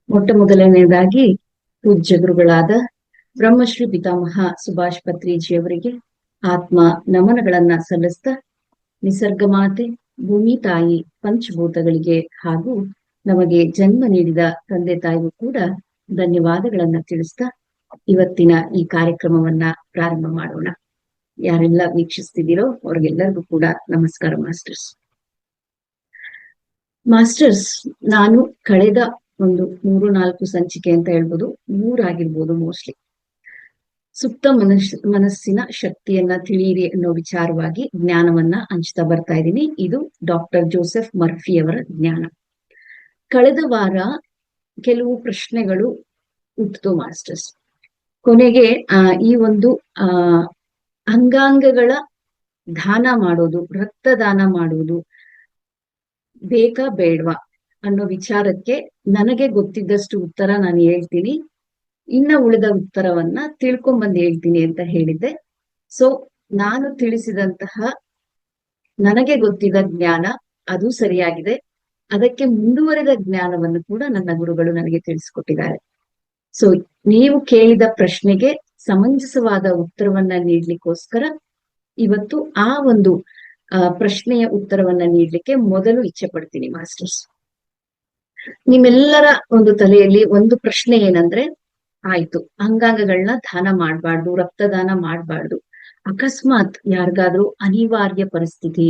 ಮೊಟ್ಟ ಮೊದಲನೆಯದಾಗಿ ಪೂಜ್ಯ ಗುರುಗಳಾದ ಬ್ರಹ್ಮಶ್ರೀ ಪಿತಾಮಹ ಸುಭಾಷ್ ಪತ್ರಿಜಿಯವರಿಗೆ ಆತ್ಮ ನಮನಗಳನ್ನ ಸಲ್ಲಿಸ್ತಾ ನಿಸರ್ಗ ಮಾತೆ, ಭೂಮಿ ತಾಯಿ, ಪಂಚಭೂತಗಳಿಗೆ ಹಾಗೂ ನಮಗೆ ಜನ್ಮ ನೀಡಿದ ತಂದೆ ತಾಯಿಗೂ ಕೂಡ ಧನ್ಯವಾದಗಳನ್ನ ತಿಳಿಸ್ತಾ ಇವತ್ತಿನ ಈ ಕಾರ್ಯಕ್ರಮವನ್ನ ಪ್ರಾರಂಭ ಮಾಡೋಣ. ಯಾರೆಲ್ಲ ವೀಕ್ಷಿಸ್ತಿದ್ದೀರೋ ಅವ್ರಿಗೆಲ್ಲರಿಗೂ ಕೂಡ ನಮಸ್ಕಾರ ಮಾಸ್ಟರ್ಸ್. ಮಾಸ್ಟರ್ಸ್, ನಾನು ಕಳೆದ ಒಂದು 3-4 ಸಂಚಿಕೆ ಅಂತ ಹೇಳ್ಬೋದು, 3 ಆಗಿರ್ಬೋದು ಮೋಸ್ಟ್ಲಿ, ಸುಪ್ತ ಮನಸ್ಸಿನ ಶಕ್ತಿಯನ್ನ ತಿಳಿಯಿರಿ ಅನ್ನೋ ವಿಚಾರವಾಗಿ ಜ್ಞಾನವನ್ನ ಹಂಚ್ತಾ ಬರ್ತಾ ಇದ್ದೀನಿ. ಇದು ಡಾಕ್ಟರ್ ಜೋಸೆಫ್ ಮರ್ಫಿಯವರ ಜ್ಞಾನ. ಕಳೆದ ವಾರ ಕೆಲವು ಪ್ರಶ್ನೆಗಳು ಹುಟ್ಟಿತು ಮಾಸ್ಟರ್ಸ್. ಕೊನೆಗೆ ಈ ಒಂದು ಅಂಗಾಂಗಗಳ ದಾನ ಮಾಡೋದು, ರಕ್ತದಾನ ಮಾಡುವುದು ಬೇಕಾ ಬೇಡ್ವಾ ಅನ್ನೋ ವಿಚಾರಕ್ಕೆ ನನಗೆ ಗೊತ್ತಿದ್ದಷ್ಟು ಉತ್ತರ ನಾನು ಹೇಳ್ತೀನಿ, ಇನ್ನ ಉಳಿದ ಉತ್ತರವನ್ನ ತಿಳ್ಕೊಂಬಂದು ಹೇಳ್ತೀನಿ ಅಂತ ಹೇಳಿದ್ದೆ. ಸೊ ನಾನು ತಿಳಿಸಿದಂತಹ ನನಗೆ ಗೊತ್ತಿದ್ದ ಜ್ಞಾನ ಅದು ಸರಿಯಾಗಿದೆ. ಅದಕ್ಕೆ ಮುಂದುವರೆದ ಜ್ಞಾನವನ್ನು ಕೂಡ ನನ್ನ ಗುರುಗಳು ನನಗೆ ತಿಳಿಸ್ಕೊಟ್ಟಿದ್ದಾರೆ. ಸೊ ನೀವು ಕೇಳಿದ ಪ್ರಶ್ನೆಗೆ ಸಮಂಜಸವಾದ ಉತ್ತರವನ್ನ ನೀಡ್ಲಿಕ್ಕೋಸ್ಕರ ಇವತ್ತು ಆ ಒಂದು ಪ್ರಶ್ನೆಯ ಉತ್ತರವನ್ನ ನೀಡ್ಲಿಕ್ಕೆ ಮೊದಲು ಇಚ್ಛೆ ಪಡ್ತೀನಿ ಮಾಸ್ಟರ್ಸ್. ನಿಮ್ಮೆಲ್ಲರ ಒಂದು ತಲೆಯಲ್ಲಿ ಒಂದು ಪ್ರಶ್ನೆ ಏನಂದ್ರೆ, ಆಯ್ತು, ಅಂಗಾಂಗಗಳನ್ನ ದಾನ ಮಾಡ್ಬಾರ್ದು, ರಕ್ತದಾನ ಮಾಡ್ಬಾರ್ದು, ಅಕಸ್ಮಾತ್ ಯಾರಿಗಾದ್ರೂ ಅನಿವಾರ್ಯ ಪರಿಸ್ಥಿತಿ,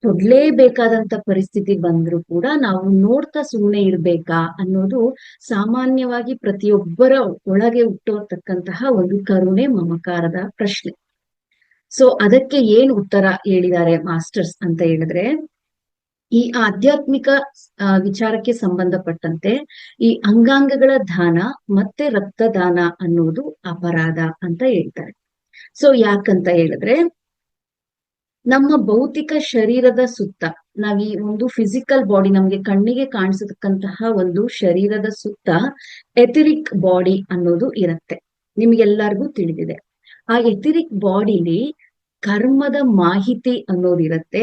ಕೊಡ್ಲೇಬೇಕಾದಂತ ಪರಿಸ್ಥಿತಿ ಬಂದ್ರು ಕೂಡ ನಾವು ನೋಡ್ತಾ ಸುಮ್ಮನೆ ಇರ್ಬೇಕಾ ಅನ್ನೋದು ಸಾಮಾನ್ಯವಾಗಿ ಪ್ರತಿಯೊಬ್ಬರ ಒಳಗೆ ಹುಟ್ಟೋತಕ್ಕಂತಹ ಒಂದು ಕರುಣೆ ಮಮಕಾರದ ಪ್ರಶ್ನೆ. ಸೊ ಅದಕ್ಕೆ ಏನ್ ಉತ್ತರ ಹೇಳಿದ್ದಾರೆ ಮಾಸ್ಟರ್ಸ್ ಅಂತ ಹೇಳಿದ್ರೆ, ಈ ಆಧ್ಯಾತ್ಮಿಕ ವಿಚಾರಕ್ಕೆ ಸಂಬಂಧಪಟ್ಟಂತೆ ಈ ಅಂಗಾಂಗಗಳ ದಾನ ಮತ್ತೆ ರಕ್ತದಾನ ಅನ್ನೋದು ಅಪರಾಧ ಅಂತ ಹೇಳ್ತಾರೆ. ಸೊ ಯಾಕಂತ ಹೇಳಿದ್ರೆ, ನಮ್ಮ ಭೌತಿಕ ಶರೀರದ ಸುತ್ತ, ನಾವ್ ಈ ಒಂದು ಫಿಸಿಕಲ್ ಬಾಡಿ, ನಮ್ಗೆ ಕಣ್ಣಿಗೆ ಕಾಣಿಸತಕ್ಕಂತಹ ಒಂದು ಶರೀರದ ಸುತ್ತ ಎಥಿರಿಕ್ ಬಾಡಿ ಅನ್ನೋದು ಇರುತ್ತೆ. ನಿಮ್ಗೆಲ್ಲರಿಗೂ ತಿಳಿದಿದೆ. ಆ ಎಥಿರಿಕ್ ಬಾಡಿಲಿ ಕರ್ಮದ ಮಾಹಿತಿ ಅನ್ನೋದಿರತ್ತೆ,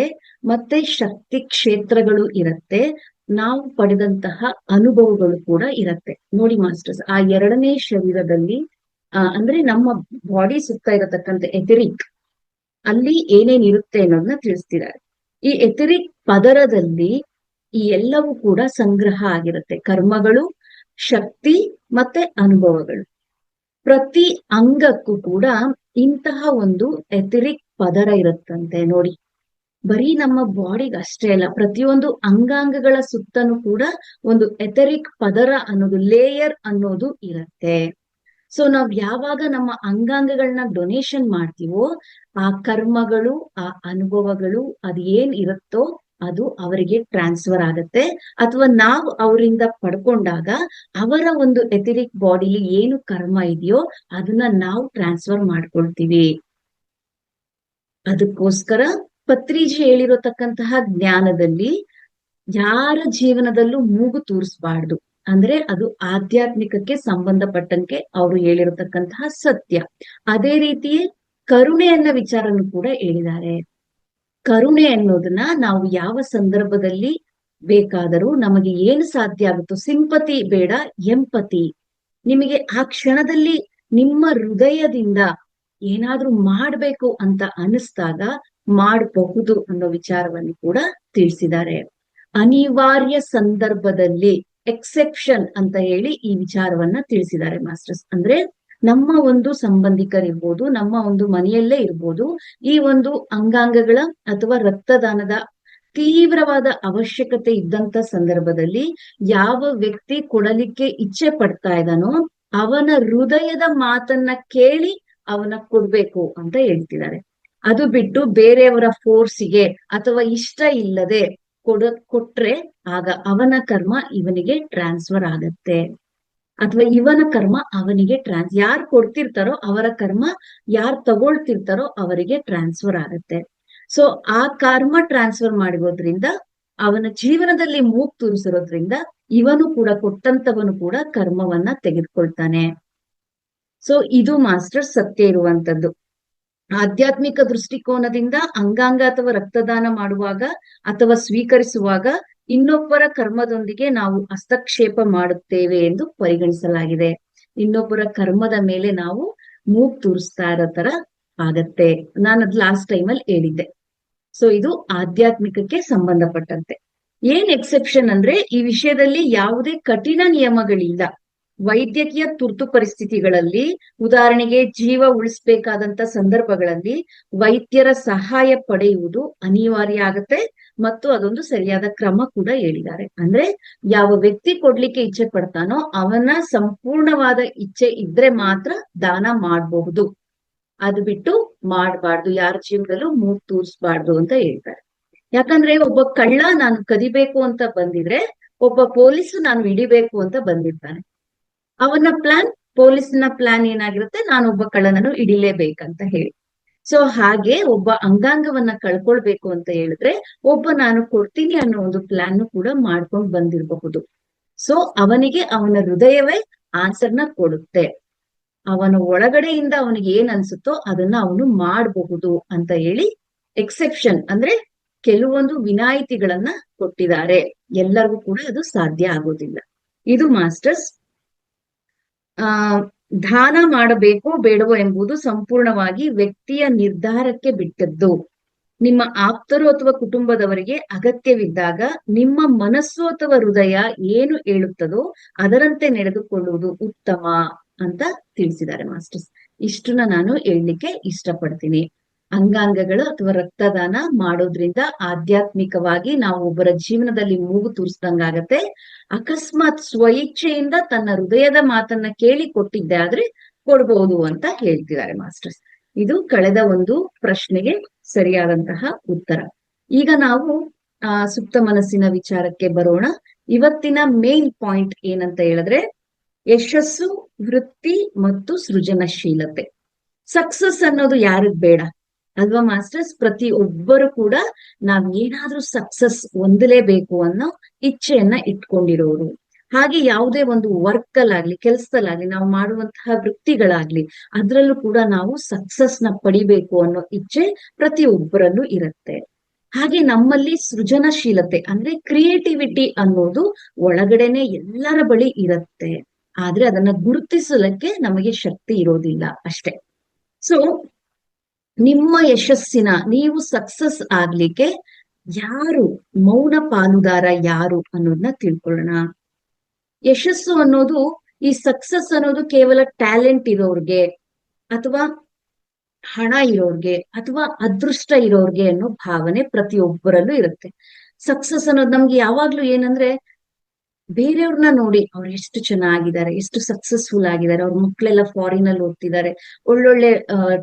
ಮತ್ತೆ ಶಕ್ತಿ ಕ್ಷೇತ್ರಗಳು ಇರತ್ತೆ, ನಾವು ಪಡೆದಂತಹ ಅನುಭವಗಳು ಕೂಡ ಇರತ್ತೆ. ನೋಡಿ ಮಾಸ್ಟರ್ಸ್, ಆ ಎರಡನೇ ಶರೀರದಲ್ಲಿ ಅಂದ್ರೆ ನಮ್ಮ ಬಾಡಿ ಸುತ್ತ ಇರತಕ್ಕಂಥ ಎಥಿರಿಕ್, ಅಲ್ಲಿ ಏನೇನ್ ಇರುತ್ತೆ ಅನ್ನೋದನ್ನ ತಿಳಿಸ್ತಿದ್ದಾರೆ. ಈ ಎಥಿರಿಕ್ ಪದರದಲ್ಲಿ ಈ ಎಲ್ಲವೂ ಕೂಡ ಸಂಗ್ರಹ ಆಗಿರುತ್ತೆ, ಕರ್ಮಗಳು, ಶಕ್ತಿ ಮತ್ತೆ ಅನುಭವಗಳು. ಪ್ರತಿ ಅಂಗಕ್ಕೂ ಕೂಡ ಇಂತಹ ಒಂದು ಎಥಿರಿಕ್ ಪದರ ಇರುತ್ತಂತೆ. ನೋಡಿ, ಬರೀ ನಮ್ಮ ಬಾಡಿಗೆ ಅಷ್ಟೇ ಅಲ್ಲ, ಪ್ರತಿಯೊಂದು ಅಂಗಾಂಗಗಳ ಸುತ್ತನೂ ಕೂಡ ಒಂದು ಎಥೆರಿಕ್ ಪದರ ಅನ್ನೋದು, ಲೇಯರ್ ಅನ್ನೋದು ಇರತ್ತೆ. ಸೊ ನಾವ್ ಯಾವಾಗ ನಮ್ಮ ಅಂಗಾಂಗಗಳನ್ನ ಡೊನೇಷನ್ ಮಾಡ್ತೀವೋ, ಆ ಕರ್ಮಗಳು, ಆ ಅನುಭವಗಳು, ಅದು ಏನ್ ಇರುತ್ತೋ ಅದು ಅವರಿಗೆ ಟ್ರಾನ್ಸ್ಫರ್ ಆಗತ್ತೆ. ಅಥವಾ ನಾವು ಅವರಿಂದ ಪಡ್ಕೊಂಡಾಗ ಅವರ ಒಂದು ಎಥೆರಿಕ್ ಬಾಡಿಲಿ ಏನು ಕರ್ಮ ಇದೆಯೋ ಅದನ್ನ ನಾವು ಟ್ರಾನ್ಸ್ಫರ್ ಮಾಡ್ಕೊಳ್ತೀವಿ. ಅದಕ್ಕೋಸ್ಕರ ಪತ್ರಿಜಿ ಹೇಳಿರತಕ್ಕಂತಹ ಜ್ಞಾನದಲ್ಲಿ ಯಾರ ಜೀವನದಲ್ಲೂ ಮೂಗು ತೂರಿಸಬಾರ್ದು. ಅಂದ್ರೆ ಅದು ಆಧ್ಯಾತ್ಮಿಕಕ್ಕೆ ಸಂಬಂಧಪಟ್ಟಂಗೆ ಅವರು ಹೇಳಿರತಕ್ಕಂತಹ ಸತ್ಯ. ಅದೇ ರೀತಿಯೇ ಕರುಣೆಯನ್ನ ವಿಚಾರನು ಕೂಡ ಹೇಳಿದ್ದಾರೆ. ಕರುಣೆ ಅನ್ನೋದನ್ನ ನಾವು ಯಾವ ಸಂದರ್ಭದಲ್ಲಿ ಬೇಕಾದರೂ ನಮಗೆ ಏನು ಸಾಧ್ಯ ಆಗುತ್ತೋ, ಸಿಂಪತಿ ಬೇಡ, ಎಂಪತಿ, ನಿಮಗೆ ಆ ಕ್ಷಣದಲ್ಲಿ ನಿಮ್ಮ ಹೃದಯದಿಂದ ಏನಾದ್ರೂ ಮಾಡ್ಬೇಕು ಅಂತ ಅನಿಸ್ದಾಗ ಮಾಡಬಹುದು ಅನ್ನೋ ವಿಚಾರವನ್ನು ಕೂಡ ತಿಳಿಸಿದ್ದಾರೆ. ಅನಿವಾರ್ಯ ಸಂದರ್ಭದಲ್ಲಿ ಎಕ್ಸೆಪ್ಷನ್ ಅಂತ ಹೇಳಿ ಈ ವಿಚಾರವನ್ನ ತಿಳಿಸಿದ್ದಾರೆ ಮಾಸ್ಟರ್ಸ್. ಅಂದ್ರೆ ನಮ್ಮ ಒಂದು ಸಂಬಂಧಿಕರಿರ್ಬೋದು, ನಮ್ಮ ಒಂದು ಮನೆಯಲ್ಲೇ ಇರ್ಬೋದು, ಈ ಒಂದು ಅಂಗಾಂಗಗಳ ಅಥವಾ ರಕ್ತದಾನದ ತೀವ್ರವಾದ ಅವಶ್ಯಕತೆ ಇದ್ದಂತ ಸಂದರ್ಭದಲ್ಲಿ ಯಾವ ವ್ಯಕ್ತಿ ಕೊಡಲಿಕ್ಕೆ ಇಚ್ಛೆ ಪಡ್ತಾ ಇದ್ದಾನೋ ಅವನ ಹೃದಯದ ಮಾತನ್ನ ಕೇಳಿ ಅವನ ಕೊಡ್ಬೇಕು ಅಂತ ಹೇಳ್ತಿದ್ದಾರೆ. ಅದು ಬಿಟ್ಟು ಬೇರೆಯವರ ಫೋರ್ಸಿಗೆ ಅಥವಾ ಇಷ್ಟ ಇಲ್ಲದೆ ಕೊಟ್ರೆ ಆಗ ಅವನ ಕರ್ಮ ಇವನಿಗೆ ಟ್ರಾನ್ಸ್ಫರ್ ಆಗತ್ತೆ, ಅಥವಾ ಇವನ ಕರ್ಮ ಅವನಿಗೆ ಯಾರು ಕೊಡ್ತಿರ್ತಾರೋ ಅವರ ಕರ್ಮ ಯಾರು ತಗೊಳ್ತಿರ್ತಾರೋ ಅವರಿಗೆ ಟ್ರಾನ್ಸ್ಫರ್ ಆಗತ್ತೆ. ಸೊ ಆ ಕರ್ಮ ಟ್ರಾನ್ಸ್ಫರ್ ಮಾಡಿರೋದ್ರಿಂದ, ಅವನ ಜೀವನದಲ್ಲಿ ಮೂಗ್ ತೂರಿಸಿರೋದ್ರಿಂದ ಇವನು ಕೂಡ, ಕೊಟ್ಟಂತವನು ಕೂಡ ಕರ್ಮವನ್ನ ತೆಗೆದುಕೊಳ್ತಾನೆ. ಸೊ ಇದು ಮಾಸ್ಟರ್ ಸತ್ಯ ಇರುವಂತದ್ದು. ಆಧ್ಯಾತ್ಮಿಕ ದೃಷ್ಟಿಕೋನದಿಂದ ಅಂಗಾಂಗ ಅಥವಾ ರಕ್ತದಾನ ಮಾಡುವಾಗ ಅಥವಾ ಸ್ವೀಕರಿಸುವಾಗ ಇನ್ನೊಬ್ಬರ ಕರ್ಮದೊಂದಿಗೆ ನಾವು ಹಸ್ತಕ್ಷೇಪ ಮಾಡುತ್ತೇವೆ ಎಂದು ಪರಿಗಣಿಸಲಾಗಿದೆ. ಇನ್ನೊಬ್ಬರ ಕರ್ಮದ ಮೇಲೆ ನಾವು ಮೂಗ್ ತೂರಿಸ್ತಾ ಇರೋ ತರ ಆಗತ್ತೆ. ನಾನು ಅದ್ ಲಾಸ್ಟ್ ಟೈಮ್ ಅಲ್ಲಿ ಹೇಳಿದ್ದೆ. ಸೊ ಇದು ಆಧ್ಯಾತ್ಮಿಕಕ್ಕೆ ಸಂಬಂಧಪಟ್ಟಂತೆ. ಏನ್ ಎಕ್ಸೆಪ್ಷನ್ ಅಂದ್ರೆ ಈ ವಿಷಯದಲ್ಲಿ ಯಾವುದೇ ಕಠಿಣ ನಿಯಮಗಳಿಲ್ಲ. ವೈದ್ಯಕೀಯ ತುರ್ತು ಪರಿಸ್ಥಿತಿಗಳಲ್ಲಿ, ಉದಾಹರಣೆಗೆ ಜೀವ ಉಳಿಸ್ಬೇಕಾದಂತ ಸಂದರ್ಭಗಳಲ್ಲಿ ವೈದ್ಯರ ಸಹಾಯ ಪಡೆಯುವುದು ಅನಿವಾರ್ಯ ಆಗತ್ತೆ ಮತ್ತು ಅದೊಂದು ಸರಿಯಾದ ಕ್ರಮ ಕೂಡ ಹೇಳಿದ್ದಾರೆ. ಅಂದ್ರೆ ಯಾವ ವ್ಯಕ್ತಿ ಕೊಡ್ಲಿಕ್ಕೆ ಇಚ್ಛೆ ಪಡ್ತಾನೋ ಅವನ ಸಂಪೂರ್ಣವಾದ ಇಚ್ಛೆ ಇದ್ರೆ ಮಾತ್ರ ದಾನ ಮಾಡಬಹುದು. ಅದು ಬಿಟ್ಟು ಮಾಡಬಾರ್ದು, ಯಾರ ಜೀವನದಲ್ಲೂ ಮೂಗ್ ತೂರಿಸಬಾರ್ದು ಅಂತ ಹೇಳ್ತಾರೆ. ಯಾಕಂದ್ರೆ ಒಬ್ಬ ಕಳ್ಳ ನಾನು ಕದಿಬೇಕು ಅಂತ ಬಂದಿದ್ರೆ, ಒಬ್ಬ ಪೊಲೀಸ್ ನಾನು ಹಿಡಿಬೇಕು ಅಂತ ಬಂದಿರ್ತಾನೆ. ಅವನ ಪ್ಲಾನ್, ಪೊಲೀಸ್ನ ಪ್ಲಾನ್ ಏನಾಗಿರುತ್ತೆ, ನಾನೊಬ್ಬ ಕಳ್ಳನನ್ನು ಹಿಡಿಲೇಬೇಕಂತ ಹೇಳಿ. ಸೊ ಹಾಗೆ ಒಬ್ಬ ಅಂಗಾಂಗವನ್ನ ಕಳ್ಕೊಳ್ಬೇಕು ಅಂತ ಹೇಳಿದ್ರೆ ಒಬ್ಬ ನಾನು ಕೊಡ್ತೀನಿ ಅನ್ನೋ ಒಂದು ಪ್ಲಾನ್ ಕೂಡ ಮಾಡ್ಕೊಂಡು ಬಂದಿರಬಹುದು. ಸೊ ಅವನಿಗೆ ಅವನ ಹೃದಯವೇ ಆನ್ಸರ್ನ ಕೊಡುತ್ತೆ. ಅವನ ಒಳಗಡೆಯಿಂದ ಅವನಿಗೆ ಏನ್ ಅನ್ಸುತ್ತೋ ಅದನ್ನ ಅವನು ಮಾಡಬಹುದು ಅಂತ ಹೇಳಿ ಎಕ್ಸೆಪ್ಷನ್ ಅಂದ್ರೆ ಕೆಲವೊಂದು ವಿನಾಯಿತಿಗಳನ್ನ ಕೊಟ್ಟಿದ್ದಾರೆ. ಎಲ್ಲರಿಗೂ ಕೂಡ ಅದು ಸಾಧ್ಯ ಆಗೋದಿಲ್ಲ. ಇದು ಮಾಸ್ಟರ್ಸ್. ದಾನ ಮಾಡಬೇಕೋ ಬೇಡವೋ ಎಂಬುದು ಸಂಪೂರ್ಣವಾಗಿ ವ್ಯಕ್ತಿಯ ನಿರ್ಧಾರಕ್ಕೆ ಬಿಟ್ಟದ್ದು. ನಿಮ್ಮ ಆಪ್ತರು ಅಥವಾ ಕುಟುಂಬದವರಿಗೆ ಅಗತ್ಯವಿದ್ದಾಗ ನಿಮ್ಮ ಮನಸ್ಸು ಅಥವಾ ಹೃದಯ ಏನು ಹೇಳುತ್ತದೋ ಅದರಂತೆ ನಡೆದುಕೊಳ್ಳುವುದು ಉತ್ತಮ ಅಂತ ತಿಳಿಸಿದ್ದಾರೆ ಮಾಸ್ಟರ್ಸ್. ಇಷ್ಟನ್ನ ನಾನು ಹೇಳಲಿಕ್ಕೆ ಇಷ್ಟಪಡ್ತೀನಿ. ಅಂಗಾಂಗಗಳು ಅಥವಾ ರಕ್ತದಾನ ಮಾಡೋದ್ರಿಂದ ಆಧ್ಯಾತ್ಮಿಕವಾಗಿ ನಾವು ಒಬ್ಬರ ಜೀವನದಲ್ಲಿ ಮೂಗು ತೂರಿಸ್ದಂಗಾಗತ್ತೆ. ಅಕಸ್ಮಾತ್ ಸ್ವಇಚ್ಛೆಯಿಂದ ತನ್ನ ಹೃದಯದ ಮಾತನ್ನ ಕೇಳಿ ಕೊಟ್ಟಿದ್ದೆ ಆದ್ರೆ ಕೊಡ್ಬಹುದು ಅಂತ ಹೇಳ್ತಿದ್ದಾರೆ ಮಾಸ್ಟರ್ಸ್. ಇದು ಕಳೆದ ಒಂದು ಪ್ರಶ್ನೆಗೆ ಸರಿಯಾದಂತಹ ಉತ್ತರ. ಈಗ ನಾವು ಸುಪ್ತ ಮನಸ್ಸಿನ ವಿಚಾರಕ್ಕೆ ಬರೋಣ. ಇವತ್ತಿನ ಮೇನ್ ಪಾಯಿಂಟ್ ಏನಂತ ಹೇಳಿದ್ರೆ ಯಶಸ್ಸು, ವೃತ್ತಿ ಮತ್ತು ಸೃಜನಶೀಲತೆ. ಸಕ್ಸಸ್ ಅನ್ನೋದು ಯಾರಿಗ್ ಬೇಡ ಅಲ್ವಾ ಮಾಸ್ಟರ್ಸ್? ಪ್ರತಿ ಒಬ್ಬರು ಕೂಡ ನಾವ್ ಏನಾದ್ರೂ ಸಕ್ಸಸ್ ಹೊಂದಲೇಬೇಕು ಅನ್ನೋ ಇಚ್ಛೆಯನ್ನ ಇಟ್ಕೊಂಡಿರೋರು. ಹಾಗೆ ಯಾವುದೇ ಒಂದು ವರ್ಕ್ ಅಲ್ಲಾಗ್ಲಿ, ಕೆಲಸದಲ್ಲಾಗ್ಲಿ, ನಾವು ಮಾಡುವಂತಹ ವೃತ್ತಿಗಳಾಗ್ಲಿ, ಅದ್ರಲ್ಲೂ ಕೂಡ ನಾವು ಸಕ್ಸಸ್ ನ ಪಡಿಬೇಕು ಅನ್ನೋ ಇಚ್ಛೆ ಪ್ರತಿ ಒಬ್ಬರಲ್ಲೂ ಇರುತ್ತೆ. ಹಾಗೆ ನಮ್ಮಲ್ಲಿ ಸೃಜನಶೀಲತೆ ಅಂದ್ರೆ ಕ್ರಿಯೇಟಿವಿಟಿ ಅನ್ನೋದು ಒಳಗಡೆನೆ ಎಲ್ಲರ ಬಳಿ ಇರುತ್ತೆ. ಆದ್ರೆ ಅದನ್ನ ಗುರುತಿಸಲಿಕ್ಕೆ ನಮಗೆ ಶಕ್ತಿ ಇರೋದಿಲ್ಲ ಅಷ್ಟೇ. ಸೊ ನಿಮ್ಮ ಯಶಸ್ಸಿನ, ನೀವು ಸಕ್ಸಸ್ ಆಗ್ಲಿಕ್ಕೆ ಯಾರು ಮೌನ ಪಾಲುದಾರ ಯಾರು ಅನ್ನೋದನ್ನ ತಿಳ್ಕೊಳ್ಳೋಣ. ಯಶಸ್ಸು ಅನ್ನೋದು, ಈ ಸಕ್ಸಸ್ ಅನ್ನೋದು ಕೇವಲ ಟ್ಯಾಲೆಂಟ್ ಇರೋರ್ಗೆ ಅಥವಾ ಹಣ ಇರೋರ್ಗೆ ಅಥವಾ ಅದೃಷ್ಟ ಇರೋರ್ಗೆ ಅನ್ನೋ ಭಾವನೆ ಪ್ರತಿಯೊಬ್ಬರಲ್ಲೂ ಇರುತ್ತೆ. ಸಕ್ಸಸ್ ಅನ್ನೋದು ನಮ್ಗೆ ಯಾವಾಗ್ಲೂ ಏನಂದ್ರೆ ಬೇರೆಯವ್ರನ್ನ ನೋಡಿ ಅವ್ರು ಎಷ್ಟು ಚೆನ್ನಾಗಿದ್ದಾರೆ, ಎಷ್ಟು ಸಕ್ಸಸ್ಫುಲ್ ಆಗಿದ್ದಾರೆ, ಅವ್ರ ಮಕ್ಳೆಲ್ಲ ಫಾರಿನ್ ಅಲ್ಲಿ ಓದ್ತಿದ್ದಾರೆ, ಒಳ್ಳೊಳ್ಳೆ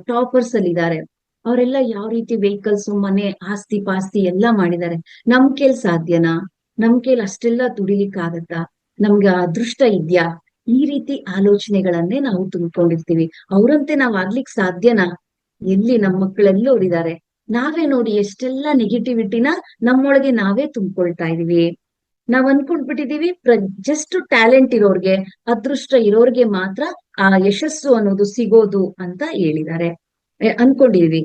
ಟಾಪರ್ಸ್ ಅಲ್ಲಿ ಇದ್ದಾರೆ, ಅವರೆಲ್ಲ ಯಾವ ರೀತಿ ವೆಹಿಕಲ್ಸ್, ಮನೆ, ಆಸ್ತಿ ಪಾಸ್ತಿ ಎಲ್ಲಾ ಮಾಡಿದ್ದಾರೆ. ನಮ್ ಕೈಲ್ ಸಾಧ್ಯನಾ? ನಮ್ ಕೈಲ್ ಅಷ್ಟೆಲ್ಲ ದುಡಿಲಿಕ್ಕಾಗತ್ತಾ? ನಮ್ಗೆ ಅದೃಷ್ಟ ಇದ್ಯಾ? ಈ ರೀತಿ ಆಲೋಚನೆಗಳನ್ನೇ ನಾವು ತುಂಬಿಕೊಂಡಿರ್ತೀವಿ. ಅವ್ರಂತೆ ನಾವ್ ಆಗ್ಲಿಕ್ ಸಾಧ್ಯನಾ? ಎಲ್ಲಿ ನಮ್ಮ ಮಕ್ಕಳೆಲ್ಲೋರಿದ್ದಾರೆ? ನಾವೇ ನೋಡಿ ಎಷ್ಟೆಲ್ಲಾ ನೆಗೆಟಿವಿಟಿನ ನಮ್ಮೊಳಗೆ ನಾವೇ ತುಂಬಿಕೊಳ್ತಾ ಇದೀವಿ. ನಾವ್ ಅನ್ಕೊಂಡ್ಬಿಟ್ಟಿದೀವಿ ಜಸ್ಟ್ ಟ್ಯಾಲೆಂಟ್ ಇರೋರ್ಗೆ, ಅದೃಷ್ಟ ಇರೋರ್ಗೆ ಮಾತ್ರ ಆ ಯಶಸ್ಸು ಅನ್ನೋದು ಸಿಗೋದು ಅಂತ ಹೇಳಿದ್ದಾರೆ, ಅನ್ಕೊಂಡಿದೀವಿ.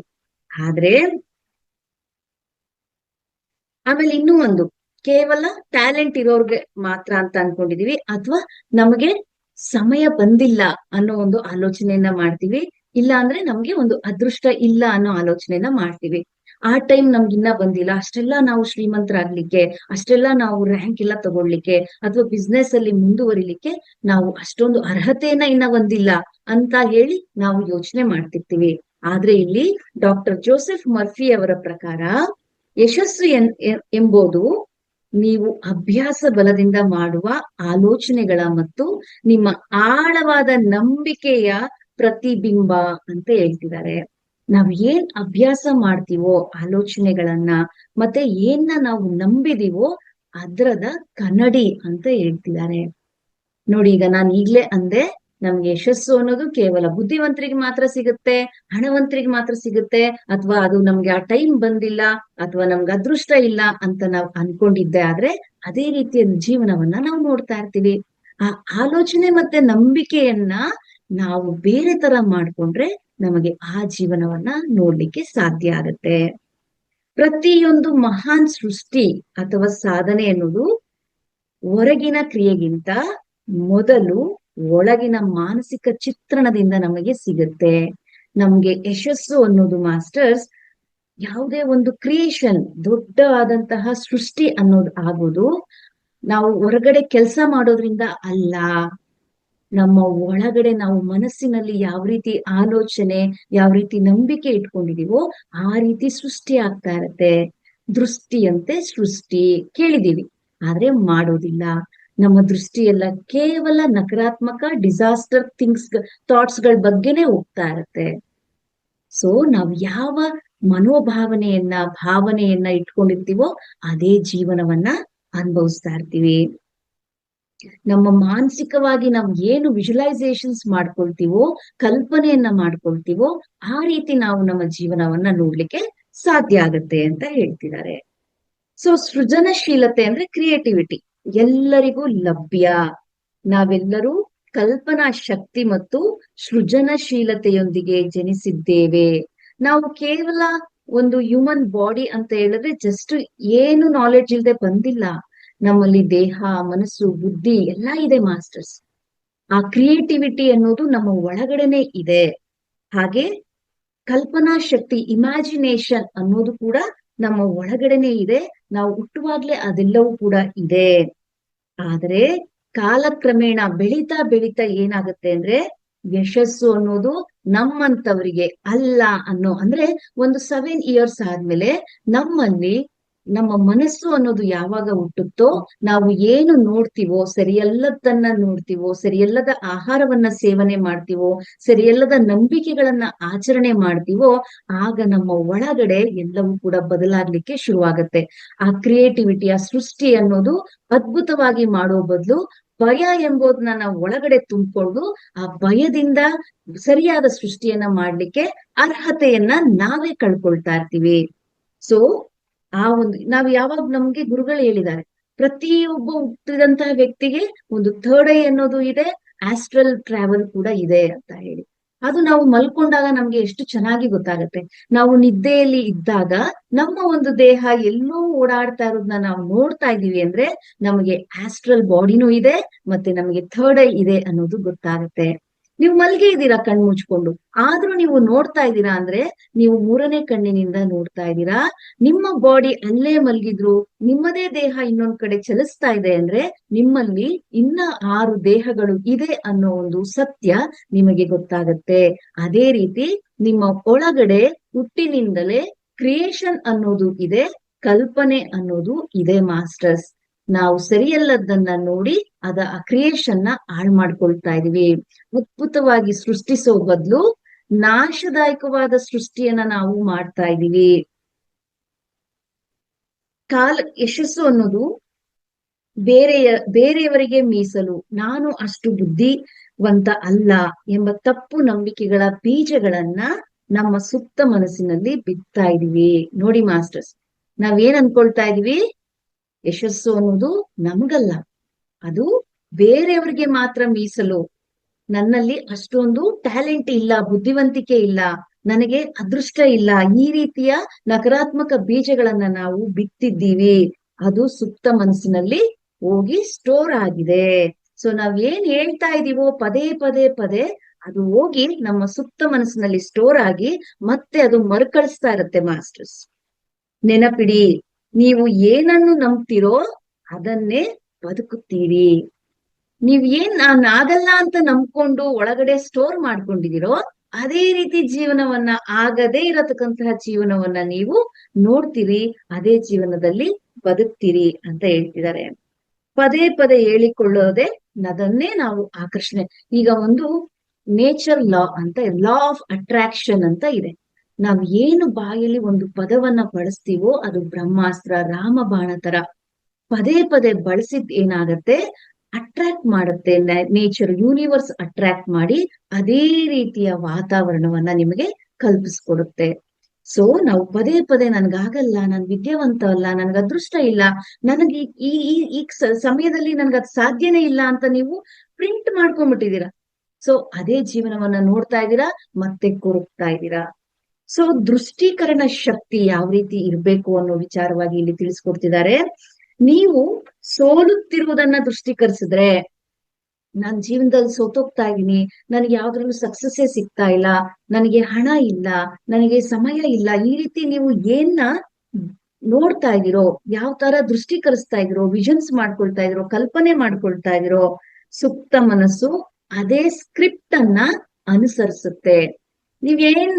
ಆದ್ರೆ ಆಮೇಲೆ ಇನ್ನೂ ಒಂದು, ಕೇವಲ ಟ್ಯಾಲೆಂಟ್ ಇರೋರ್ಗೆ ಮಾತ್ರ ಅಂತ ಅನ್ಕೊಂಡಿದೀವಿ, ಅಥವಾ ನಮಗೆ ಸಮಯ ಬಂದಿಲ್ಲ ಅನ್ನೋ ಒಂದು ಆಲೋಚನೆಯನ್ನ ಮಾಡ್ತೀವಿ. ಇಲ್ಲ ಅಂದ್ರೆ ನಮ್ಗೆ ಒಂದು ಅದೃಷ್ಟ ಇಲ್ಲ ಅನ್ನೋ ಆಲೋಚನೆಯನ್ನ ಮಾಡ್ತೀವಿ. ಆ ಟೈಮ್ ನಮ್ಗಿನ್ನ ಬಂದಿಲ್ಲ, ಅಷ್ಟೆಲ್ಲಾ ನಾವು ಶ್ರೀಮಂತರಾಗ್ಲಿಕ್ಕೆ, ಅಷ್ಟೆಲ್ಲಾ ನಾವು ರ್ಯಾಂಕ್ ಎಲ್ಲ ತಗೊಳ್ಲಿಕ್ಕೆ ಅಥವಾ ಬಿಸ್ನೆಸ್ ಅಲ್ಲಿ ಮುಂದುವರಿಲಿಕ್ಕೆ ನಾವು ಅಷ್ಟೊಂದು ಅರ್ಹತೆಯನ್ನ ಇನ್ನ ಹೊಂದಿಲ್ಲ ಅಂತ ಹೇಳಿ ನಾವು ಯೋಚನೆ ಮಾಡ್ತಿರ್ತೀವಿ. ಆದ್ರೆ ಇಲ್ಲಿ ಡಾಕ್ಟರ್ ಜೋಸೆಫ್ ಮರ್ಫಿ ಅವರ ಪ್ರಕಾರ ಯಶಸ್ಸು ಎಂಬುದು ನೀವು ಅಭ್ಯಾಸ ಬಲದಿಂದ ಮಾಡುವ ಆಲೋಚನೆಗಳ ಮತ್ತು ನಿಮ್ಮ ಆಳವಾದ ನಂಬಿಕೆಯ ಪ್ರತಿಬಿಂಬ ಅಂತ ಹೇಳ್ತಿದ್ದಾರೆ. ನಾವ್ ಏನ್ ಅಭ್ಯಾಸ ಮಾಡ್ತೀವೋ ಆಲೋಚನೆಗಳನ್ನ, ಮತ್ತೆ ಏನ್ನ ನಾವು ನಂಬಿದೀವೋ ಅದ್ರದ ಕನ್ನಡಿ ಅಂತ ಹೇಳ್ತಿದ್ದಾರೆ. ನೋಡಿ, ಈಗ ನಾನು ಈಗ್ಲೇ ಅಂದೆ, ನಮ್ಗೆ ಯಶಸ್ಸು ಅನ್ನೋದು ಕೇವಲ ಬುದ್ಧಿವಂತರಿಗೆ ಮಾತ್ರ ಸಿಗುತ್ತೆ, ಹಣವಂತರಿಗೆ ಮಾತ್ರ ಸಿಗುತ್ತೆ, ಅಥವಾ ಅದು ನಮ್ಗೆ ಆ ಟೈಮ್ ಬಂದಿಲ್ಲ, ಅಥವಾ ನಮ್ಗೆ ಅದೃಷ್ಟ ಇಲ್ಲ ಅಂತ ನಾವು ಅನ್ಕೊಂಡಿದ್ದೆ. ಆದ್ರೆ ಅದೇ ರೀತಿಯ ಜೀವನವನ್ನ ನಾವು ನೋಡ್ತಾ ಇರ್ತೀವಿ. ಆ ಆಲೋಚನೆ ಮತ್ತೆ ನಂಬಿಕೆಯನ್ನ ನಾವು ಬೇರೆ ತರ ಮಾಡ್ಕೊಂಡ್ರೆ ನಮಗೆ ಆ ಜೀವನವನ್ನ ನೋಡ್ಲಿಕ್ಕೆ ಸಾಧ್ಯ ಆಗುತ್ತೆ. ಪ್ರತಿಯೊಂದು ಮಹಾನ್ ಸೃಷ್ಟಿ ಅಥವಾ ಸಾಧನೆ ಎನ್ನುವುದು ಹೊರಗಿನ ಕ್ರಿಯೆಗಿಂತ ಮೊದಲು ಒಳಗಿನ ಮಾನಸಿಕ ಚಿತ್ರಣದಿಂದ ನಮಗೆ ಸಿಗುತ್ತೆ. ನಮ್ಗೆ ಯಶಸ್ಸು ಅನ್ನೋದು ಮಾಸ್ಟರ್ಸ್ ಯಾವುದೇ ಒಂದು ಕ್ರಿಯೇಷನ್, ದೊಡ್ಡ ಆದಂತಹ ಸೃಷ್ಟಿ ಅನ್ನೋದು ಆಗೋದು ನಾವು ಹೊರಗಡೆ ಕೆಲಸ ಮಾಡೋದ್ರಿಂದ ಅಲ್ಲ. ನಮ್ಮ ಒಳಗಡೆ ನಾವು ಮನಸ್ಸಿನಲ್ಲಿ ಯಾವ ರೀತಿ ಆಲೋಚನೆ, ಯಾವ ರೀತಿ ನಂಬಿಕೆ ಇಟ್ಕೊಂಡಿದೀವೋ ಆ ರೀತಿ ಸೃಷ್ಟಿ ಆಗ್ತಾ ಇರತ್ತೆ. ದೃಷ್ಟಿಯಂತೆ ಸೃಷ್ಟಿ ಕೇಳಿದೀವಿ, ಆದ್ರೆ ಮಾಡೋದಿಲ್ಲ. ನಮ್ಮ ದೃಷ್ಟಿ ಎಲ್ಲ ಕೇವಲ ನಕಾರಾತ್ಮಕ ಡಿಸಾಸ್ಟರ್ ಥಾಟ್ಸ್ ಗಳ ಬಗ್ಗೆನೆ ಹೋಗ್ತಾ ಇರತ್ತೆ. ಸೊ ನಾವ್ ಯಾವ ಭಾವನೆಯನ್ನ ಇಟ್ಕೊಂಡಿರ್ತೀವೋ ಅದೇ ಜೀವನವನ್ನ ಅನುಭವಿಸ್ತಾ ಇರ್ತೀವಿ. ನಮ್ಮ ಮಾನಸಿಕವಾಗಿ ನಾವು ಏನು ವಿಜುವಲೈಸೇಷನ್ಸ್ ಮಾಡ್ಕೊಳ್ತೀವೋ, ಕಲ್ಪನೆಯನ್ನ ಮಾಡ್ಕೊಳ್ತೀವೋ, ಆ ರೀತಿ ನಾವು ನಮ್ಮ ಜೀವನವನ್ನ ನೋಡ್ಲಿಕ್ಕೆ ಸಾಧ್ಯ ಆಗತ್ತೆ ಅಂತ ಹೇಳ್ತಿದ್ದಾರೆ. ಸೊ ಸೃಜನಶೀಲತೆ ಅಂದ್ರೆ ಕ್ರಿಯೇಟಿವಿಟಿ ಎಲ್ಲರಿಗೂ ಲಭ್ಯ. ನಾವೆಲ್ಲರೂ ಕಲ್ಪನಾ ಶಕ್ತಿ ಮತ್ತು ಸೃಜನಶೀಲತೆಯೊಂದಿಗೆ ಜನಿಸಿದ್ದೇವೆ. ನಾವು ಕೇವಲ ಒಂದು ಹ್ಯೂಮನ್ ಬಾಡಿ ಅಂತ ಹೇಳಿದ್ರೆ ಜಸ್ಟ್ ಏನು ನಾಲೆಡ್ಜ್ ಇಲ್ಲದೆ ಬಂದಿಲ್ಲ. ನಮ್ಮಲ್ಲಿ ದೇಹ, ಮನಸ್ಸು, ಬುದ್ಧಿ ಎಲ್ಲ ಇದೆ ಮಾಸ್ಟರ್ಸ್. ಆ ಕ್ರಿಯೇಟಿವಿಟಿ ಅನ್ನೋದು ನಮ್ಮ ಒಳಗಡೆನೆ ಇದೆ. ಹಾಗೆ ಕಲ್ಪನಾ ಶಕ್ತಿ, ಇಮ್ಯಾಜಿನೇಷನ್ ಅನ್ನೋದು ಕೂಡ ನಮ್ಮ ಒಳಗಡೆನೆ ಇದೆ. ನಾವು ಹುಟ್ಟುವಾಗ್ಲೇ ಅದೆಲ್ಲವೂ ಕೂಡ ಇದೆ. ಆದ್ರೆ ಕಾಲಕ್ರಮೇಣ ಬೆಳೀತಾ ಬೆಳೀತಾ ಏನಾಗುತ್ತೆ ಅಂದ್ರೆ ಯಶಸ್ಸು ಅನ್ನೋದು ನಮ್ಮಂತವರಿಗೆ ಅಲ್ಲ ಅಂದ್ರೆ ಒಂದು 7 years ಆದ್ಮೇಲೆ ನಮ್ಮಲ್ಲಿ ನಮ್ಮ ಮನಸ್ಸು ಅನ್ನೋದು ಯಾವಾಗ ಹುಟ್ಟುತ್ತೋ, ನಾವು ಏನು ನೋಡ್ತೀವೋ, ಸರಿಯಲ್ಲದನ್ನ ನೋಡ್ತೀವೋ, ಸರಿಯಲ್ಲದ ಆಹಾರವನ್ನ ಸೇವನೆ ಮಾಡ್ತೀವೋ, ಸರಿಯಲ್ಲದ ನಂಬಿಕೆಗಳನ್ನ ಆಚರಣೆ ಮಾಡ್ತೀವೋ, ಆಗ ನಮ್ಮ ಒಳಗಡೆ ಎಲ್ಲವೂ ಕೂಡ ಬದಲಾಗ್ಲಿಕ್ಕೆ ಶುರುವಾಗತ್ತೆ. ಆ ಕ್ರಿಯೇಟಿವಿಟಿ, ಆ ಸೃಷ್ಟಿ ಅನ್ನೋದು ಅದ್ಭುತವಾಗಿ ಮಾಡೋ ಬದಲು ಭಯ ಎಂಬುದನ್ನ ನಾವು ಒಳಗಡೆ ತುಂಬಿಕೊಂಡು ಆ ಭಯದಿಂದ ಸರಿಯಾದ ಸೃಷ್ಟಿಯನ್ನ ಮಾಡ್ಲಿಕ್ಕೆ ಅರ್ಹತೆಯನ್ನ ನಾವೇ ಕಳ್ಕೊಳ್ತಾ ಇರ್ತೀವಿ. ಸೊ ಆ ಒಂದು ನಾವ್ ಯಾವಾಗ ನಮ್ಗೆ ಗುರುಗಳು ಹೇಳಿದ್ದಾರೆ, ಪ್ರತಿಯೊಬ್ಬ ಹುಟ್ಟಿದಂತಹ ವ್ಯಕ್ತಿಗೆ ಒಂದು ಥರ್ಡ್ ಐ ಅನ್ನೋದು ಇದೆ, ಆಸ್ಟ್ರಲ್ ಟ್ರಾವೆಲ್ ಕೂಡ ಇದೆ ಅಂತ ಹೇಳಿ. ಅದು ನಾವು ಮಲ್ಕೊಂಡಾಗ ನಮ್ಗೆ ಎಷ್ಟು ಚೆನ್ನಾಗಿ ಗೊತ್ತಾಗತ್ತೆ. ನಾವು ನಿದ್ದೆಯಲ್ಲಿ ಇದ್ದಾಗ ನಮ್ಮ ಒಂದು ದೇಹ ಎಲ್ಲೋ ಓಡಾಡ್ತಾ ಇರೋದನ್ನ ನಾವು ನೋಡ್ತಾ ಇದೀವಿ ಅಂದ್ರೆ ನಮಗೆ ಆಸ್ಟ್ರಲ್ ಬಾಡಿನೂ ಇದೆ, ಮತ್ತೆ ನಮಗೆ ಥರ್ಡ್ ಐ ಇದೆ ಅನ್ನೋದು ಗೊತ್ತಾಗತ್ತೆ. ನೀವು ಮಲ್ಗೆ ಇದ್ದೀರಾ ಕಣ್ ಮುಚ್ಕೊಂಡು, ಆದ್ರೂ ನೀವು ನೋಡ್ತಾ ಇದ್ದೀರಾ ಅಂದ್ರೆ ನೀವು 3ನೇ ಕಣ್ಣಿನಿಂದ ನೋಡ್ತಾ ಇದ್ದೀರಾ. ನಿಮ್ಮ ಬಾಡಿ ಅಲ್ಲೇ ಮಲ್ಗಿದ್ರು ನಿಮ್ಮದೇ ದೇಹ ಇನ್ನೊಂದ್ ಕಡೆ ಚಲಿಸ್ತಾ ಇದೆ ಅಂದ್ರೆ ನಿಮ್ಮಲ್ಲಿ ಇನ್ನ 6 ದೇಹಗಳು ಇದೆ ಅನ್ನೋ ಒಂದು ಸತ್ಯ ನಿಮಗೆ ಗೊತ್ತಾಗತ್ತೆ. ಅದೇ ರೀತಿ ನಿಮ್ಮ ಒಳಗಡೆ ಹುಟ್ಟಿನಿಂದಲೇ ಕ್ರಿಯೇಷನ್ ಅನ್ನೋದು ಇದೆ, ಕಲ್ಪನೆ ಅನ್ನೋದು ಇದೆ ಮಾಸ್ಟರ್ಸ್. ನಾವು ಸರಿಯಲ್ಲದನ್ನ ನೋಡಿ ಆ ಕ್ರಿಯೇಷನ್ ನ ಹಾಳು ಮಾಡ್ಕೊಳ್ತಾ ಇದೀವಿ. ಅದ್ಭುತವಾಗಿ ಸೃಷ್ಟಿಸೋ ಬದಲು ನಾಶದಾಯಕವಾದ ಸೃಷ್ಟಿಯನ್ನ ನಾವು ಮಾಡ್ತಾ ಇದೀವಿ. ಯಶಸ್ಸು ಅನ್ನೋದು ಬೇರೆಯವರಿಗೆ ಮೀಸಲು, ನಾನು ಅಷ್ಟು ಬುದ್ಧಿವಂತ ಅಲ್ಲ ಎಂಬ ತಪ್ಪು ನಂಬಿಕೆಗಳ ಬೀಜಗಳನ್ನ ನಮ್ಮ ಸುಪ್ತ ಮನಸ್ಸಿನಲ್ಲಿ ಬಿತ್ತಾ ಇದೀವಿ. ನೋಡಿ ಮಾಸ್ಟರ್ಸ್, ನಾವೇನ್ ಅನ್ಕೊಳ್ತಾ ಇದೀವಿ, ಯಶಸ್ಸು ಅನ್ನೋದು ನಮಗಲ್ಲ, ಅದು ಬೇರೆಯವ್ರಿಗೆ ಮಾತ್ರ ಮೀಸಲು. ನನ್ನಲ್ಲಿ ಅಷ್ಟೊಂದು ಟ್ಯಾಲೆಂಟ್ ಇಲ್ಲ, ಬುದ್ಧಿವಂತಿಕೆ ಇಲ್ಲ, ನನಗೆ ಅದೃಷ್ಟ ಇಲ್ಲ, ಈ ರೀತಿಯ ನಕಾರಾತ್ಮಕ ಬೀಜಗಳನ್ನ ನಾವು ಬಿತ್ತಿದ್ದೀವಿ. ಅದು ಸುಪ್ತ ಮನಸ್ಸಿನಲ್ಲಿ ಹೋಗಿ ಸ್ಟೋರ್ ಆಗಿದೆ. ಸೊ ನಾವ್ ಏನ್ ಹೇಳ್ತಾ ಇದೀವೋ ಪದೇ ಪದೇ ಪದೇ ಅದು ಹೋಗಿ ನಮ್ಮ ಸುಪ್ತ ಮನಸ್ಸಿನಲ್ಲಿ ಸ್ಟೋರ್ ಆಗಿ ಮತ್ತೆ ಅದು ಮರುಕಳಿಸ್ತಾ ಇರತ್ತೆ ಮಾಸ್ಟರ್ಸ್. ನೆನಪಿಡಿ, ನೀವು ಏನನ್ನು ನಂಬ್ತಿರೋ ಅದನ್ನೇ ಬದುಕುತ್ತೀರಿ. ನೀವ್ ಏನ್ ನಾನ್ ಆಗಲ್ಲ ಅಂತ ನಂಬ್ಕೊಂಡು ಒಳಗಡೆ ಸ್ಟೋರ್ ಮಾಡ್ಕೊಂಡಿದಿರೋ ಅದೇ ರೀತಿ ಜೀವನವನ್ನ, ಆಗದೇ ಇರತಕ್ಕಂತಹ ಜೀವನವನ್ನ ನೀವು ನೋಡ್ತೀರಿ, ಅದೇ ಜೀವನದಲ್ಲಿ ಬದುಕ್ತೀರಿ ಅಂತ ಹೇಳ್ತಿದ್ದಾರೆ. ಪದೇ ಪದೇ ಹೇಳಿಕೊಳ್ಳೋದೇ ಅದನ್ನೇ ನಾವು ಆಕರ್ಷಣೆ. ಈಗ ಒಂದು ನೇಚರ್ ಲಾ ಅಂತ, ಲಾ ಆಫ್ ಅಟ್ರಾಕ್ಷನ್ ಅಂತ ಇದೆ. ನಾವ್ ಏನು ಬಾಯಲ್ಲಿ ಒಂದು ಪದವನ್ನ ಬಳಸ್ತೀವೋ ಅದು ಬ್ರಹ್ಮಾಸ್ತ್ರ, ರಾಮಬಾಣ ತರ ಪದೇ ಪದೇ ಬಳಸಿದ್ ಏನಾಗತ್ತೆ, ಅಟ್ರಾಕ್ಟ್ ಮಾಡುತ್ತೆ. ನೇಚರ್, ಯೂನಿವರ್ಸ್ ಅಟ್ರಾಕ್ಟ್ ಮಾಡಿ ಅದೇ ರೀತಿಯ ವಾತಾವರಣವನ್ನ ನಿಮಗೆ ಕಲ್ಪಿಸ್ಕೊಡುತ್ತೆ. ಸೊ ನಾವು ಪದೇ ಪದೇ ನನ್ಗಾಗಲ್ಲ, ನನ್ ವಿದ್ಯಾವಂತ ಅಲ್ಲ, ನನ್ಗ ಅದೃಷ್ಟ ಇಲ್ಲ, ನನಗೆ ಈ ಸಮಯದಲ್ಲಿ ನನ್ಗದ್ ಸಾಧ್ಯನೇ ಇಲ್ಲ ಅಂತ ನೀವು ಪ್ರಿಂಟ್ ಮಾಡ್ಕೊಂಡ್ಬಿಟ್ಟಿದೀರಾ. ಸೊ ಅದೇ ಜೀವನವನ್ನ ನೋಡ್ತಾ ಇದ್ದೀರಾ, ಮತ್ತೆ ಕೊರಗ್ತಾ ಇದ್ದೀರಾ. ಸೊ ದೃಷ್ಟೀಕರಣ ಶಕ್ತಿ ಯಾವ ರೀತಿ ಇರ್ಬೇಕು ಅನ್ನೋ ವಿಚಾರವಾಗಿ ಇಲ್ಲಿ ತಿಳಿಸ್ಕೊಡ್ತಿದ್ದಾರೆ. ನೀವು ಸೋಲುತ್ತಿರುವುದನ್ನ ದೃಷ್ಟೀಕರಿಸಿದ್ರೆ, ನಾನ್ ಜೀವನದಲ್ಲಿ ಸೋತೋಗ್ತಾ ಇದ್ದೀನಿ, ನನಗೆ ಯಾವ್ದ್ರಲ್ಲೂ ಸಕ್ಸಸ್ಸೇ ಸಿಗ್ತಾ ಇಲ್ಲ, ನನಗೆ ಹಣ ಇಲ್ಲ, ನನಗೆ ಸಮಯ ಇಲ್ಲ, ಈ ರೀತಿ ನೀವು ಏನ್ನ ನೋಡ್ತಾ ಇದೀರೋ, ಯಾವ ತರ ದೃಷ್ಟೀಕರಿಸ್ತಾ ಇದೀರೋ, ವಿಷನ್ಸ್ ಮಾಡ್ಕೊಳ್ತಾ ಇದೀರೋ, ಕಲ್ಪನೆ ಮಾಡ್ಕೊಳ್ತಾ ಇದೀರೋ, ಸುಪ್ತ ಮನಸ್ಸು ಅದೇ ಸ್ಕ್ರಿಪ್ಟ್ ಅನ್ನ ಅನುಸರಿಸುತ್ತೆ.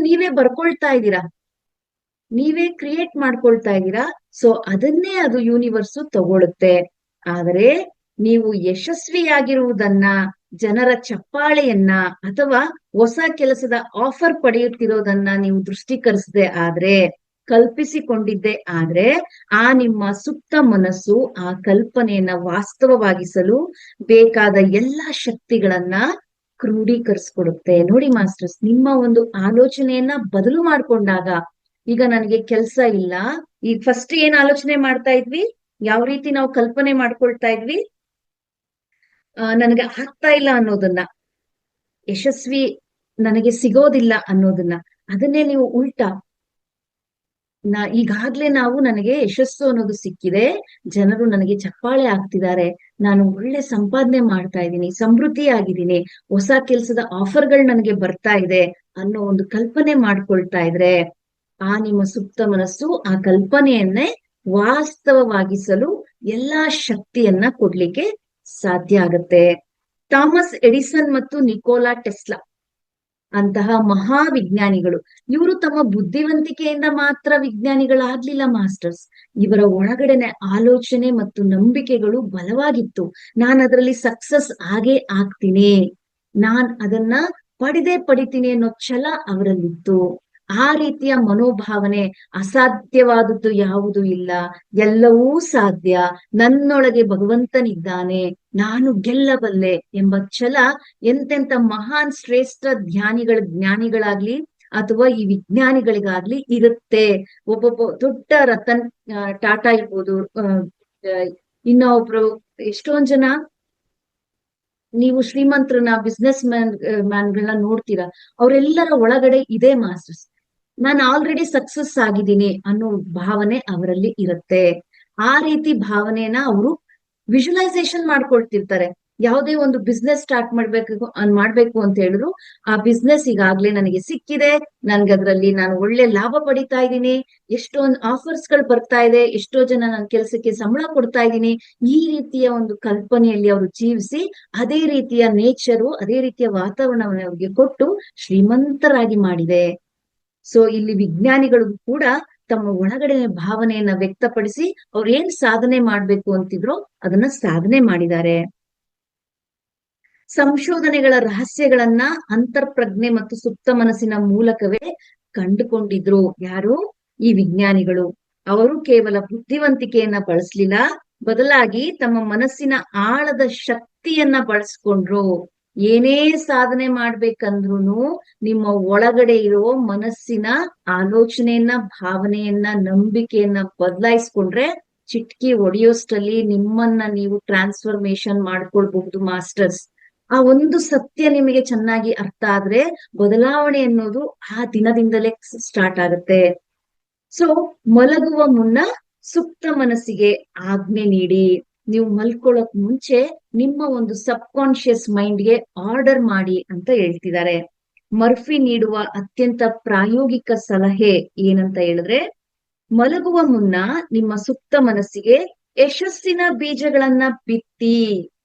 ನೀವೇ ಬರ್ಕೊಳ್ತಾ ಇದ್ದೀರಾ, ನೀವೇ ಕ್ರಿಯೇಟ್ ಮಾಡ್ಕೊಳ್ತಾ ಇದ್ದೀರಾ. ಸೊ ಅದನ್ನೇ ಅದು ಯೂನಿವರ್ಸ್ ತಗೊಳುತ್ತೆ. ಆದರೆ ನೀವು ಯಶಸ್ವಿಯಾಗಿರುವುದನ್ನ, ಜನರ ಚಪ್ಪಾಳೆಯನ್ನ ಅಥವಾ ಹೊಸ ಕೆಲಸದ ಆಫರ್ ಪಡೆಯುತ್ತಿರೋದನ್ನ ನೀವು ದೃಷ್ಟೀಕರಿಸದೆ ಆದ್ರೆ, ಕಲ್ಪಿಸಿಕೊಂಡಿದ್ದೆ ಆದ್ರೆ, ಆ ನಿಮ್ಮ ಸುಪ್ತ ಮನಸ್ಸು ಆ ಕಲ್ಪನೆಯನ್ನ ವಾಸ್ತವವಾಗಿಸಲು ಬೇಕಾದ ಎಲ್ಲಾ ಶಕ್ತಿಗಳನ್ನ ಕ್ರೋಢೀಕರಿಸ್ಕೊಡುತ್ತೆ. ನೋಡಿ ಮಾಸ್ಟರ್ಸ್, ನಿಮ್ಮ ಒಂದು ಆಲೋಚನೆಯನ್ನ ಬದಲು ಮಾಡ್ಕೊಂಡಾಗ, ಈಗ ನನಗೆ ಕೆಲ್ಸ ಇಲ್ಲ, ಈಗ ಫಸ್ಟ್ ಏನ್ ಆಲೋಚನೆ ಮಾಡ್ತಾ ಇದ್ವಿ, ಯಾವ ರೀತಿ ನಾವು ಕಲ್ಪನೆ ಮಾಡ್ಕೊಳ್ತಾ ಇದ್ವಿ, ನನಗೆ ಆಗ್ತಾ ಇಲ್ಲ ಅನ್ನೋದನ್ನ, ಯಶಸ್ವಿ ನನಗೆ ಸಿಗೋದಿಲ್ಲ ಅನ್ನೋದನ್ನ, ಅದನ್ನೇ ನೀವು ಉಲ್ಟಾ, ಈಗಾಗ್ಲೇ ನನಗೆ ಯಶಸ್ಸು ಅನ್ನೋದು ಸಿಕ್ಕಿದೆ, ಜನರು ನನಗೆ ಚಪ್ಪಾಳೆ ಆಗ್ತಿದ್ದಾರೆ, ನಾನು ಒಳ್ಳೆ ಸಂಪಾದನೆ ಮಾಡ್ತಾ ಇದ್ದೀನಿ, ಸಮೃದ್ಧಿ ಆಗಿದ್ದೀನಿ, ಹೊಸ ಕೆಲ್ಸದ ಆಫರ್ಗಳು ನನಗೆ ಬರ್ತಾ ಇದೆ ಅನ್ನೋ ಒಂದು ಕಲ್ಪನೆ ಮಾಡ್ಕೊಳ್ತಾ ಇದ್ರೆ, ಆ ನಿಮ್ಮ ಸುಪ್ತ ಮನಸ್ಸು ಆ ಕಲ್ಪನೆಯನ್ನೇ ವಾಸ್ತವವಾಗಿಸಲು ಎಲ್ಲಾ ಶಕ್ತಿಯನ್ನ ಕೊಡ್ಲಿಕ್ಕೆ ಸಾಧ್ಯ ಆಗತ್ತೆ. ಥಾಮಸ್ ಎಡಿಸನ್ ಮತ್ತು ನಿಕೋಲಾ ಟೆಸ್ಲಾ ಅಂತಹ ಮಹಾವಿಜ್ಞಾನಿಗಳು, ಇವರು ತಮ್ಮ ಬುದ್ಧಿವಂತಿಕೆಯಿಂದ ಮಾತ್ರ ವಿಜ್ಞಾನಿಗಳಾಗ್ಲಿಲ್ಲ ಮಾಸ್ಟರ್ಸ್. ಇವರ ಒಳಗಡೆನೆ ಆಲೋಚನೆ ಮತ್ತು ನಂಬಿಕೆಗಳು ಬಲವಾಗಿತ್ತು. ನಾನು ಅದರಲ್ಲಿ ಸಕ್ಸಸ್ ಆಗೇ ಆಗ್ತೀನಿ, ನಾನ್ ಅದನ್ನ ಪಡಿತೀನಿ ಅನ್ನೋ ಛಲ ಅವರಲ್ಲಿತ್ತು. ಆ ರೀತಿಯ ಮನೋಭಾವನೆ, ಅಸಾಧ್ಯವಾದದ್ದು ಯಾವುದೂ ಇಲ್ಲ, ಎಲ್ಲವೂ ಸಾಧ್ಯ, ನನ್ನೊಳಗೆ ಭಗವಂತನಿದ್ದಾನೆ, ನಾನು ಗೆಲ್ಲಬಲ್ಲೆ ಎಂಬ ಛಲ ಎಂತೆಂತ ಮಹಾನ್ ಶ್ರೇಷ್ಠ ಜ್ಞಾನಿಗಳಾಗ್ಲಿ ಅಥವಾ ಈ ವಿಜ್ಞಾನಿಗಳಿಗಾಗ್ಲಿ ಇರುತ್ತೆ. ಒಬ್ಬೊಬ್ಬ ದೊಡ್ಡ ರತನ್ ಟಾಟಾ ಇರ್ಬೋದು, ಇನ್ನೊಬ್ರು ಎಷ್ಟೊಂದ್ ಜನ, ನೀವು ಶ್ರೀಮಂತರನ್ನ, ಬಿಸ್ನೆಸ್ ಮ್ಯಾನ್ಗಳನ್ನ ನೋಡ್ತೀರಾ, ಅವರೆಲ್ಲರ ಒಳಗಡೆ ಇದೆ ಮಾಸ್ಟರ್ಸ್, ನಾನು ಆಲ್ರೆಡಿ ಸಕ್ಸಸ್ ಆಗಿದ್ದೀನಿ ಅನ್ನೋ ಭಾವನೆ ಅವರಲ್ಲಿ ಇರುತ್ತೆ. ಆ ರೀತಿ ಭಾವನೆನ ಅವರು ವಿಜುವಲೈಸೇಷನ್ ಮಾಡ್ಕೊಳ್ತಿರ್ತಾರೆ. ಯಾವುದೇ ಒಂದು ಬಿಸ್ನೆಸ್ ಸ್ಟಾರ್ಟ್ ಮಾಡ್ಬೇಕು ಅಂತ ಹೇಳಿದ್ರು, ಆ ಬಿಸ್ನೆಸ್ ಈಗಾಗ್ಲೇ ನನಗೆ ಸಿಕ್ಕಿದೆ, ನನ್ಗದ್ರಲ್ಲಿ ನಾನು ಒಳ್ಳೆ ಲಾಭ ಪಡಿತಾ ಇದ್ದೀನಿ, ಎಷ್ಟೊಂದು ಆಫರ್ಸ್ ಗಳು ಬರ್ತಾ ಇದೆ, ಎಷ್ಟೋ ಜನ ನನ್ನ ಕೆಲಸಕ್ಕೆ ಸಂಬಳ ಕೊಡ್ತಾ ಇದ್ದೀನಿ, ಈ ರೀತಿಯ ಒಂದು ಕಲ್ಪನೆಯಲ್ಲಿ ಅವರು ಜೀವಿಸಿ, ಅದೇ ರೀತಿಯ ನೇಚರು, ಅದೇ ರೀತಿಯ ವಾತಾವರಣವನ್ನು ಅವ್ರಿಗೆ ಕೊಟ್ಟು ಶ್ರೀಮಂತರಾಗಿ ಮಾಡಿದೆ. ಸೊ ಇಲ್ಲಿ ವಿಜ್ಞಾನಿಗಳು ಕೂಡ ತಮ್ಮ ಒಳಗಡೆ ಭಾವನೆಯನ್ನ ವ್ಯಕ್ತಪಡಿಸಿ ಅವ್ರು ಏನ್ ಸಾಧನೆ ಮಾಡ್ಬೇಕು ಅಂತಿದ್ರು ಅದನ್ನ ಸಾಧನೆ ಮಾಡಿದ್ದಾರೆ. ಸಂಶೋಧನೆಗಳ ರಹಸ್ಯಗಳನ್ನ ಅಂತರ್ಪ್ರಜ್ಞೆ ಮತ್ತು ಸುಪ್ತ ಮನಸ್ಸಿನ ಮೂಲಕವೇ ಕಂಡುಕೊಂಡಿದ್ರು. ಯಾರು? ಈ ವಿಜ್ಞಾನಿಗಳು. ಅವರು ಕೇವಲ ಬುದ್ಧಿವಂತಿಕೆಯನ್ನ ಬಳಸಲಿಲ್ಲ, ಬದಲಾಗಿ ತಮ್ಮ ಮನಸ್ಸಿನ ಆಳದ ಶಕ್ತಿಯನ್ನ ಬಳಸ್ಕೊಂಡ್ರು. ಏನೇ ಸಾಧನೆ ಮಾಡ್ಬೇಕಂದ್ರುನು ನಿಮ್ಮ ಒಳಗಡೆ ಇರೋ ಮನಸ್ಸಿನ ಆಲೋಚನೆಯನ್ನ, ಭಾವನೆಯನ್ನ, ನಂಬಿಕೆಯನ್ನ ಬದಲಾಯಿಸ್ಕೊಂಡ್ರೆ ಚಿಟ್ಕಿ ಒಡೆಯೋಷ್ಟರಲ್ಲಿ ನಿಮ್ಮನ್ನ ನೀವು ಟ್ರಾನ್ಸ್ಫರ್ಮೇಶನ್ ಮಾಡ್ಕೊಳ್ಬಹುದು ಮಾಸ್ಟರ್ಸ್. ಆ ಒಂದು ಸತ್ಯ ನಿಮಗೆ ಚೆನ್ನಾಗಿ ಅರ್ಥ ಆದ್ರೆ ಬದಲಾವಣೆ ಅನ್ನೋದು ಆ ದಿನದಿಂದಲೇ ಸ್ಟಾರ್ಟ್ ಆಗುತ್ತೆ. ಸೊ ಮಲಗುವ ಮುನ್ನ ಸುಪ್ತ ಮನಸ್ಸಿಗೆ ಆಜ್ಞೆ ನೀಡಿ. ನೀವು ಮಲ್ಕೊಳ್ಳೋಕ್ ಮುಂಚೆ ನಿಮ್ಮ ಒಂದು ಸಬ್ ಕಾನ್ಶಿಯಸ್ ಮೈಂಡ್ಗೆ ಆರ್ಡರ್ ಮಾಡಿ ಅಂತ ಹೇಳ್ತಿದ್ದಾರೆ. ಮರ್ಫಿ ನೀಡುವ ಅತ್ಯಂತ ಪ್ರಾಯೋಗಿಕ ಸಲಹೆ ಏನಂತ ಹೇಳಿದ್ರೆ, ಮಲಗುವ ಮುನ್ನ ನಿಮ್ಮ ಸುಪ್ತ ಮನಸ್ಸಿಗೆ ಯಶಸ್ಸಿನ ಬೀಜಗಳನ್ನ ಬಿತ್ತಿ.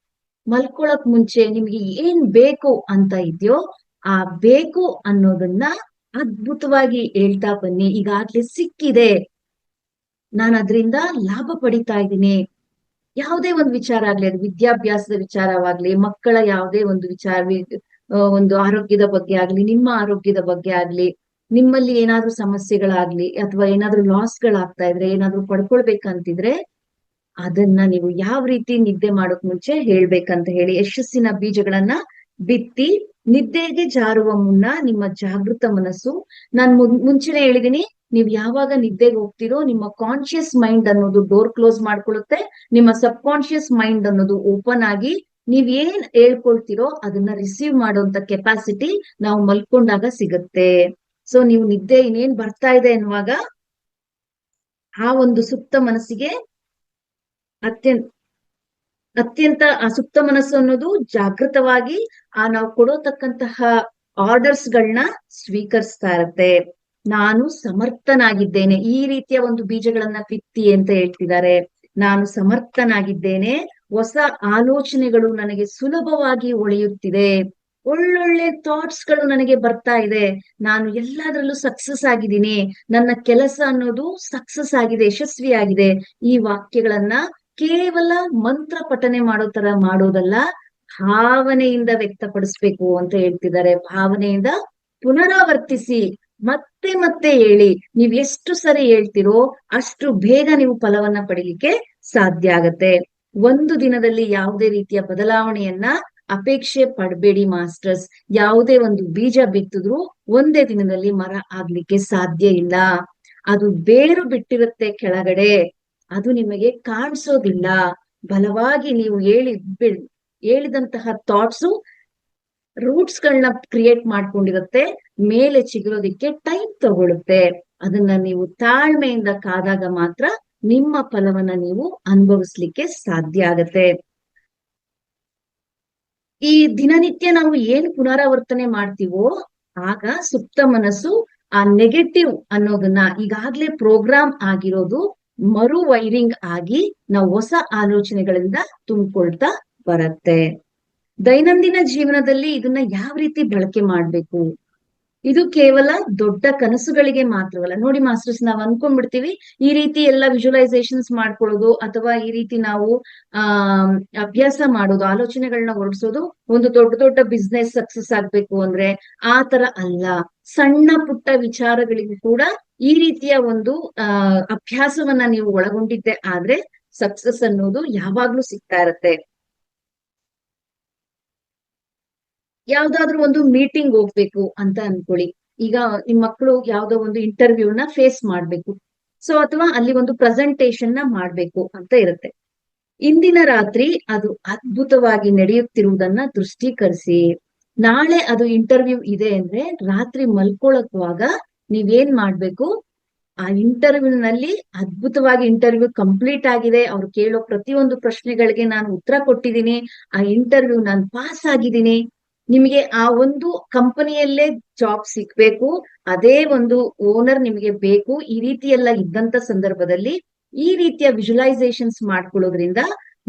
ಮಲ್ಕೊಳಕ್ ಮುಂಚೆ ನಿಮ್ಗೆ ಏನ್ ಬೇಕು ಅಂತ ಇದೆಯೋ ಆ ಬೇಕು ಅನ್ನೋದನ್ನ ಅದ್ಭುತವಾಗಿ ಹೇಳ್ತಾ ಬನ್ನಿ. ಈಗಾಗ್ಲೇ ಸಿಕ್ಕಿದೆ, ನಾನು ಅದರಿಂದ ಲಾಭ ಪಡಿತಾ ಇದ್ದೀನಿ. ಯಾವುದೇ ಒಂದು ವಿಚಾರ ಆಗ್ಲಿ, ಅದು ವಿದ್ಯಾಭ್ಯಾಸದ ವಿಚಾರವಾಗ್ಲಿ, ಮಕ್ಕಳ ಯಾವುದೇ ಒಂದು ವಿಚಾರ, ಒಂದು ಆರೋಗ್ಯದ ಬಗ್ಗೆ ಆಗ್ಲಿ, ನಿಮ್ಮ ಆರೋಗ್ಯದ ಬಗ್ಗೆ ಆಗ್ಲಿ, ನಿಮ್ಮಲ್ಲಿ ಏನಾದ್ರೂ ಸಮಸ್ಯೆಗಳಾಗ್ಲಿ ಅಥವಾ ಏನಾದ್ರೂ ಲಾಸ್ಗಳಾಗ್ತಾ ಇದ್ರೆ, ಏನಾದ್ರೂ ಪಡ್ಕೊಳ್ಬೇಕಂತಿದ್ರೆ ಅದನ್ನ ನೀವು ಯಾವ ರೀತಿ ನಿದ್ದೆ ಮಾಡೋಕ್ ಮುಂಚೆ ಹೇಳ್ಬೇಕಂತ ಹೇಳಿ, ಯಶಸ್ಸಿನ ಬೀಜಗಳನ್ನ ಬಿತ್ತಿ ನಿದ್ದೆಗೆ ಜಾರುವ ಮುನ್ನ ನಿಮ್ಮ ಜಾಗೃತ ಮನಸ್ಸು, ನಾನ್ ಮುಂಚೆನೆ ಹೇಳಿದೀನಿ, ನೀವ್ ಯಾವಾಗ ನಿದ್ದೆಗೆ ಹೋಗ್ತಿರೋ ನಿಮ್ಮ ಕಾನ್ಶಿಯಸ್ ಮೈಂಡ್ ಅನ್ನೋದು ಡೋರ್ ಕ್ಲೋಸ್ ಮಾಡ್ಕೊಳ್ಳುತ್ತೆ, ನಿಮ್ಮ ಸಬ್ ಕಾನ್ಶಿಯಸ್ ಮೈಂಡ್ ಅನ್ನೋದು ಓಪನ್ ಆಗಿ ನೀವ್ ಏನ್ ಹೇಳ್ಕೊಳ್ತಿರೋ ಅದನ್ನ ರಿಸೀವ್ ಮಾಡುವಂತ ಕೆಪಾಸಿಟಿ ನಾವು ಮಲ್ಕೊಂಡಾಗ ಸಿಗುತ್ತೆ. ಸೊ ನೀವು ನಿದ್ದೆ ಇನ್ನೇನ್ ಬರ್ತಾ ಇದೆ ಅನ್ನುವಾಗ ಆ ಒಂದು ಸುಪ್ತ ಮನಸ್ಸಿಗೆ ಅತ್ಯಂತ ಅತ್ಯಂತ ಆ ಸುಪ್ತ ಮನಸ್ಸು ಅನ್ನೋದು ಜಾಗೃತವಾಗಿ ಆ ನಾವು ಕೊಡೋತಕ್ಕಂತಹ ಆರ್ಡರ್ಸ್ ಗಳನ್ನ ಸ್ವೀಕರಿಸ್ತಾ ಇರತ್ತೆ. ನಾನು ಸಮರ್ಥನಾಗಿದ್ದೇನೆ, ಈ ರೀತಿಯ ಒಂದು ಬೀಜಗಳನ್ನ ಬಿತ್ತಿ ಅಂತ ಹೇಳ್ತಿದ್ದಾರೆ. ನಾನು ಸಮರ್ಥನಾಗಿದ್ದೇನೆ, ಹೊಸ ಆಲೋಚನೆಗಳು ನನಗೆ ಸುಲಭವಾಗಿ ಒಳೆಯುತ್ತಿದೆ, ಒಳ್ಳೊಳ್ಳೆ ಥಾಟ್ಸ್ ಗಳು ನನಗೆ ಬರ್ತಾ ಇದೆ, ನಾನು ಎಲ್ಲದರಲ್ಲೂ ಸಕ್ಸಸ್ ಆಗಿದ್ದೀನಿ, ನನ್ನ ಕೆಲಸ ಅನ್ನೋದು ಸಕ್ಸಸ್ ಆಗಿದೆ, ಯಶಸ್ವಿಯಾಗಿದೆ. ಈ ವಾಕ್ಯಗಳನ್ನ ಕೇವಲ ಮಂತ್ರ ಪಠನೆ ಮಾಡೋ ತರ ಮಾಡೋದಲ್ಲ, ಭಾವನೆಯಿಂದ ವ್ಯಕ್ತಪಡಿಸ್ಬೇಕು ಅಂತ ಹೇಳ್ತಿದ್ದಾರೆ. ಭಾವನೆಯಿಂದ ಪುನರಾವರ್ತಿಸಿ, ಮತ್ತೆ ಮತ್ತೆ ಹೇಳಿ. ನೀವ್ ಎಷ್ಟು ಸರಿ ಹೇಳ್ತಿರೋ ಅಷ್ಟು ಬೇಗ ನೀವು ಫಲವನ್ನ ಪಡಿಲಿಕ್ಕೆ ಸಾಧ್ಯ ಆಗತ್ತೆ. ಒಂದು ದಿನದಲ್ಲಿ ಯಾವುದೇ ರೀತಿಯ ಬದಲಾವಣೆಯನ್ನ ಅಪೇಕ್ಷೆ ಪಡಬೇಡಿ ಮಾಸ್ಟರ್ಸ್. ಯಾವುದೇ ಒಂದು ಬೀಜ ಬಿತ್ತಿದ್ರು ಒಂದೇ ದಿನದಲ್ಲಿ ಮರ ಆಗ್ಲಿಕ್ಕೆ ಸಾಧ್ಯ ಇಲ್ಲ. ಅದು ಬೇರು ಬಿಟ್ಟಿರುತ್ತೆ ಕೆಳಗಡೆ, ಅದು ನಿಮಗೆ ಕಾಣಿಸೋದಿಲ್ಲ. ಬಲವಾಗಿ ನೀವು ಹೇಳಿದಂತಹ ಥಾಟ್ಸು ರೂಟ್ಸ್ ಗಳನ್ನ ಕ್ರಿಯೇಟ್ ಮಾಡ್ಕೊಂಡಿರುತ್ತೆ, ಮೇಲೆ ಚಿಗುರೋದಿಕ್ಕೆ ಟೈಮ್ ತಗೊಳುತ್ತೆ. ಅದನ್ನ ನೀವು ತಾಳ್ಮೆಯಿಂದ ಕಾದಾಗ ಮಾತ್ರ ನಿಮ್ಮ ಫಲವನ್ನ ನೀವು ಅನುಭವಿಸ್ಲಿಕ್ಕೆ ಸಾಧ್ಯ ಆಗತ್ತೆ. ಈ ದಿನನಿತ್ಯ ನಾವು ಏನ್ ಪುನರಾವರ್ತನೆ ಮಾಡ್ತೀವೋ ಆಗ ಸುಪ್ತ ಮನಸ್ಸು ಆ ನೆಗೆಟಿವ್ ಅನ್ನೋದನ್ನ ಈಗಾಗ್ಲೇ ಪ್ರೋಗ್ರಾಮ್ ಆಗಿರೋದು ಮರು ವೈರಿಂಗ್ ಆಗಿ ನಾವು ಹೊಸ ಆಲೋಚನೆಗಳಿಂದ ತುಂಬಿಕೊಳ್ತಾ ಬರತ್ತೆ. ದೈನಂದಿನ ಜೀವನದಲ್ಲಿ ಇದನ್ನ ಯಾವ ರೀತಿ ಬಳಕೆ ಮಾಡ್ಬೇಕು? ಇದು ಕೇವಲ ದೊಡ್ಡ ಕನಸುಗಳಿಗೆ ಮಾತ್ರವಲ್ಲ. ನೋಡಿ ಮಾಸ್ಟರ್ಸ್, ನಾವ್ ಅನ್ಕೊಂಡ್ಬಿಡ್ತೀವಿ ಈ ರೀತಿ ಎಲ್ಲ ವಿಜುವಲೈಸೇಷನ್ಸ್ ಮಾಡ್ಕೊಳ್ಳೋದು ಅಥವಾ ಈ ರೀತಿ ನಾವು ಆ ಅಭ್ಯಾಸ ಮಾಡೋದು, ಆಲೋಚನೆಗಳನ್ನ ಹೊರಡಿಸೋದು ಒಂದು ದೊಡ್ಡ ದೊಡ್ಡ ಬಿಸ್ನೆಸ್ ಸಕ್ಸಸ್ ಆಗ್ಬೇಕು ಅಂದ್ರೆ ಆ ತರ ಅಲ್ಲ. ಸಣ್ಣ ಪುಟ್ಟ ವಿಚಾರಗಳಿಗೂ ಕೂಡ ಈ ರೀತಿಯ ಒಂದು ಅಭ್ಯಾಸವನ್ನ ನೀವು ಒಳಗೊಂಡಿದ್ದೆ ಆದ್ರೆ ಸಕ್ಸಸ್ ಅನ್ನೋದು ಯಾವಾಗ್ಲೂ ಸಿಗ್ತಾ ಇರತ್ತೆ. ಯಾವ್ದಾದ್ರು ಒಂದು ಮೀಟಿಂಗ್ ಹೋಗ್ಬೇಕು ಅಂತ ಅನ್ಕೊಳ್ಳಿ. ಈಗ ನಿಮ್ ಮಕ್ಕಳು ಯಾವ್ದೋ ಒಂದು ಇಂಟರ್ವ್ಯೂನ ಫೇಸ್ ಮಾಡ್ಬೇಕು, ಸೊ ಅಥವಾ ಅಲ್ಲಿ ಒಂದು ಪ್ರೆಸೆಂಟೇಶನ್ ನ ಮಾಡ್ಬೇಕು ಅಂತ ಇರುತ್ತೆ. ಇಂದಿನ ರಾತ್ರಿ ಅದು ಅದ್ಭುತವಾಗಿ ನಡೆಯುತ್ತಿರುವುದನ್ನ ದೃಷ್ಟೀಕರಿಸಿ, ನಾಳೆ ಅದು ಇಂಟರ್ವ್ಯೂ ಇದೆ ಅಂದ್ರೆ ರಾತ್ರಿ ಮಲ್ಕೊಳಕ್ವಾಗ ನೀವೇನ್ ಮಾಡ್ಬೇಕು, ಆ ಇಂಟರ್ವ್ಯೂನಲ್ಲಿ ಅದ್ಭುತವಾಗಿ ಇಂಟರ್ವ್ಯೂ ಕಂಪ್ಲೀಟ್ ಆಗಿದೆ, ಅವ್ರು ಕೇಳೋ ಪ್ರತಿಯೊಂದು ಪ್ರಶ್ನೆಗಳಿಗೆ ನಾನು ಉತ್ತರ ಕೊಟ್ಟಿದ್ದೀನಿ, ಆ ಇಂಟರ್ವ್ಯೂ ನಾನು ಪಾಸ್ ಆಗಿದ್ದೀನಿ, ನಿಮಗೆ ಆ ಒಂದು ಕಂಪನಿಯಲ್ಲೇ ಜಾಬ್ ಸಿಗ್ಬೇಕು, ಅದೇ ಒಂದು ಓನರ್ ನಿಮಗೆ ಬೇಕು, ಈ ರೀತಿ ಎಲ್ಲ ಇದ್ದಂತ ಸಂದರ್ಭದಲ್ಲಿ ಈ ರೀತಿಯ ವಿಜುವಲೈಸೇಷನ್ಸ್ ಮಾಡ್ಕೊಳ್ಳೋದ್ರಿಂದ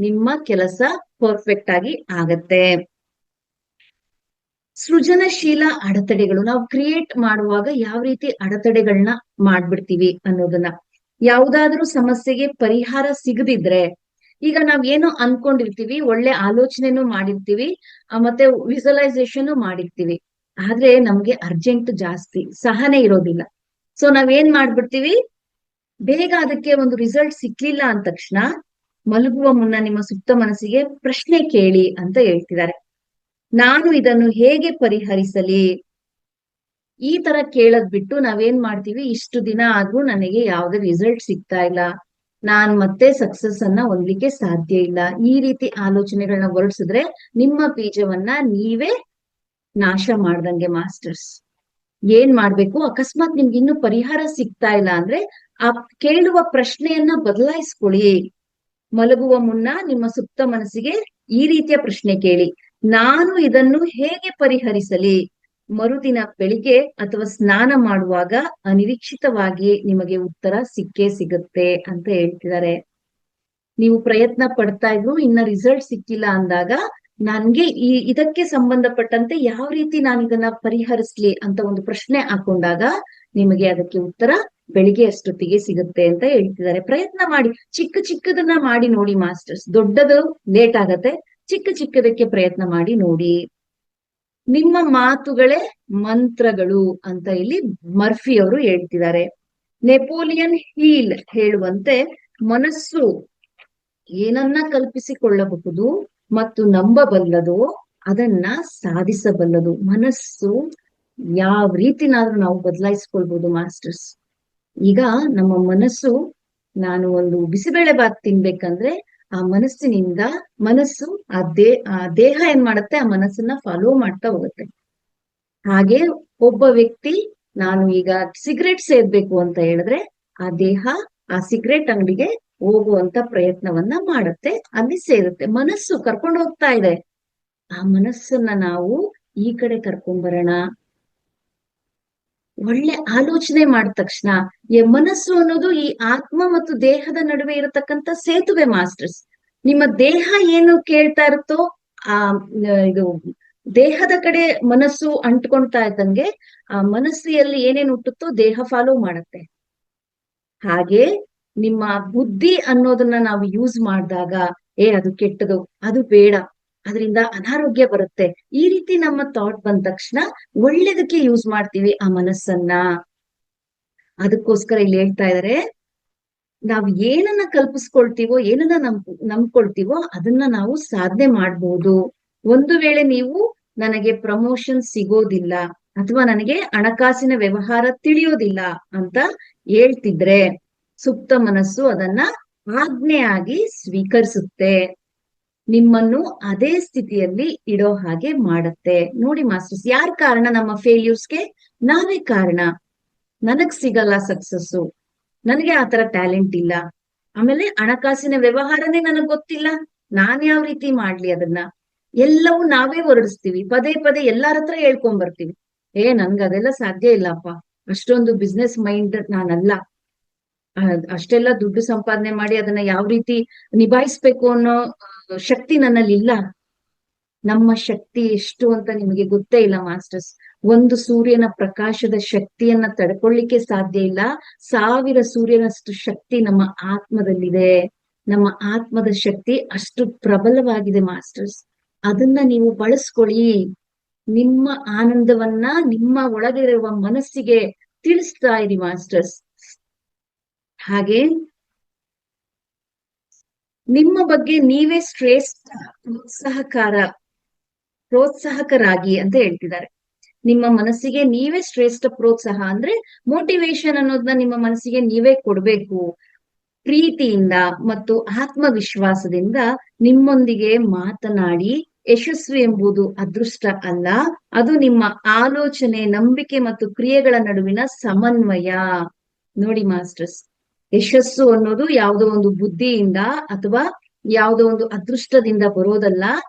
ನಿಮ್ಮ ಕೆಲಸ ಪರ್ಫೆಕ್ಟ್ ಆಗಿ ಆಗತ್ತೆ. ಸೃಜನಶೀಲ ಅಡೆತಡೆಗಳು, ನಾವು ಕ್ರಿಯೇಟ್ ಮಾಡುವಾಗ ಯಾವ ರೀತಿ ಅಡೆತಡೆಗಳನ್ನ ಮಾಡ್ಬಿಡ್ತೀವಿ ಅನ್ನೋದನ್ನ, ಯಾವುದಾದ್ರೂ ಸಮಸ್ಯೆಗೆ ಪರಿಹಾರ ಸಿಗದಿದ್ರೆ, ಈಗ ನಾವ್ ಏನೋ ಅನ್ಕೊಂಡಿರ್ತೀವಿ, ಒಳ್ಳೆ ಆಲೋಚನೆನೂ ಮಾಡಿರ್ತೀವಿ, ಮತ್ತೆ ವಿಜುವಲೈಸೇಷನ್ ಮಾಡಿರ್ತೀವಿ, ಆದ್ರೆ ನಮ್ಗೆ ಅರ್ಜೆಂಟ್ ಜಾಸ್ತಿ, ಸಹನೆ ಇರೋದಿಲ್ಲ. ಸೊ ನಾವೇನ್ ಮಾಡ್ಬಿಡ್ತೀವಿ, ಬೇಗ ಅದಕ್ಕೆ ಒಂದು ರಿಸಲ್ಟ್ ಸಿಕ್ಲಿಲ್ಲ ಅಂದ ತಕ್ಷಣ ಮಲಗುವ ಮುನ್ನ ನಿಮ್ಮ ಸುಪ್ತ ಮನಸ್ಸಿಗೆ ಪ್ರಶ್ನೆ ಕೇಳಿ ಅಂತ ಹೇಳ್ತಿದ್ದಾರೆ. ನಾನು ಇದನ್ನು ಹೇಗೆ ಪರಿಹರಿಸಲಿ? ಈ ತರ ಕೇಳದ್ ಬಿಟ್ಟು ನಾವೇನ್ ಮಾಡ್ತೀವಿ, ಇಷ್ಟು ದಿನ ಆದ್ರೂ ನನಗೆ ಯಾವ್ದೇ ರಿಸಲ್ಟ್ ಸಿಗ್ತಾ ಇಲ್ಲ, ನಾನ್ ಮತ್ತೆ ಸಕ್ಸಸ್ ಅನ್ನ ಹೊಂದಲಿಕ್ಕೆ ಸಾಧ್ಯ ಇಲ್ಲ, ಈ ರೀತಿ ಆಲೋಚನೆಗಳನ್ನ ಹೊರಡಿಸಿದ್ರೆ ನಿಮ್ಮ ಬೀಜವನ್ನ ನೀವೇ ನಾಶ ಮಾಡ್ದಂಗೆ ಮಾಸ್ಟರ್ಸ್. ಏನ್ ಮಾಡ್ಬೇಕು, ಅಕಸ್ಮಾತ್ ನಿಮ್ಗೆ ಇನ್ನು ಪರಿಹಾರ ಸಿಗ್ತಾ ಇಲ್ಲ ಅಂದ್ರೆ ಆ ಕೇಳುವ ಪ್ರಶ್ನೆಯನ್ನ ಬದಲಾಯಿಸ್ಕೊಳ್ಳಿ. ಮಲಗುವ ಮುನ್ನ ನಿಮ್ಮ ಸುಪ್ತ ಮನಸ್ಸಿಗೆ ಈ ರೀತಿಯ ಪ್ರಶ್ನೆ ಕೇಳಿ, ನಾನು ಇದನ್ನು ಹೇಗೆ ಪರಿಹರಿಸಲಿ? ಮರುದಿನ ಬೆಳಿಗ್ಗೆ ಅಥವಾ ಸ್ನಾನ ಮಾಡುವಾಗ ಅನಿರೀಕ್ಷಿತವಾಗಿ ನಿಮಗೆ ಉತ್ತರ ಸಿಕ್ಕೇ ಸಿಗುತ್ತೆ ಅಂತ ಹೇಳ್ತಿದ್ದಾರೆ. ನೀವು ಪ್ರಯತ್ನ ಪಡ್ತಾ ಇದ್ರು ಇನ್ನ ರಿಸಲ್ಟ್ ಸಿಕ್ಕಿಲ್ಲ ಅಂದಾಗ ನನ್ಗೆ ಇದಕ್ಕೆ ಸಂಬಂಧಪಟ್ಟಂತೆ ಯಾವ ರೀತಿ ನಾನು ಇದನ್ನ ಪರಿಹರಿಸ್ಲಿ ಅಂತ ಒಂದು ಪ್ರಶ್ನೆ ಹಾಕೊಂಡಾಗ ನಿಮಗೆ ಅದಕ್ಕೆ ಉತ್ತರ ಬೆಳಿಗ್ಗೆ ಅಷ್ಟೊತ್ತಿಗೆ ಸಿಗುತ್ತೆ ಅಂತ ಹೇಳ್ತಿದ್ದಾರೆ. ಪ್ರಯತ್ನ ಮಾಡಿ, ಚಿಕ್ಕ ಚಿಕ್ಕದನ್ನ ಮಾಡಿ ನೋಡಿ ಮಾಸ್ಟರ್ಸ್. ದೊಡ್ಡದು ಲೇಟ್ ಆಗತ್ತೆ, ಚಿಕ್ಕ ಚಿಕ್ಕದಕ್ಕೆ ಪ್ರಯತ್ನ ಮಾಡಿ ನೋಡಿ. ನಿಮ್ಮ ಮಾತುಗಳೇ ಮಂತ್ರಗಳು ಅಂತ ಇಲ್ಲಿ ಮರ್ಫಿ ಅವರು ಹೇಳ್ತಿದ್ದಾರೆ. ನೆಪೋಲಿಯನ್ ಹೀಲ್ ಹೇಳುವಂತೆ ಮನಸ್ಸು ಏನನ್ನ ಕಲ್ಪಿಸಿಕೊಳ್ಳಬಹುದು ಮತ್ತು ನಂಬಬಲ್ಲದೋ ಅದನ್ನ ಸಾಧಿಸಬಲ್ಲದು. ಮನಸ್ಸು ಯಾವ ರೀತಿನಾದ್ರೂ ನಾವು ಬದಲಾಯಿಸ್ಕೊಳ್ಬಹುದು ಮಾಸ್ಟರ್ಸ್. ಈಗ ನಮ್ಮ ಮನಸ್ಸು, ನಾನು ಒಂದು ಬಿಸಿಬೇಳೆ ಬಾತ್ ತಿನ್ಬೇಕಂದ್ರೆ ಆ ಮನಸ್ಸಿನಿಂದ ಮನಸ್ಸು ಆ ದೇಹ ಏನ್ ಮಾಡುತ್ತೆ, ಆ ಮನಸ್ಸನ್ನ ಫಾಲೋ ಮಾಡ್ತಾ ಹೋಗುತ್ತೆ. ಹಾಗೆ ಒಬ್ಬ ವ್ಯಕ್ತಿ ನಾನು ಈಗ ಸಿಗರೆಟ್ ಸೇದ್ಬೇಕು ಅಂತ ಹೇಳಿದ್ರೆ ಆ ದೇಹ ಆ ಸಿಗರೆಟ್ ಅಂಗಡಿಗೆ ಹೋಗುವಂತ ಪ್ರಯತ್ನವನ್ನ ಮಾಡುತ್ತೆ, ಅಲ್ಲಿ ಸೇರುತ್ತೆ. ಮನಸ್ಸು ಕರ್ಕೊಂಡು ಹೋಗ್ತಾ ಇದೆ. ಆ ಮನಸ್ಸನ್ನ ನಾವು ಈ ಕಡೆ ಕರ್ಕೊಂಡ್ ಬರೋಣ. ಒಳ್ಳೆ ಆಲೋಚನೆ ಮಾಡಿದ ತಕ್ಷಣ ಮನಸ್ಸು ಅನ್ನೋದು ಈ ಆತ್ಮ ಮತ್ತು ದೇಹದ ನಡುವೆ ಇರತಕ್ಕಂತ ಸೇತುವೆ ಮಾಸ್ಟರ್ಸ್. ನಿಮ್ಮ ದೇಹ ಏನು ಕೇಳ್ತಾ ಇರುತ್ತೋ ಆ ಇದು ದೇಹದ ಕಡೆ ಮನಸ್ಸು ಅಂಟ್ಕೊಳ್ತಾ ಇದ್ದಂಗೆ ಆ ಮನಸ್ಸಿಯಲ್ಲಿ ಏನೇನು ಹುಟ್ಟುತ್ತೋ ದೇಹ ಫಾಲೋ ಮಾಡುತ್ತೆ. ಹಾಗೆ ನಿಮ್ಮ ಬುದ್ಧಿ ಅನ್ನೋದನ್ನ ನಾವು ಯೂಸ್ ಮಾಡಿದಾಗ ಅದು ಕೆಟ್ಟದು, ಅದು ಬೇಡ, ಅದರಿಂದ ಅನಾರೋಗ್ಯ ಬರುತ್ತೆ, ಈ ರೀತಿ ನಮ್ಮ ಥಾಟ್ ಬಂದ ತಕ್ಷಣ ಒಳ್ಳೇದಕ್ಕೆ ಯೂಸ್ ಮಾಡ್ತೀವಿ ಆ ಮನಸ್ಸನ್ನ. ಅದಕ್ಕೋಸ್ಕರ ಇಲ್ಲಿ ಹೇಳ್ತಾ ಇದಾರೆ, ನಾವ್ ಏನನ್ನ ಕಲ್ಪಿಸ್ಕೊಳ್ತೀವೋ, ಏನನ್ನ ನಂಬ್ಕೊಳ್ತೀವೋ ಅದನ್ನ ನಾವು ಸಾಧನೆ ಮಾಡ್ಬೋದು. ಒಂದು ವೇಳೆ ನೀವು ನನಗೆ ಪ್ರಮೋಷನ್ ಸಿಗೋದಿಲ್ಲ ಅಥವಾ ನನಗೆ ಹಣಕಾಸಿನ ವ್ಯವಹಾರ ತಿಳಿಯೋದಿಲ್ಲ ಅಂತ ಹೇಳ್ತಿದ್ರೆ ಸುಪ್ತ ಮನಸ್ಸು ಅದನ್ನ ಆಜ್ಞೆಯಾಗಿ ಸ್ವೀಕರಿಸುತ್ತೆ, ನಿಮ್ಮನ್ನು ಅದೇ ಸ್ಥಿತಿಯಲ್ಲಿ ಇಡೋ ಹಾಗೆ ಮಾಡುತ್ತೆ. ನೋಡಿ ಮಾಸ್ಟರ್ಸ್, ಯಾರ್ ಕಾರಣ ನಮ್ಮ ಫೇಲ್ಯೂರ್ಸ್ಗೆ? ನಾವೇ ಕಾರಣ. ನನಗ್ ಸಿಗಲ್ಲ ಸಕ್ಸಸ್ಸು, ನನಗೆ ಆತರ ಟ್ಯಾಲೆಂಟ್ ಇಲ್ಲ, ಆಮೇಲೆ ಹಣಕಾಸಿನ ವ್ಯವಹಾರನೇ ನನಗ್ ಗೊತ್ತಿಲ್ಲ, ನಾನ್ ಯಾವ ರೀತಿ ಮಾಡ್ಲಿ ಅದನ್ನ, ಎಲ್ಲವೂ ನಾವೇ ಹೊರಡಿಸ್ತೀವಿ. ಪದೇ ಪದೇ ಎಲ್ಲಾರ ಹತ್ರ ಹೇಳ್ಕೊಂಡ್ ಬರ್ತೀವಿ, ನನ್ಗ ಅದೆಲ್ಲ ಸಾಧ್ಯ ಇಲ್ಲಪ್ಪ, ಅಷ್ಟೊಂದು ಬಿಸ್ನೆಸ್ ಮೈಂಡ್ ನಾನಲ್ಲ, ಅಷ್ಟೆಲ್ಲ ದುಡ್ಡು ಸಂಪಾದನೆ ಮಾಡಿ ಅದನ್ನ ಯಾವ ರೀತಿ ನಿಭಾಯಿಸ್ಬೇಕು ಅನ್ನೋ ಶಕ್ತಿ ನನ್ನಲ್ಲಿ ಇಲ್ಲ. ನಮ್ಮ ಶಕ್ತಿ ಎಷ್ಟು ಅಂತ ನಿಮಗೆ ಗೊತ್ತೇ ಇಲ್ಲ ಮಾಸ್ಟರ್ಸ್. ಒಂದು ಸೂರ್ಯನ ಪ್ರಕಾಶದ ಶಕ್ತಿಯನ್ನ ತಡ್ಕೊಳ್ಳಿಕ್ಕೆ ಸಾಧ್ಯ ಇಲ್ಲ, 1000 ಸೂರ್ಯನಷ್ಟು ಶಕ್ತಿ ನಮ್ಮ ಆತ್ಮದಲ್ಲಿದೆ. ನಮ್ಮ ಆತ್ಮದ ಶಕ್ತಿ ಅಷ್ಟು ಪ್ರಬಲವಾಗಿದೆ ಮಾಸ್ಟರ್ಸ್. ಅದನ್ನ ನೀವು ಬಳಸ್ಕೊಳ್ಳಿ. ನಿಮ್ಮ ಆನಂದವನ್ನ ನಿಮ್ಮ ಒಳಗಿರುವ ಮನಸ್ಸಿಗೆ ತಿಳಿಸ್ತಾ ಇರಿ ಮಾಸ್ಟರ್ಸ್. ಹಾಗೆ ನಿಮ್ಮ ಬಗ್ಗೆ ನೀವೇ ಶ್ರೇಷ್ಠ ಪ್ರೋತ್ಸಾಹಕರಾಗಿ ಅಂತ ಹೇಳ್ತಿದ್ದಾರೆ. ನಿಮ್ಮ ಮನಸ್ಸಿಗೆ ನೀವೇ ಶ್ರೇಷ್ಠ ಪ್ರೋತ್ಸಾಹ ಅಂದ್ರೆ ಮೋಟಿವೇಶನ್ ಅನ್ನೋದನ್ನ ನಿಮ್ಮ ಮನಸ್ಸಿಗೆ ನೀವೇ ಕೊಡ್ಬೇಕು. ಪ್ರೀತಿಯಿಂದ ಮತ್ತು ಆತ್ಮವಿಶ್ವಾಸದಿಂದ ನಿಮ್ಮೊಂದಿಗೆ ಮಾತನಾಡಿ, ಯಶಸ್ವಿ ಎಂಬುದು ಅದೃಷ್ಟ ಅಲ್ಲ, ಅದು ನಿಮ್ಮ ಆಲೋಚನೆ, ನಂಬಿಕೆ ಮತ್ತು ಕ್ರಿಯೆಗಳ ನಡುವಿನ ಸಮನ್ವಯ. ನೋಡಿ ಮಾಸ್ಟರ್ಸ್, ಯಶಸ್ಸು ಅನ್ನೋದು ಯಾವುದೋ ಒಂದು ಬುದ್ಧಿಯಿಂದ ಅಥವಾ ಯಾವುದೋ ಒಂದು ಅದೃಷ್ಟದಿಂದ ಬರೋದಲ್ಲ.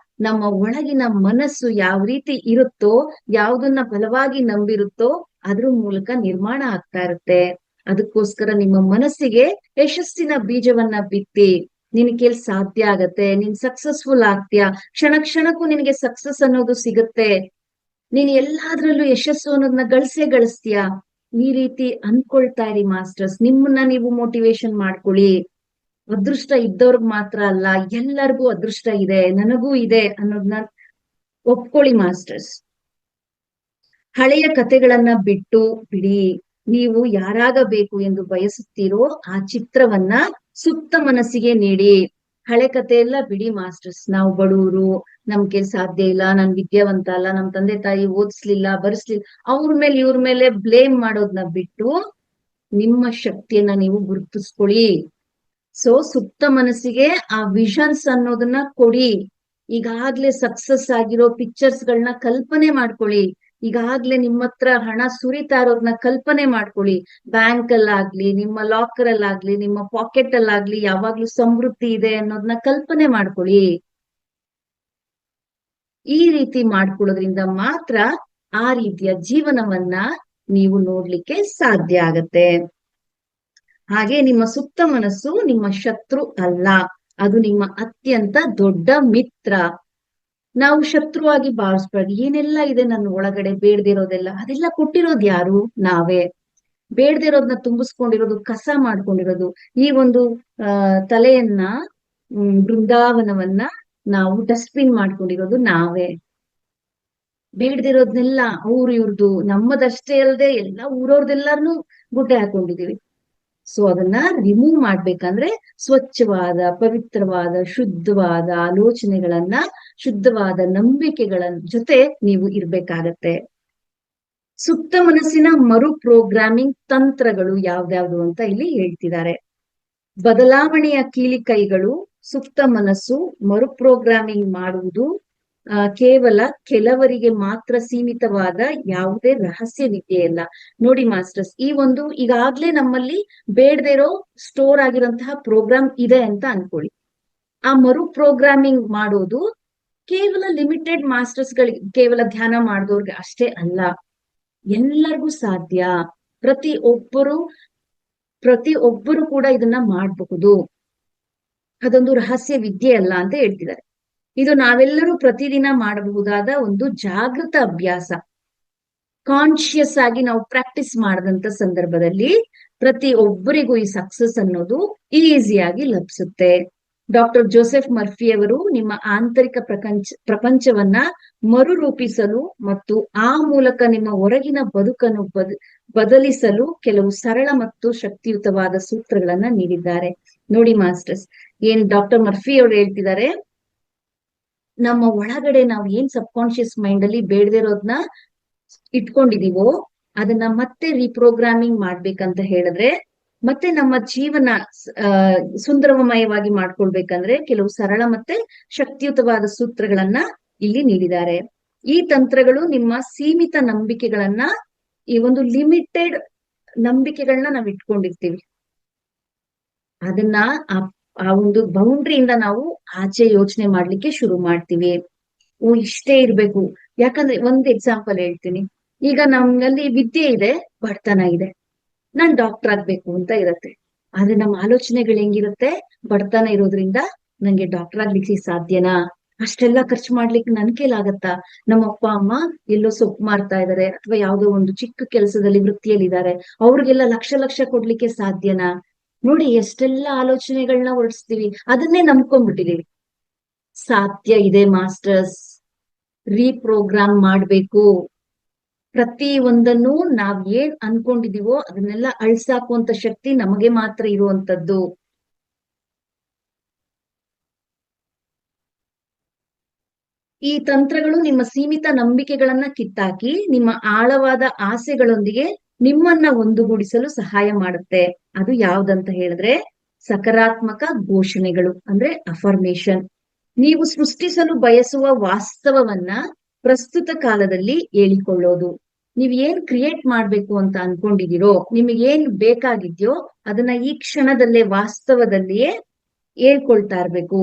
ನಮ್ಮ ಒಳಗಿನ ಮನಸ್ಸು ಯಾವ ರೀತಿ ಇರುತ್ತೋ, ಯಾವುದನ್ನ ಬಲವಾಗಿ ನಂಬಿರುತ್ತೋ ಅದ್ರ ಮೂಲಕ ನಿರ್ಮಾಣ ಆಗ್ತಾ ಇರುತ್ತೆ. ಅದಕ್ಕೋಸ್ಕರ ನಿಮ್ಮ ಮನಸ್ಸಿಗೆ ಯಶಸ್ಸಿನ ಬೀಜವನ್ನ ಬಿತ್ತಿ, ನಿನ್ ಕೈಲಿ ಸಾಧ್ಯ ಆಗತ್ತೆ, ನೀನ್ ಸಕ್ಸಸ್ಫುಲ್ ಆಗ್ತೀಯ, ಕ್ಷಣ ಕ್ಷಣಕ್ಕೂ ನಿನಗೆ ಸಕ್ಸಸ್ ಅನ್ನೋದು ಸಿಗುತ್ತೆ, ನೀನ್ ಎಲ್ಲಾದ್ರಲ್ಲೂ ಯಶಸ್ಸು ಅನ್ನೋದನ್ನ ಗಳಿಸ್ತೀಯ, ಈ ರೀತಿ ಅನ್ಕೊಳ್ತಾ ಇರಿ ಮಾಸ್ಟರ್ಸ್. ನಿಮ್ಮನ್ನ ನೀವು ಮೋಟಿವೇಶನ್ ಮಾಡ್ಕೊಳ್ಳಿ. ಅದೃಷ್ಟ ಇದ್ದವ್ರಿಗೆ ಮಾತ್ರ ಅಲ್ಲ, ಎಲ್ಲರಿಗೂ ಅದೃಷ್ಟ ಇದೆ, ನನಗೂ ಇದೆ ಅನ್ನೋದನ್ನ ಒಪ್ಕೊಳ್ಳಿ ಮಾಸ್ಟರ್ಸ್. ಹಳೆಯ ಕಥೆಗಳನ್ನ ಬಿಡಿ. ನೀವು ಯಾರಾಗಬೇಕು ಎಂದು ಬಯಸುತ್ತೀರೋ ಆ ಚಿತ್ರವನ್ನ ಸುಪ್ತ ಮನಸ್ಸಿಗೆ ನೀಡಿ. ಹಳೆ ಕಥೆ ಎಲ್ಲ ಬಿಡಿ ಮಾಸ್ಟರ್ಸ್. ನಾವು ಬಡವರು, ನಮ್ಗೆ ಸಾಧ್ಯ ಇಲ್ಲ, ನನ್ ವಿದ್ಯಾವಂತ ಅಲ್ಲ, ನಮ್ ತಂದೆ ತಾಯಿ ಓದಿಸ್ಲಿಲ್ಲ ಬರೆಸ್ಲಿಲ್ಲ, ಇವ್ರ ಮೇಲೆ ಬ್ಲೇಮ್ ಮಾಡೋದನ್ನ ಬಿಟ್ಟು ನಿಮ್ಮ ಶಕ್ತಿಯನ್ನ ನೀವು ಗುರುತಿಸ್ಕೊಳ್ಳಿ. ಸೊ ಸುಪ್ತ ಮನಸ್ಸಿಗೆ ಆ ವಿಷನ್ಸ್ ಅನ್ನೋದನ್ನ ಕೊಡಿ. ಈಗಾಗ್ಲೇ ಸಕ್ಸಸ್ ಆಗಿರೋ ಪಿಕ್ಚರ್ಸ್ ಗಳನ್ನ ಕಲ್ಪನೆ ಮಾಡ್ಕೊಳ್ಳಿ. ಈಗಾಗ್ಲೇ ನಿಮ್ಮ ಹತ್ರ ಹಣ ಸುರಿತಾ ಇರೋದನ್ನ ಕಲ್ಪನೆ ಮಾಡ್ಕೊಳ್ಳಿ. ಬ್ಯಾಂಕ್ ಅಲ್ಲಾಗ್ಲಿ, ನಿಮ್ಮ ಲಾಕರ್ ಅಲ್ಲಾಗ್ಲಿ, ನಿಮ್ಮ ಪಾಕೆಟ್ ಅಲ್ಲಾಗ್ಲಿ ಯಾವಾಗ್ಲೂ ಸಮೃದ್ಧಿ ಇದೆ ಅನ್ನೋದನ್ನ ಕಲ್ಪನೆ ಮಾಡ್ಕೊಳ್ಳಿ. ಈ ರೀತಿ ಮಾಡ್ಕೊಳ್ಳೋದ್ರಿಂದ ಮಾತ್ರ ಆ ರೀತಿಯ ಜೀವನವನ್ನ ನೀವು ನೋಡ್ಲಿಕ್ಕೆ ಸಾಧ್ಯ ಆಗತ್ತೆ. ಹಾಗೆ ನಿಮ್ಮ ಸುಪ್ತ ಮನಸ್ಸು ನಿಮ್ಮ ಶತ್ರು ಅಲ್ಲ, ಅದು ನಿಮ್ಮ ಅತ್ಯಂತ ದೊಡ್ಡ ಮಿತ್ರ. ನಾವು ಶತ್ರುವಾಗಿ ಭಾವಿಸ್ಬಾರ್ದು. ಏನೆಲ್ಲ ಇದೆ ನನ್ನ ಒಳಗಡೆ ಬೇಡದಿರೋದೆಲ್ಲ, ಅದೆಲ್ಲ ಕೊಟ್ಟಿರೋದು ಯಾರು? ನಾವೇ. ಬೇಡದಿರೋದನ್ನ ತುಂಬಿಸ್ಕೊಂಡಿರೋದು, ಕಸ ಮಾಡ್ಕೊಂಡಿರೋದು, ಈ ಒಂದು ತಲೆಯನ್ನ ಬೃಂದಾವನವನ್ನ ನಾವು ಡಸ್ಟ್ಬಿನ್ ಮಾಡ್ಕೊಂಡಿರೋದು ನಾವೇ. ಬೇಡದಿರೋದ್ನೆಲ್ಲ ಇವ್ರದು ನಮ್ಮದಷ್ಟೇ ಅಲ್ಲದೆ ಎಲ್ಲ ಊರವ್ರದೆಲ್ಲಾರನು ಗುಡ್ಡೆ ಹಾಕೊಂಡಿದೀವಿ. ಸೊ ಅದನ್ನ ರಿಮೂವ್ ಮಾಡ್ಬೇಕಂದ್ರೆ ಸ್ವಚ್ಛವಾದ, ಪವಿತ್ರವಾದ, ಶುದ್ಧವಾದ ಆಲೋಚನೆಗಳನ್ನ, ಶುದ್ಧವಾದ ನಂಬಿಕೆಗಳ ಜೊತೆ ನೀವು ಇರ್ಬೇಕಾಗತ್ತೆ. ಸುಪ್ತ ಮನಸ್ಸಿನ ಮರು ಪ್ರೋಗ್ರಾಮಿಂಗ್ ತಂತ್ರಗಳು ಯಾವ್ದ್ಯಾವ್ದು ಅಂತ ಇಲ್ಲಿ ಹೇಳ್ತಿದ್ದಾರೆ. ಬದಲಾವಣೆಯ ಕೀಲಿಕೈಗಳು, ಸುಪ್ತ ಮನಸ್ಸು ಮರು ಪ್ರೋಗ್ರಾಮಿಂಗ್ ಮಾಡುವುದು, ಕೇವಲ ಕೆಲವರಿಗೆ ಮಾತ್ರ ಸೀಮಿತವಾದ ಯಾವುದೇ ರಹಸ್ಯ ವಿದ್ಯೆಯಲ್ಲ. ನೋಡಿ ಮಾಸ್ಟರ್ಸ್, ಈ ಒಂದು ಈಗಾಗ್ಲೇ ನಮ್ಮಲ್ಲಿ ಬೇಡದೇ ಇರೋ ಸ್ಟೋರ್ ಆಗಿರಂತಹ ಪ್ರೋಗ್ರಾಮ್ ಇದೆ ಅಂತ ಅನ್ಕೊಳ್ಳಿ. ಆ ಮರು ಪ್ರೋಗ್ರಾಮಿಂಗ್ ಮಾಡೋದು ಕೇವಲ ಲಿಮಿಟೆಡ್ ಮಾಸ್ಟರ್ಸ್ ಗಳಿಗೆ, ಕೇವಲ ಧ್ಯಾನ ಮಾಡಿದವ್ರಿಗೆ ಅಷ್ಟೇ ಅಲ್ಲ, ಎಲ್ಲರಿಗೂ ಸಾಧ್ಯ. ಪ್ರತಿ ಒಬ್ಬರು ಕೂಡ ಇದನ್ನ ಮಾಡಬಹುದು. ಅದೊಂದು ರಹಸ್ಯ ವಿದ್ಯೆ ಅಲ್ಲ ಅಂತ ಹೇಳ್ತಿದ್ದಾರೆ. ಇದು ನಾವೆಲ್ಲರೂ ಪ್ರತಿದಿನ ಮಾಡಬಹುದಾದ ಒಂದು ಜಾಗೃತ ಅಭ್ಯಾಸ. ಕಾನ್ಶಿಯಸ್ ಆಗಿ ನಾವು ಪ್ರಾಕ್ಟೀಸ್ ಮಾಡದಂತ ಸಂದರ್ಭದಲ್ಲಿ ಪ್ರತಿ ಒಬ್ಬರಿಗೂ ಈ ಸಕ್ಸಸ್ ಅನ್ನೋದು ಈಸಿಯಾಗಿ ಲಭಿಸುತ್ತೆ. ಡಾಕ್ಟರ್ ಜೋಸೆಫ್ ಮರ್ಫಿ ಅವರು ನಿಮ್ಮ ಆಂತರಿಕ ಪ್ರಪಂಚವನ್ನ ಮರುರೂಪಿಸಲು ಮತ್ತು ಆ ಮೂಲಕ ನಿಮ್ಮ ಹೊರಗಿನ ಬದುಕನ್ನು ಬದಲಿಸಲು ಕೆಲವು ಸರಳ ಮತ್ತು ಶಕ್ತಿಯುತವಾದ ಸೂತ್ರಗಳನ್ನ ನೀಡಿದ್ದಾರೆ. ನೋಡಿ ಮಾಸ್ಟರ್ಸ್, ಏನ್ ಡಾಕ್ಟರ್ ಮರ್ಫಿ ಅವರು ಹೇಳ್ತಿದ್ದಾರೆ, ನಮ್ಮ ಒಳಗಡೆ ನಾವು ಏನ್ ಸಬ್ ಕಾನ್ಶಿಯಸ್ ಮೈಂಡ್ ಅಲ್ಲಿ ಬೇಡದಿರೋದ್ನ ಇಟ್ಕೊಂಡಿದೀವೋ ಅದನ್ನ ಮತ್ತೆ ರೀಪ್ರೋಗ್ರಾಮಿಂಗ್ ಮಾಡ್ಬೇಕಂತ ಹೇಳಿದ್ರೆ, ಮತ್ತೆ ನಮ್ಮ ಜೀವನ ಸುಂದರಮಯವಾಗಿ ಮಾಡ್ಕೊಳ್ಬೇಕಂದ್ರೆ ಕೆಲವು ಸರಳ ಮತ್ತೆ ಶಕ್ತಿಯುತವಾದ ಸೂತ್ರಗಳನ್ನ ಇಲ್ಲಿ ನೀಡಿದ್ದಾರೆ. ಈ ತಂತ್ರಗಳು ನಿಮ್ಮ ಸೀಮಿತ ನಂಬಿಕೆಗಳನ್ನ, ಈ ಒಂದು ಲಿಮಿಟೆಡ್ ನಂಬಿಕೆಗಳನ್ನ ನಾವ್ ಇಟ್ಕೊಂಡಿರ್ತೀವಿ, ಅದನ್ನ ಆ ಒಂದು ಬೌಂಡ್ರಿಯಿಂದ ನಾವು ಆಚೆ ಯೋಚನೆ ಮಾಡ್ಲಿಕ್ಕೆ ಶುರು ಮಾಡ್ತೀವಿ. ಇಷ್ಟೇ ಇರ್ಬೇಕು. ಯಾಕಂದ್ರೆ ಒಂದ್ ಎಕ್ಸಾಂಪಲ್ ಹೇಳ್ತೀನಿ. ಈಗ ನಮ್ಮಲ್ಲಿ ವಿದ್ಯೆ ಇದೆ, ಬಡತನ ಇದೆ, ನಾನ್ ಡಾಕ್ಟರ್ ಆಗ್ಬೇಕು ಅಂತ ಇರತ್ತೆ. ಆದ್ರೆ ನಮ್ಮ ಆಲೋಚನೆಗಳು ಹೆಂಗಿರುತ್ತೆ, ಬಡತನ ಇರೋದ್ರಿಂದ ನಂಗೆ ಡಾಕ್ಟರ್ ಆಗ್ಲಿಕ್ಕೆ ಸಾಧ್ಯನಾ, ಅಷ್ಟೆಲ್ಲ ಖರ್ಚು ಮಾಡ್ಲಿಕ್ಕೆ ನನ್ ಕೈಲಾಗತ್ತಾ, ನಮ್ಮ ಅಪ್ಪ ಅಮ್ಮ ಎಲ್ಲೋ ಸೊಪ್ಪು ಮಾರ್ತಾ ಇದಾರೆ ಅಥವಾ ಯಾವ್ದೋ ಒಂದು ಚಿಕ್ಕ ಕೆಲಸದಲ್ಲಿ ವೃತ್ತಿಯಲ್ಲಿ ಇದ್ದಾರೆ, ಅವ್ರಿಗೆಲ್ಲ ಲಕ್ಷ ಲಕ್ಷ ಕೊಡ್ಲಿಕ್ಕೆ ಸಾಧ್ಯನಾ? ನೋಡಿ ಎಷ್ಟೆಲ್ಲ ಆಲೋಚನೆಗಳನ್ನ ಹೊರಡಿಸ್ತೀವಿ, ಅದನ್ನೇ ನಂಬ್ಕೊಂಡ್ಬಿಟ್ಟಿದೀವಿ. ಸಾಧ್ಯ ಇದೆ ಮಾಸ್ಟರ್ಸ್, ರೀಪ್ರೋಗ್ರಾಮ್ ಮಾಡ್ಬೇಕು. ಪ್ರತಿ ಒಂದನ್ನು ನಾವ್ ಏನ್ ಅನ್ಕೊಂಡಿದೀವೋ ಅದನ್ನೆಲ್ಲ ಅಳ್ಸಾಕುವಂತ ಶಕ್ತಿ ನಮಗೆ ಮಾತ್ರ ಇರುವಂತದ್ದು. ಈ ತಂತ್ರಗಳು ನಿಮ್ಮ ಸೀಮಿತ ನಂಬಿಕೆಗಳನ್ನ ಕಿತ್ತಾಕಿ ನಿಮ್ಮ ಆಳವಾದ ಆಸೆಗಳೊಂದಿಗೆ ನಿಮ್ಮನ್ನ ಒಂದುಗೂಡಿಸಲು ಸಹಾಯ ಮಾಡುತ್ತೆ. ಅದು ಯಾವ್ದಂತ ಹೇಳಿದ್ರೆ ಸಕಾರಾತ್ಮಕ ಘೋಷಣೆಗಳು, ಅಂದ್ರೆ ಅಫರ್ಮೇಶನ್. ನೀವು ಸೃಷ್ಟಿಸಲು ಬಯಸುವ ವಾಸ್ತವವನ್ನ ಪ್ರಸ್ತುತ ಕಾಲದಲ್ಲಿ ಹೇಳಿಕೊಳ್ಳೋದು. ನೀವ್ ಏನ್ ಕ್ರಿಯೇಟ್ ಮಾಡ್ಬೇಕು ಅಂತ ಅನ್ಕೊಂಡಿದೀರೋ, ನಿಮಗೆ ಏನ್ ಬೇಕಾಗಿದ್ಯೋ ಅದನ್ನ ಈ ಕ್ಷಣದಲ್ಲೇ ವಾಸ್ತವದಲ್ಲಿಯೇ ಹೇಳ್ಕೊಳ್ತಾ ಇರ್ಬೇಕು.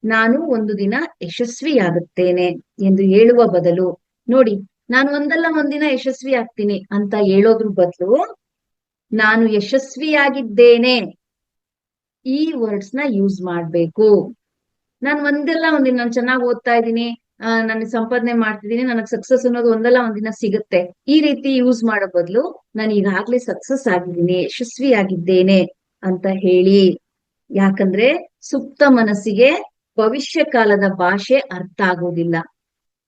ನಾನು ಒಂದು ದಿನ ಯಶಸ್ವಿಯಾಗುತ್ತೇನೆ ಎಂದು ಹೇಳುವ ಬದಲು, ನೋಡಿ ನಾನು ಒಂದಲ್ಲ ಒಂದಿನ ಯಶಸ್ವಿ ಆಗ್ತೀನಿ ಅಂತ ಹೇಳೋದ್ರ ಬದಲು, ನಾನು ಯಶಸ್ವಿಯಾಗಿದ್ದೇನೆ ಈ ವರ್ಡ್ಸ್ ನ ಯೂಸ್ ಮಾಡ್ಬೇಕು. ನಾನು ಒಂದಲ್ಲ ಒಂದಿನ ನಾನು ಚೆನ್ನಾಗಿ ಓದ್ತಾ ಇದ್ದೀನಿ, ನಾನು ಸಂಪಾದನೆ ಮಾಡ್ತಿದ್ದೀನಿ, ನನಗ್ ಸಕ್ಸಸ್ ಅನ್ನೋದು ಒಂದಲ್ಲ ಒಂದಿನ ಸಿಗುತ್ತೆ, ಈ ರೀತಿ ಯೂಸ್ ಮಾಡೋ ಬದಲು ನಾನು ಈಗಾಗ್ಲೇ ಸಕ್ಸಸ್ ಆಗಿದ್ದೀನಿ, ಯಶಸ್ವಿ ಆಗಿದ್ದೇನೆ ಅಂತ ಹೇಳಿ. ಯಾಕಂದ್ರೆ ಸುಪ್ತ ಮನಸ್ಸಿಗೆ ಭವಿಷ್ಯ ಕಾಲದ ಭಾಷೆ ಅರ್ಥ ಆಗೋದಿಲ್ಲ.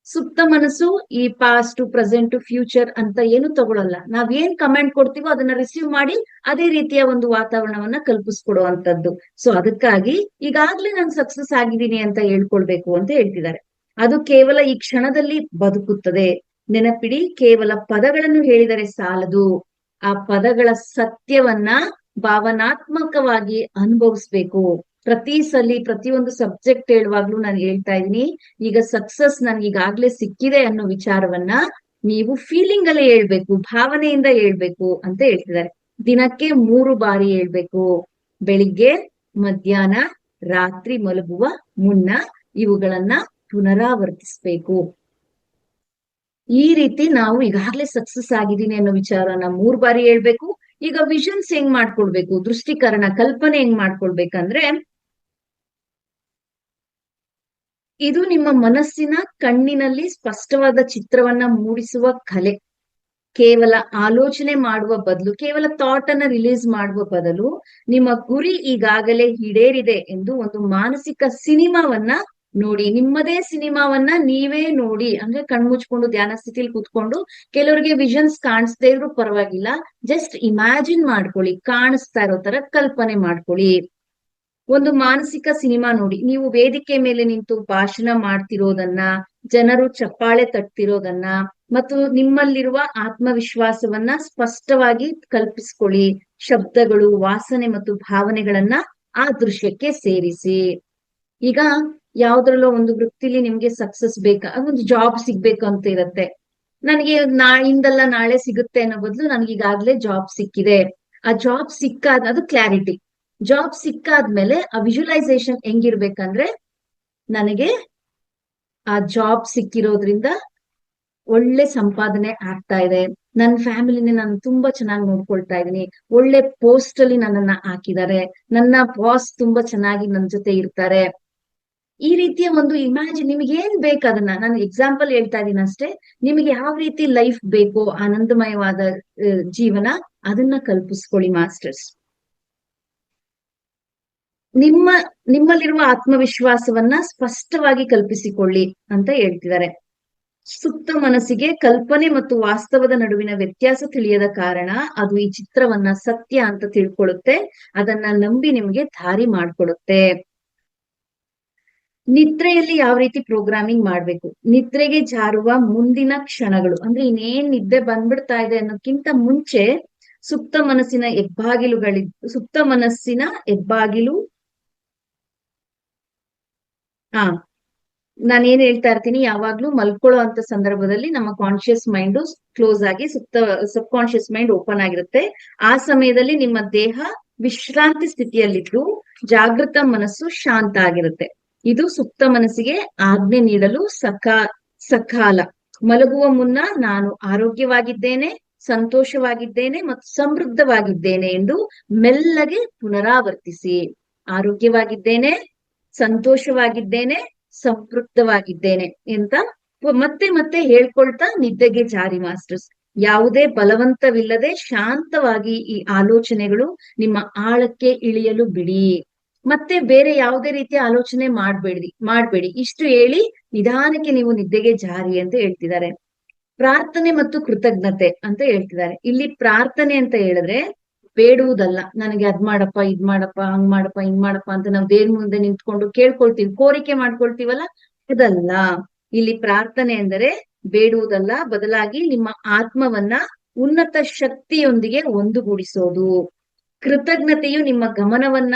ಸುಪ್ತ ಮನಸ್ಸು ಈ ಪಾಸ್ಟ್, ಪ್ರೆಸೆಂಟ್, ಫ್ಯೂಚರ್ ಅಂತ ಏನು ತಗೊಳಲ್ಲ. ನಾವ್ ಏನ್ ಕಮೆಂಟ್ ಕೊಡ್ತೀವೋ ಅದನ್ನ ರಿಸೀವ್ ಮಾಡಿ ಅದೇ ರೀತಿಯ ಒಂದು ವಾತಾವರಣವನ್ನ ಕಲ್ಪಿಸ್ಕೊಡುವಂತದ್ದು. ಸೊ ಅದಕ್ಕಾಗಿ ಈಗಾಗ್ಲೇ ನಾನು ಸಕ್ಸಸ್ ಆಗಿದ್ದೀನಿ ಅಂತ ಹೇಳ್ಕೊಳ್ಬೇಕು ಅಂತ ಹೇಳ್ತಿದ್ದಾರೆ. ಅದು ಕೇವಲ ಈ ಕ್ಷಣದಲ್ಲಿ ಬದುಕುತ್ತದೆ. ನೆನಪಿಡಿ, ಕೇವಲ ಪದಗಳನ್ನು ಹೇಳಿದರೆ ಸಾಲದು, ಆ ಪದಗಳ ಸತ್ಯವನ್ನ ಭಾವನಾತ್ಮಕವಾಗಿ ಅನುಭವಿಸ್ಬೇಕು. ಪ್ರತಿಯೊಂದು ಸಬ್ಜೆಕ್ಟ್ ಹೇಳುವಾಗ್ಲೂ ನಾನು ಹೇಳ್ತಾ ಇದೀನಿ, ಈಗ ಸಕ್ಸಸ್ ನನ್ಗೆ ಈಗಾಗ್ಲೇ ಸಿಕ್ಕಿದೆ ಅನ್ನೋ ವಿಚಾರವನ್ನ ನೀವು ಫೀಲಿಂಗ್ ಅಲ್ಲೇ ಹೇಳ್ಬೇಕು, ಭಾವನೆಯಿಂದ ಹೇಳ್ಬೇಕು ಅಂತ ಹೇಳ್ತಿದ್ದಾರೆ. ದಿನಕ್ಕೆ 3 ಬಾರಿ ಹೇಳ್ಬೇಕು, ಬೆಳಿಗ್ಗೆ, ಮಧ್ಯಾಹ್ನ, ರಾತ್ರಿ ಮಲಗುವ ಮುನ್ನ ಇವುಗಳನ್ನ ಪುನರಾವರ್ತಿಸ್ಬೇಕು. ಈ ರೀತಿ ನಾವು ಈಗಾಗ್ಲೇ ಸಕ್ಸಸ್ ಆಗಿದ್ದೀನಿ ಅನ್ನೋ ವಿಚಾರನ 3 ಬಾರಿ ಹೇಳ್ಬೇಕು. ಈಗ ವಿಷನ್ಸ್ ಹೆಂಗ್ ಮಾಡ್ಕೊಳ್ಬೇಕು, ದೃಷ್ಟೀಕರಣ, ಕಲ್ಪನೆ ಹೆಂಗ್ ಮಾಡ್ಕೊಳ್ಬೇಕಂದ್ರೆ, ಇದು ನಿಮ್ಮ ಮನಸ್ಸಿನ ಕಣ್ಣಿನಲ್ಲಿ ಸ್ಪಷ್ಟವಾದ ಚಿತ್ರವನ್ನ ಮೂಡಿಸುವ ಕಲೆ. ಕೇವಲ ಆಲೋಚನೆ ಮಾಡುವ ಬದಲು, ಕೇವಲ ಥಾಟ್ ಅನ್ನ ರಿಲೀಸ್ ಮಾಡುವ ಬದಲು, ನಿಮ್ಮ ಗುರಿ ಈಗಾಗಲೇ ಈಡೇರಿದೆ ಎಂದು ಒಂದು ಮಾನಸಿಕ ಸಿನಿಮಾವನ್ನ ನೋಡಿ. ನಿಮ್ಮದೇ ಸಿನಿಮಾವನ್ನ ನೀವೇ ನೋಡಿ, ಅಂದ್ರೆ ಕಣ್ಮುಚ್ಕೊಂಡು ಧ್ಯಾನ ಸ್ಥಿತಿಲಿ ಕೂತ್ಕೊಂಡು, ಕೆಲವರಿಗೆ ವಿಷನ್ಸ್ ಕಾಣಿಸ್ದೇ ಇದ್ರು ಪರವಾಗಿಲ್ಲ, ಜಸ್ಟ್ ಇಮ್ಯಾಜಿನ್ ಮಾಡ್ಕೊಳ್ಳಿ, ಕಾಣಿಸ್ತಾ ಇರೋ ತರ ಕಲ್ಪನೆ ಮಾಡ್ಕೊಳ್ಳಿ. ಒಂದು ಮಾನಸಿಕ ಸಿನಿಮಾ ನೋಡಿ. ನೀವು ವೇದಿಕೆ ಮೇಲೆ ನಿಂತು ಭಾಷಣ ಮಾಡ್ತಿರೋದನ್ನ, ಜನರು ಚಪ್ಪಾಳೆ ತಟ್ತಿರೋದನ್ನ ಮತ್ತು ನಿಮ್ಮಲ್ಲಿರುವ ಆತ್ಮವಿಶ್ವಾಸವನ್ನ ಸ್ಪಷ್ಟವಾಗಿ ಕಲ್ಪಿಸ್ಕೊಳ್ಳಿ. ಶಬ್ದಗಳು, ವಾಸನೆ ಮತ್ತು ಭಾವನೆಗಳನ್ನ ಆ ದೃಶ್ಯಕ್ಕೆ ಸೇರಿಸಿ. ಈಗ ಯಾವ್ದ್ರಲ್ಲೋ ಒಂದು ವೃತ್ತಿಲಿ ನಿಮ್ಗೆ ಸಕ್ಸಸ್ ಬೇಕಾ, ಒಂದು ಜಾಬ್ ಸಿಗ್ಬೇಕು ಅಂತ ಇರತ್ತೆ. ನನಗೆ ಇಂದಲ್ಲ ನಾಳೆ ಸಿಗುತ್ತೆ ಅನ್ನೋ ಬದಲು ನನಗೆ ಈಗಾಗ್ಲೇ ಜಾಬ್ ಸಿಕ್ಕಿದೆ. ಆ ಜಾಬ್ ಅದು ಕ್ಲಾರಿಟಿ. ಜಾಬ್ ಸಿಕ್ಕಾದ್ಮೇಲೆ ಆ ವಿಜುವಲೈಸೇಷನ್ ಹೆಂಗಿರ್ಬೇಕಂದ್ರೆ, ನನಗೆ ಆ ಜಾಬ್ ಸಿಕ್ಕಿರೋದ್ರಿಂದ ಒಳ್ಳೆ ಸಂಪಾದನೆ ಆಗ್ತಾ ಇದೆ, ನನ್ನ ಫ್ಯಾಮಿಲಿನ ನಾನು ತುಂಬಾ ಚೆನ್ನಾಗಿ ನೋಡ್ಕೊಳ್ತಾ ಇದ್ದೀನಿ, ಒಳ್ಳೆ ಪೋಸ್ಟ್ ಅಲ್ಲಿ ನನ್ನನ್ನ ಹಾಕಿದ್ದಾರೆ, ನನ್ನ ಬಾಸ್ ತುಂಬಾ ಚೆನ್ನಾಗಿ ನನ್ನ ಜೊತೆ ಇರ್ತಾರೆ. ಈ ರೀತಿಯ ಒಂದು ಇಮ್ಯಾಜಿನ್, ನಿಮ್ಗೆ ಏನ್ ಬೇಕು ಅದನ್ನ ನಾನು ಎಕ್ಸಾಂಪಲ್ ಹೇಳ್ತಾ ಇದ್ದೀನಿ ಅಷ್ಟೇ. ನಿಮಗೆ ಯಾವ ರೀತಿ ಲೈಫ್ ಬೇಕು, ಆನಂದಮಯವಾದ ಜೀವನ, ಅದನ್ನ ಕಲ್ಪಿಸ್ಕೊಳ್ಳಿ ಮಾಸ್ಟರ್ಸ್. ನಿಮ್ಮಲ್ಲಿರುವ ಆತ್ಮವಿಶ್ವಾಸವನ್ನ ಸ್ಪಷ್ಟವಾಗಿ ಕಲ್ಪಿಸಿಕೊಳ್ಳಿ ಅಂತ ಹೇಳ್ತಿದ್ದಾರೆ. ಸುಪ್ತ ಮನಸ್ಸಿಗೆ ಕಲ್ಪನೆ ಮತ್ತು ವಾಸ್ತವದ ನಡುವಿನ ವ್ಯತ್ಯಾಸ ತಿಳಿಯದ ಕಾರಣ ಅದು ಈ ಚಿತ್ರವನ್ನ ಸತ್ಯ ಅಂತ ತಿಳ್ಕೊಳ್ಳುತ್ತೆ, ಅದನ್ನ ನಂಬಿ ನಿಮ್ಗೆ ದಾರಿ ಮಾಡ್ಕೊಡುತ್ತೆ. ನಿದ್ರೆಯಲ್ಲಿ ಯಾವ ರೀತಿ ಪ್ರೋಗ್ರಾಮಿಂಗ್ ಮಾಡ್ಬೇಕು, ನಿದ್ರೆಗೆ ಜಾರುವ ಮುಂದಿನ ಕ್ಷಣಗಳು ಅಂದ್ರೆ ಇನ್ನೇನ್ ನಿದ್ದೆ ಬಂದ್ಬಿಡ್ತಾ ಇದೆ ಅನ್ನೋಕ್ಕಿಂತ ಮುಂಚೆ ಸುಪ್ತ ಮನಸ್ಸಿನ ಹೆಬ್ಬಾಗಿಲು ನಾನೇನ್ ಹೇಳ್ತಾ ಇರ್ತೀನಿ, ಯಾವಾಗ್ಲೂ ಮಲ್ಕೊಳ್ಳೋ ಅಂತ ಸಂದರ್ಭದಲ್ಲಿ ನಮ್ಮ ಕಾನ್ಶಿಯಸ್ ಮೈಂಡ್ ಕ್ಲೋಸ್ ಆಗಿ ಸಬ್ ಕಾನ್ಶಿಯಸ್ ಮೈಂಡ್ ಓಪನ್ ಆಗಿರುತ್ತೆ. ಆ ಸಮಯದಲ್ಲಿ ನಿಮ್ಮ ದೇಹ ವಿಶ್ರಾಂತಿ ಸ್ಥಿತಿಯಲ್ಲಿದ್ದು ಜಾಗೃತ ಮನಸ್ಸು ಶಾಂತ ಆಗಿರುತ್ತೆ. ಇದು ಸುಪ್ತ ಮನಸ್ಸಿಗೆ ಆಜ್ಞೆ ನೀಡಲು ಸಕಾಲ. ಮಲಗುವ ಮುನ್ನ ನಾನು ಆರೋಗ್ಯವಾಗಿದ್ದೇನೆ, ಸಂತೋಷವಾಗಿದ್ದೇನೆ ಮತ್ತು ಸಮೃದ್ಧವಾಗಿದ್ದೇನೆ ಎಂದು ಮೆಲ್ಲಗೆ ಪುನರಾವರ್ತಿಸಿ. ಆರೋಗ್ಯವಾಗಿದ್ದೇನೆ, ಸಂತೋಷವಾಗಿದ್ದೇನೆ, ಸಮೃದ್ಧವಾಗಿದ್ದೇನೆ ಅಂತ ಮತ್ತೆ ಮತ್ತೆ ಹೇಳ್ಕೊಳ್ತಾ ನಿದ್ದೆಗೆ ಜಾರಿ ಮಾಸ್ಟರ್ಸ್. ಯಾವುದೇ ಬಲವಂತವಿಲ್ಲದೆ ಶಾಂತವಾಗಿ ಈ ಆಲೋಚನೆಗಳು ನಿಮ್ಮ ಆಳಕ್ಕೆ ಇಳಿಯಲು ಬಿಡಿ. ಮತ್ತೆ ಬೇರೆ ಯಾವುದೇ ರೀತಿಯ ಆಲೋಚನೆ ಮಾಡ್ಬೇಡಿ. ಇಷ್ಟು ಹೇಳಿ ನಿಧಾನಕ್ಕೆ ನೀವು ನಿದ್ದೆಗೆ ಜಾರಿ ಅಂತ ಹೇಳ್ತಿದ್ದಾರೆ. ಪ್ರಾರ್ಥನೆ ಮತ್ತು ಕೃತಜ್ಞತೆ ಅಂತ ಹೇಳ್ತಿದ್ದಾರೆ. ಇಲ್ಲಿ ಪ್ರಾರ್ಥನೆ ಅಂತ ಹೇಳಿದ್ರೆ ಬೇಡುವುದಲ್ಲ, ನನಗೆ ಅದ್ ಮಾಡಪ್ಪ, ಇದ್ ಮಾಡಪ್ಪ, ಹಂಗ್ ಮಾಡಪ್ಪ, ಹಿಂಗ್ ಮಾಡಪ್ಪ ಅಂತ ನಾವು ದೇವ್ರ ಮುಂದೆ ನಿಂತ್ಕೊಂಡು ಕೇಳ್ಕೊಳ್ತೀವಿ, ಕೋರಿಕೆ ಮಾಡ್ಕೊಳ್ತೀವಲ್ಲ, ಅದಲ್ಲ. ಇಲ್ಲಿ ಪ್ರಾರ್ಥನೆ ಎಂದರೆ ಬೇಡುವುದಲ್ಲ, ಬದಲಾಗಿ ನಿಮ್ಮ ಆತ್ಮವನ್ನ ಉನ್ನತ ಶಕ್ತಿಯೊಂದಿಗೆ ಒಂದುಗೂಡಿಸೋದು. ಕೃತಜ್ಞತೆಯು ನಿಮ್ಮ ಗಮನವನ್ನ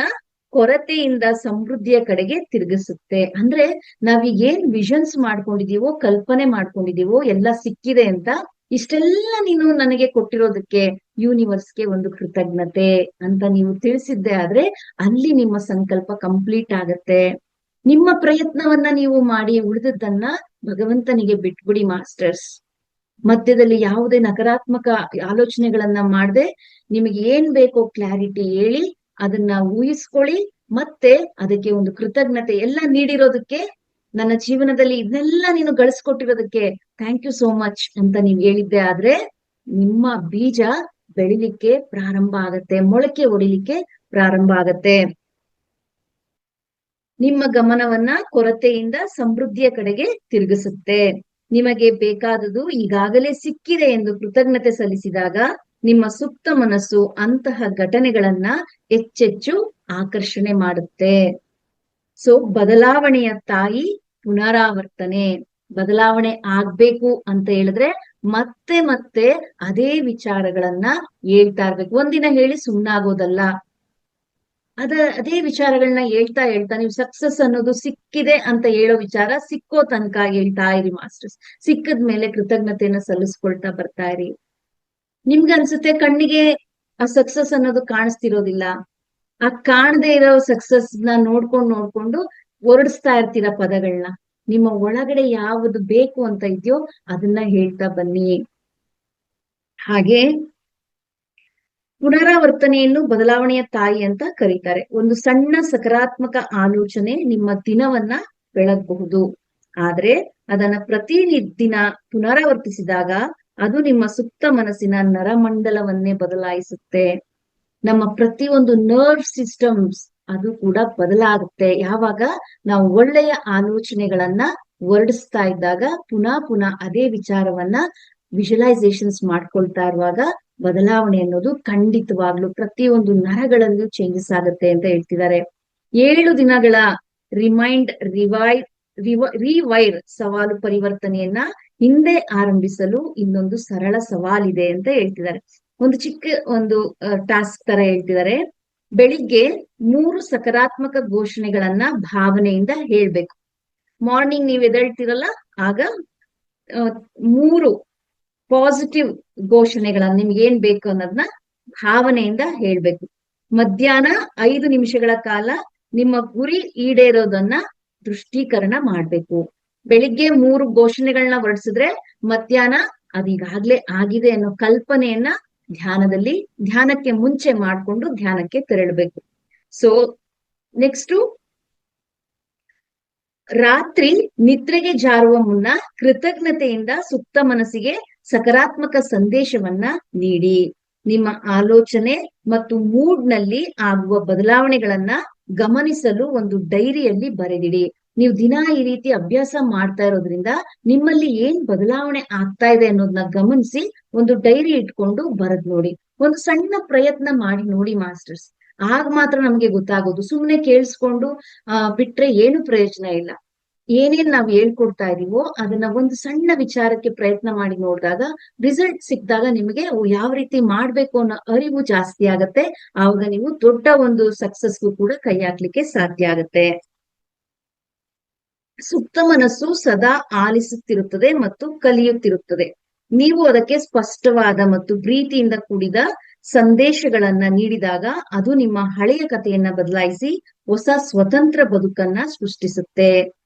ಕೊರತೆಯಿಂದ ಸಮೃದ್ಧಿಯ ಕಡೆಗೆ ತಿರುಗಿಸುತ್ತೆ. ಅಂದ್ರೆ ನಾವೀಗ ಏನ್ ವಿಷನ್ಸ್ ಮಾಡ್ಕೊಂಡಿದೀವೋ, ಕಲ್ಪನೆ ಮಾಡ್ಕೊಂಡಿದೀವೋ ಎಲ್ಲ ಸಿಕ್ಕಿದೆ ಅಂತ, ಇಷ್ಟೆಲ್ಲ ನೀನು ನನಗೆ ಕೊಟ್ಟಿರೋದಕ್ಕೆ ಯೂನಿವರ್ಸ್ಗೆ ಒಂದು ಕೃತಜ್ಞತೆ ಅಂತ ನೀವು ತಿಳಿಸಿದ್ದೆ ಆದ್ರೆ ಅಲ್ಲಿ ನಿಮ್ಮ ಸಂಕಲ್ಪ ಕಂಪ್ಲೀಟ್ ಆಗತ್ತೆ. ನಿಮ್ಮ ಪ್ರಯತ್ನವನ್ನ ನೀವು ಮಾಡಿ ಉಳಿದದ್ದನ್ನ ಭಗವಂತನಿಗೆ ಬಿಟ್ಬಿಡಿ ಮಾಸ್ಟರ್ಸ್. ಮಧ್ಯದಲ್ಲಿ ಯಾವುದೇ ನಕಾರಾತ್ಮಕ ಆಲೋಚನೆಗಳನ್ನ ಮಾಡದೆ ನಿಮಗೆ ಏನ್ ಬೇಕೋ ಕ್ಲಾರಿಟಿ ಹೇಳಿ ಅದನ್ನ ಊಹಿಸ್ಕೊಳ್ಳಿ, ಮತ್ತೆ ಅದಕ್ಕೆ ಒಂದು ಕೃತಜ್ಞತೆ. ಎಲ್ಲ ನೀಡಿರೋದಕ್ಕೆ, ನನ್ನ ಜೀವನದಲ್ಲಿ ಇದನ್ನೆಲ್ಲ ನೀನು ಗಳಿಸ್ಕೊಟ್ಟಿರೋದಕ್ಕೆ ಥ್ಯಾಂಕ್ ಯು ಸೋ ಮಚ್ ಅಂತ ನೀವ್ ಹೇಳಿದ್ದೆ ಆದ್ರೆ ನಿಮ್ಮ ಬೀಜ ಬೆಳಿಲಿಕ್ಕೆ ಪ್ರಾರಂಭ ಆಗತ್ತೆ, ಮೊಳಕೆ ಹೊಡಿಲಿಕ್ಕೆ ಪ್ರಾರಂಭ ಆಗತ್ತೆ. ನಿಮ್ಮ ಗಮನವನ್ನ ಕೊರತೆಯಿಂದ ಸಮೃದ್ಧಿಯ ಕಡೆಗೆ ತಿರುಗಿಸುತ್ತೆ. ನಿಮಗೆ ಬೇಕಾದುದು ಈಗಾಗಲೇ ಸಿಕ್ಕಿದೆ ಎಂದು ಕೃತಜ್ಞತೆ ಸಲ್ಲಿಸಿದಾಗ ನಿಮ್ಮ ಸುಪ್ತ ಮನಸ್ಸು ಅಂತಹ ಘಟನೆಗಳನ್ನ ಹೆಚ್ಚೆಚ್ಚು ಆಕರ್ಷಣೆ ಮಾಡುತ್ತೆ. ಸೊ ಬದಲಾವಣೆಯ ತಾಯಿ ಪುನರಾವರ್ತನೆ. ಬದಲಾವಣೆ ಆಗ್ಬೇಕು ಅಂತ ಹೇಳಿದ್ರೆ ಮತ್ತೆ ಮತ್ತೆ ಅದೇ ವಿಚಾರಗಳನ್ನ ಹೇಳ್ತಾ ಇರ್ಬೇಕು. ಒಂದಿನ ಹೇಳಿ ಸುಮ್ಮನಾಗೋದಲ್ಲ, ಅದೇ ವಿಚಾರಗಳನ್ನ ಹೇಳ್ತಾ ಹೇಳ್ತಾ ನೀವು ಸಕ್ಸಸ್ ಅನ್ನೋದು ಸಿಕ್ಕಿದೆ ಅಂತ ಹೇಳೋ ವಿಚಾರ ಸಿಕ್ಕೋ ತನಕ ಹೇಳ್ತಾ ಇರಿ ಮಾಸ್ಟರ್ಸ್. ಸಿಕ್ಕದ್ಮೇಲೆ ಕೃತಜ್ಞತೆಯನ್ನ ಸಲ್ಲಿಸ್ಕೊಳ್ತಾ ಬರ್ತಾ ಇರಿ. ನಿಮ್ಗನ್ಸುತ್ತೆ ಕಣ್ಣಿಗೆ ಆ ಸಕ್ಸಸ್ ಅನ್ನೋದು ಕಾಣಿಸ್ತಿರೋದಿಲ್ಲ, ಆ ಕಾಣದೇ ಇರೋ ಸಕ್ಸಸ್ ನ ನೋಡ್ಕೊಂಡು ಹೊರಡಿಸ್ತಾ ಇರ್ತೀರ ಪದಗಳನ್ನ. ನಿಮ್ಮ ಒಳಗಡೆ ಯಾವುದು ಬೇಕು ಅಂತ ಇದೆಯೋ ಅದನ್ನ ಹೇಳ್ತಾ ಬನ್ನಿ. ಹಾಗೆ ಪುನರಾವರ್ತನೆಯನ್ನು ಬದಲಾವಣೆಯ ತಾಯಿ ಅಂತ ಕರೀತಾರೆ. ಒಂದು ಸಣ್ಣ ಸಕಾರಾತ್ಮಕ ಆಲೋಚನೆ ನಿಮ್ಮ ದಿನವನ್ನ ಬೆಳಗಬಹುದು, ಆದ್ರೆ ಅದನ್ನ ದಿನ ಪುನರಾವರ್ತಿಸಿದಾಗ ಅದು ನಿಮ್ಮ ಸುಪ್ತ ಮನಸ್ಸಿನ ನರಮಂಡಲವನ್ನೇ ಬದಲಾಯಿಸುತ್ತೆ. ನಮ್ಮ ಪ್ರತಿಯೊಂದು ನರ್ವ್ ಸಿಸ್ಟಮ್ಸ್ ಅದು ಕೂಡ ಬದಲಾಗುತ್ತೆ ಯಾವಾಗ ನಾವು ಒಳ್ಳೆಯ ಆಲೋಚನೆಗಳನ್ನ ಹೊರಡಿಸ್ತಾ ಇದ್ದಾಗ, ಪುನಃ ಅದೇ ವಿಚಾರವನ್ನ ವಿಜುವಲೈಸೇಷನ್ಸ್ ಮಾಡ್ಕೊಳ್ತಾ ಇರುವಾಗ ಬದಲಾವಣೆ ಅನ್ನೋದು ಖಂಡಿತವಾಗ್ಲು ಪ್ರತಿಯೊಂದು ನರಗಳಲ್ಲೂ ಚೇಂಜಸ್ ಆಗುತ್ತೆ ಅಂತ ಹೇಳ್ತಿದ್ದಾರೆ. 7 ದಿನಗಳ ರಿವೈರ್ ಸವಾಲು ಪರಿವರ್ತನೆಯನ್ನ ಹಿಂದೆ ಆರಂಭಿಸಲು ಇನ್ನೊಂದು ಸರಳ ಸವಾಲಿದೆ ಅಂತ ಹೇಳ್ತಿದ್ದಾರೆ. ಒಂದು ಚಿಕ್ಕ ಟಾಸ್ಕ್ ತರ ಹೇಳ್ತಿದ್ದಾರೆ. ಬೆಳಿಗ್ಗೆ 3 ಸಕಾರಾತ್ಮಕ ಘೋಷಣೆಗಳನ್ನ ಭಾವನೆಯಿಂದ ಹೇಳ್ಬೇಕು. ಮಾರ್ನಿಂಗ್ ನೀವ್ ಎದ್ದೇಳ್ತಿರಲ್ಲ, ಆಗ ಆ, 3 ಪಾಸಿಟಿವ್ ಘೋಷಣೆಗಳನ್ನ ನಿಮ್ಗೆ ಏನ್ ಬೇಕು ಅನ್ನೋದನ್ನ ಭಾವನೆಯಿಂದ ಹೇಳ್ಬೇಕು. ಮಧ್ಯಾಹ್ನ 5 ನಿಮಿಷಗಳ ಕಾಲ ನಿಮ್ಮ ಗುರಿ ಈಡೇರೋದನ್ನ ದೃಷ್ಟೀಕರಣ ಮಾಡ್ಬೇಕು. ಬೆಳಿಗ್ಗೆ 3 ಘೋಷಣೆಗಳನ್ನ ಹೊರಡಿಸಿದ್ರೆ ಮಧ್ಯಾಹ್ನ ಅದೀಗಾಗ್ಲೇ ಆಗಿದೆ ಅನ್ನೋ ಕಲ್ಪನೆಯನ್ನ ಧ್ಯಾನಕ್ಕೆ ಮುಂಚೆ ಮಾಡ್ಕೊಂಡು ಧ್ಯಾನಕ್ಕೆ ತೆರಳಬೇಕು. ಸೊ ನೆಕ್ಸ್ಟ್, ರಾತ್ರಿ ನಿದ್ರೆಗೆ ಜಾರುವ ಮುನ್ನ ಕೃತಜ್ಞತೆಯಿಂದ ಸುಪ್ತ ಮನಸ್ಸಿಗೆ ಸಕಾರಾತ್ಮಕ ಸಂದೇಶವನ್ನ ನೀಡಿ. ನಿಮ್ಮ ಆಲೋಚನೆ ಮತ್ತು ಮೂಡ್ ನಲ್ಲಿ ಆಗುವ ಬದಲಾವಣೆಗಳನ್ನ ಗಮನಿಸಲು ಒಂದು ಡೈರಿಯಲ್ಲಿ ಬರೆದಿಡಿ. ನೀವು ದಿನ ಈ ರೀತಿ ಅಭ್ಯಾಸ ಮಾಡ್ತಾ ಇರೋದ್ರಿಂದ ನಿಮ್ಮಲ್ಲಿ ಏನ್ ಬದಲಾವಣೆ ಆಗ್ತಾ ಇದೆ ಅನ್ನೋದನ್ನ ಗಮನಿಸಿ ಒಂದು ಡೈರಿ ಇಟ್ಕೊಂಡು ಬರದ್ ನೋಡಿ. ಒಂದು ಸಣ್ಣ ಪ್ರಯತ್ನ ಮಾಡಿ ನೋಡಿ ಮಾಸ್ಟರ್ಸ್. ಆಗ ಮಾತ್ರ ನಮ್ಗೆ ಗೊತ್ತಾಗೋದು. ಸುಮ್ನೆ ಕೇಳಿಸ್ಕೊಂಡು ಬಿಟ್ರೆ ಏನು ಪ್ರಯೋಜನ ಇಲ್ಲ. ಏನೇನ್ ನಾವ್ ಹೇಳ್ಕೊಡ್ತಾ ಇದೀವೋ ಅದನ್ನ ಒಂದು ಸಣ್ಣ ವಿಚಾರಕ್ಕೆ ಪ್ರಯತ್ನ ಮಾಡಿ ನೋಡಿದಾಗ, ರಿಸಲ್ಟ್ ಸಿಕ್ಕಿದಾಗ ನಿಮಗೆ ಯಾವ ರೀತಿ ಮಾಡ್ಬೇಕು ಅನ್ನೋ ಅರಿವು ಜಾಸ್ತಿ ಆಗತ್ತೆ. ಆವಾಗ ನೀವು ದೊಡ್ಡ ಒಂದು ಸಕ್ಸಸ್ಗೂ ಕೂಡ ಕೈ ಹಾಕ್ಲಿಕ್ಕೆ ಸಾಧ್ಯ ಆಗತ್ತೆ. ಸುಪ್ತ ಮನಸ್ಸು ಸದಾ ಆಲಿಸುತ್ತಿರುತ್ತದೆ ಮತ್ತು ಕಲಿಯುತ್ತಿರುತ್ತದೆ. ನೀವು ಅದಕ್ಕೆ ಸ್ಪಷ್ಟವಾದ ಮತ್ತು ಪ್ರೀತಿಯಿಂದ ಕೂಡಿದ ಸಂದೇಶಗಳನ್ನ ನೀಡಿದಾಗ ಅದು ನಿಮ್ಮ ಹಳೆಯ ಕಥೆಯನ್ನ ಬದಲಾಯಿಸಿ ಹೊಸ ಸ್ವತಂತ್ರ ಬದುಕನ್ನ ಸೃಷ್ಟಿಸುತ್ತೆ.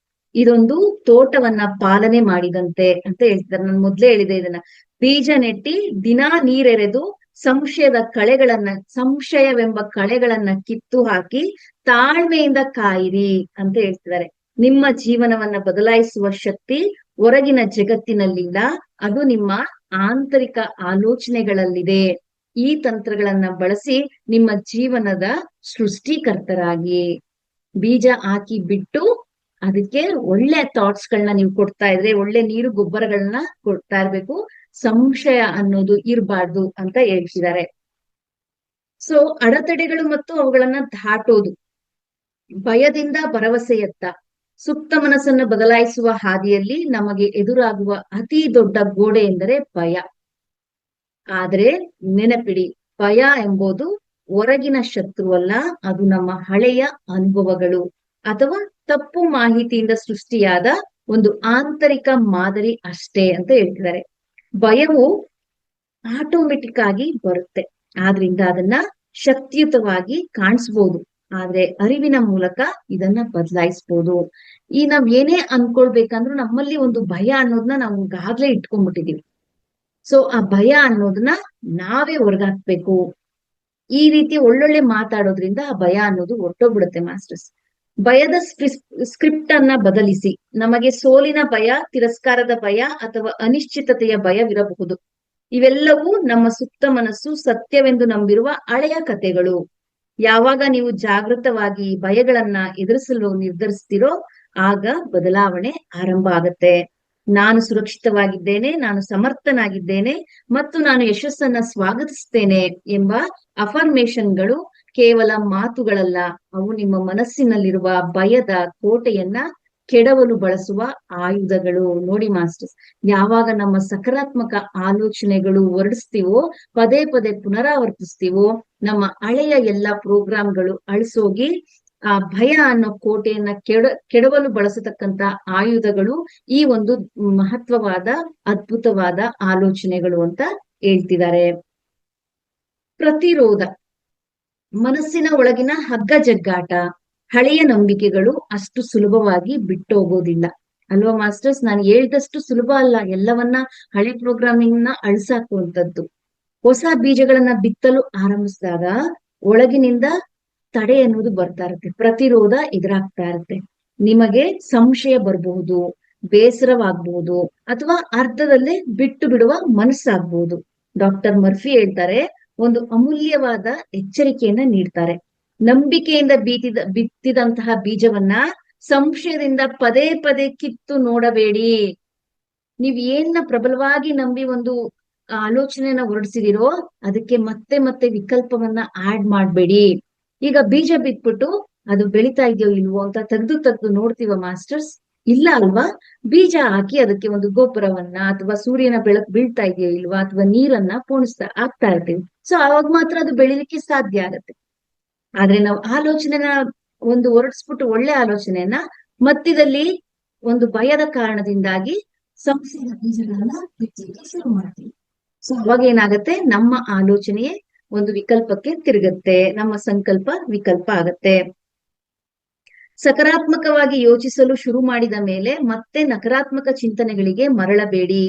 ಇದೊಂದು ತೋಟವನ್ನ ಪಾಲನೆ ಮಾಡಿದಂತೆ ಅಂತ ಹೇಳ್ತಾರೆ. ನಾನು ಮೊದ್ಲೇ ಹೇಳಿದೆ ಇದನ್ನ. ಬೀಜ ನೆಟ್ಟಿ ದಿನಾ ನೀರೆರೆದು ಸಂಶಯವೆಂಬ ಕಳೆಗಳನ್ನ ಕಿತ್ತು ಹಾಕಿ ತಾಳ್ಮೆಯಿಂದ ಕಾಯಿರಿ ಅಂತ ಹೇಳ್ತಿದ್ದಾರೆ. ನಿಮ್ಮ ಜೀವನವನ್ನ ಬದಲಾಯಿಸುವ ಶಕ್ತಿ ಹೊರಗಿನ ಜಗತ್ತಿನಲ್ಲಿಲ್ಲ, ಅದು ನಿಮ್ಮ ಆಂತರಿಕ ಆಲೋಚನೆಗಳಲ್ಲಿದೆ. ಈ ತಂತ್ರಗಳನ್ನ ಬಳಸಿ ನಿಮ್ಮ ಜೀವನದ ಸೃಷ್ಟಿಕರ್ತರಾಗಿ. ಬೀಜ ಹಾಕಿ ಬಿಟ್ಟು ಅದಕ್ಕೆ ಒಳ್ಳೆ ಥಾಟ್ಸ್ ಗಳನ್ನ ನೀವು ಕೊಡ್ತಾ ಇದ್ರೆ, ಒಳ್ಳೆ ನೀರು ಗೊಬ್ಬರಗಳನ್ನ ಕೊಡ್ತಾ ಇರ್ಬೇಕು. ಸಂಶಯ ಅನ್ನೋದು ಇರಬಾರ್ದು ಅಂತ ಹೇಳ್ತಿದ್ದಾರೆ. ಸೊ ಅಡೆತಡೆಗಳು ಮತ್ತು ಅವುಗಳನ್ನ ದಾಟೋದು, ಭಯದಿಂದ ಭರವಸೆಯತ್ತ. ಸುಪ್ತ ಮನಸ್ಸನ್ನು ಬದಲಾಯಿಸುವ ಹಾದಿಯಲ್ಲಿ ನಮಗೆ ಎದುರಾಗುವ ಅತಿ ದೊಡ್ಡ ಗೋಡೆ ಎಂದರೆ ಭಯ. ಆದ್ರೆ ನೆನಪಿಡಿ, ಭಯ ಎಂಬುದು ಹೊರಗಿನ ಶತ್ರುವಲ್ಲ, ಅದು ನಮ್ಮ ಹಳೆಯ ಅನುಭವಗಳು ಅಥವಾ ತಪ್ಪು ಮಾಹಿತಿಯಿಂದ ಸೃಷ್ಟಿಯಾದ ಒಂದು ಆಂತರಿಕ ಮಾದರಿ ಅಷ್ಟೇ ಅಂತ ಹೇಳ್ತಿದ್ದಾರೆ. ಭಯವು ಆಟೋಮೆಟಿಕ್ ಆಗಿ ಬರುತ್ತೆ, ಆದ್ರಿಂದ ಅದನ್ನ ಶಕ್ತಿಯುತವಾಗಿ ಕಾಣಿಸ್ಬೋದು. ಆದ್ರೆ ಅರಿವಿನ ಮೂಲಕ ಇದನ್ನ ಬದಲಾಯಿಸ್ಬೋದು. ನಾವ್ ಏನೇ ಅನ್ಕೊಳ್ಬೇಕಂದ್ರೂ ನಮ್ಮಲ್ಲಿ ಒಂದು ಭಯ ಅನ್ನೋದನ್ನ ನಾವು ಈಗಾಗ್ಲೇ ಇಟ್ಕೊಂಡ್ಬಿಟ್ಟಿದೀವಿ. ಸೊ ಆ ಭಯ ಅನ್ನೋದನ್ನ ನಾವೇ ಹೊರಗಾಕ್ಬೇಕು. ಈ ರೀತಿ ಒಳ್ಳೊಳ್ಳೆ ಮಾತಾಡೋದ್ರಿಂದ ಆ ಭಯ ಅನ್ನೋದು ಹೊರಟೋಗ್ಬಿಡುತ್ತೆ ಮಾಸ್ಟರ್ಸ್. ಭಯದ ಸ್ಕ್ರಿಪ್ಟ್ ಅನ್ನ ಬದಲಿಸಿ. ನಮಗೆ ಸೋಲಿನ ಭಯ, ತಿರಸ್ಕಾರದ ಭಯ ಅಥವಾ ಅನಿಶ್ಚಿತತೆಯ ಭಯವಿರಬಹುದು. ಇವೆಲ್ಲವೂ ನಮ್ಮ ಸುಪ್ತ ಮನಸ್ಸು ಸತ್ಯವೆಂದು ನಂಬಿರುವ ಹಳೆಯ ಕಥೆಗಳು. ಯಾವಾಗ ನೀವು ಜಾಗೃತವಾಗಿ ಭಯಗಳನ್ನ ಎದುರಿಸಲು ನಿರ್ಧರಿಸ್ತಿರೋ ಆಗ ಬದಲಾವಣೆ ಆರಂಭ ಆಗತ್ತೆ. ನಾನು ಸುರಕ್ಷಿತವಾಗಿದ್ದೇನೆ, ನಾನು ಸಮರ್ಥನಾಗಿದ್ದೇನೆ ಮತ್ತು ನಾನು ಯಶಸ್ಸನ್ನ ಸ್ವಾಗತಿಸ್ತೇನೆ ಎಂಬ ಅಫರ್ಮೇಶನ್ಗಳು ಕೇವಲ ಮಾತುಗಳಲ್ಲ, ಅವು ನಿಮ್ಮ ಮನಸ್ಸಿನಲ್ಲಿರುವ ಭಯದ ಕೋಟೆಯನ್ನ ಕೆಡವಲು ಬಳಸುವ ಆಯುಧಗಳು. ನೋಡಿ ಮಾಸ್ಟರ್ಸ್, ಯಾವಾಗ ನಮ್ಮ ಸಕಾರಾತ್ಮಕ ಆಲೋಚನೆಗಳು ಹೊರಡಿಸ್ತೀವೋ, ಪದೇ ಪದೇ ಪುನರಾವರ್ತಿಸ್ತೀವೋ, ನಮ್ಮ ಹಳೆಯ ಎಲ್ಲಾ ಪ್ರೋಗ್ರಾಮ್ಗಳು ಅಳಿಸೋಗಿ ಆ ಭಯ ಅನ್ನೋ ಕೋಟೆಯನ್ನ ಕೆಡವಲು ಬಳಸತಕ್ಕಂತ ಆಯುಧಗಳು ಈ ಒಂದು ಮಹತ್ವವಾದ ಅದ್ಭುತವಾದ ಆಲೋಚನೆಗಳು ಅಂತ ಹೇಳ್ತಿದ್ದಾರೆ. ಪ್ರತಿರೋಧ, ಮನಸ್ಸಿನ ಒಳಗಿನ ಹಗ್ಗ ಜಗ್ಗಾಟ, ಹಳೆಯ ನಂಬಿಕೆಗಳು ಅಷ್ಟು ಸುಲಭವಾಗಿ ಬಿಟ್ಟೋಗೋದಿಲ್ಲ ಅಲ್ವಾ ಮಾಸ್ಟರ್ಸ್? ನಾನು ಹೇಳ್ದಷ್ಟು ಸುಲಭ ಅಲ್ಲ ಎಲ್ಲವನ್ನ ಹಳೆ ಪ್ರೋಗ್ರಾಮಿಂಗ್ ನ ಅಳಿಸಾಕುವಂಥದ್ದು. ಹೊಸ ಬೀಜಗಳನ್ನ ಬಿತ್ತಲು ಆರಂಭಿಸಿದಾಗ ಒಳಗಿನಿಂದ ತಡೆ ಅನ್ನೋದು ಬರ್ತಾ ಇರುತ್ತೆ, ಪ್ರತಿರೋಧ ಎದುರಾಗ್ತಾ ಇರುತ್ತೆ. ನಿಮಗೆ ಸಂಶಯ ಬರಬಹುದು, ಬೇಸರವಾಗಬಹುದು ಅಥವಾ ಅರ್ಧದಲ್ಲೇ ಬಿಟ್ಟು ಬಿಡುವ ಮನಸ್ಸಾಗಬಹುದು. ಡಾಕ್ಟರ್ ಮರ್ಫಿ ಹೇಳ್ತಾರೆ, ಒಂದು ಅಮೂಲ್ಯವಾದ ಎಚ್ಚರಿಕೆಯನ್ನ ನೀಡ್ತಾರೆ. ನಂಬಿಕೆಯಿಂದ ಬಿತ್ತಿದಂತಹ ಬೀಜವನ್ನ ಸಂಶಯದಿಂದ ಪದೇ ಪದೇ ಕಿತ್ತು ನೋಡಬೇಡಿ. ನೀವ್ ಏನ್ನ ಪ್ರಬಲವಾಗಿ ನಂಬಿ ಒಂದು ಆಲೋಚನೆಯನ್ನ ಹೊರಡಿಸಿದಿರೋ ಅದಕ್ಕೆ ಮತ್ತೆ ಮತ್ತೆ ವಿಕಲ್ಪವನ್ನ ಆಡ್ ಮಾಡ್ಬೇಡಿ. ಈಗ ಬೀಜ ಬಿತ್ಬಿಟ್ಟು ಅದು ಬೆಳಿತಾ ಇದೆಯೋ ಇಲ್ವೋ ಅಂತ ತೆಗೆದು ನೋಡ್ತೀವ ಮಾಸ್ಟರ್ಸ್? ಇಲ್ಲ ಅಲ್ವಾ? ಬೀಜ ಹಾಕಿ ಅದಕ್ಕೆ ಒಂದು ಗೊಬ್ಬರವನ್ನ ಅಥವಾ ಸೂರ್ಯನ ಬೆಳಕು ಬೀಳ್ತಾ ಇದೆಯೋ ಇಲ್ವಾ ಅಥವಾ ನೀರನ್ನ ಆಗ್ತಾ ಇರ್ತೀವಿ. ಸೊ ಅವಾಗ ಮಾತ್ರ ಅದು ಬೆಳಿಲಿಕ್ಕೆ ಸಾಧ್ಯ ಆಗತ್ತೆ. ಆದ್ರೆ ನಾವು ಆಲೋಚನೆನ ಒಂದು ಹೊರಡಿಸ್ಬಿಟ್ಟು ಒಳ್ಳೆ ಆಲೋಚನೆಯನ್ನ ಮಧ್ಯದಲ್ಲಿ ಒಂದು ಭಯದ ಕಾರಣದಿಂದಾಗಿ ಸಂಶಯದ ಬೀಜಗಳನ್ನ ಬಿತ್ತಲಿಕ್ಕೆ ಶುರು ಮಾಡ್ತೀವಿ. ಸೊ ಅವಾಗ ಏನಾಗತ್ತೆ, ನಮ್ಮ ಆಲೋಚನೆಯೇ ಒಂದು ವಿಕಲ್ಪಕ್ಕೆ ತಿರುಗತ್ತೆ, ನಮ್ಮ ಸಂಕಲ್ಪ ವಿಕಲ್ಪ ಆಗತ್ತೆ. ಸಕಾರಾತ್ಮಕವಾಗಿ ಯೋಚಿಸಲು ಶುರು ಮಾಡಿದ ಮೇಲೆ ಮತ್ತೆ ನಕಾರಾತ್ಮಕ ಚಿಂತನೆಗಳಿಗೆ ಮರಳಬೇಡಿ.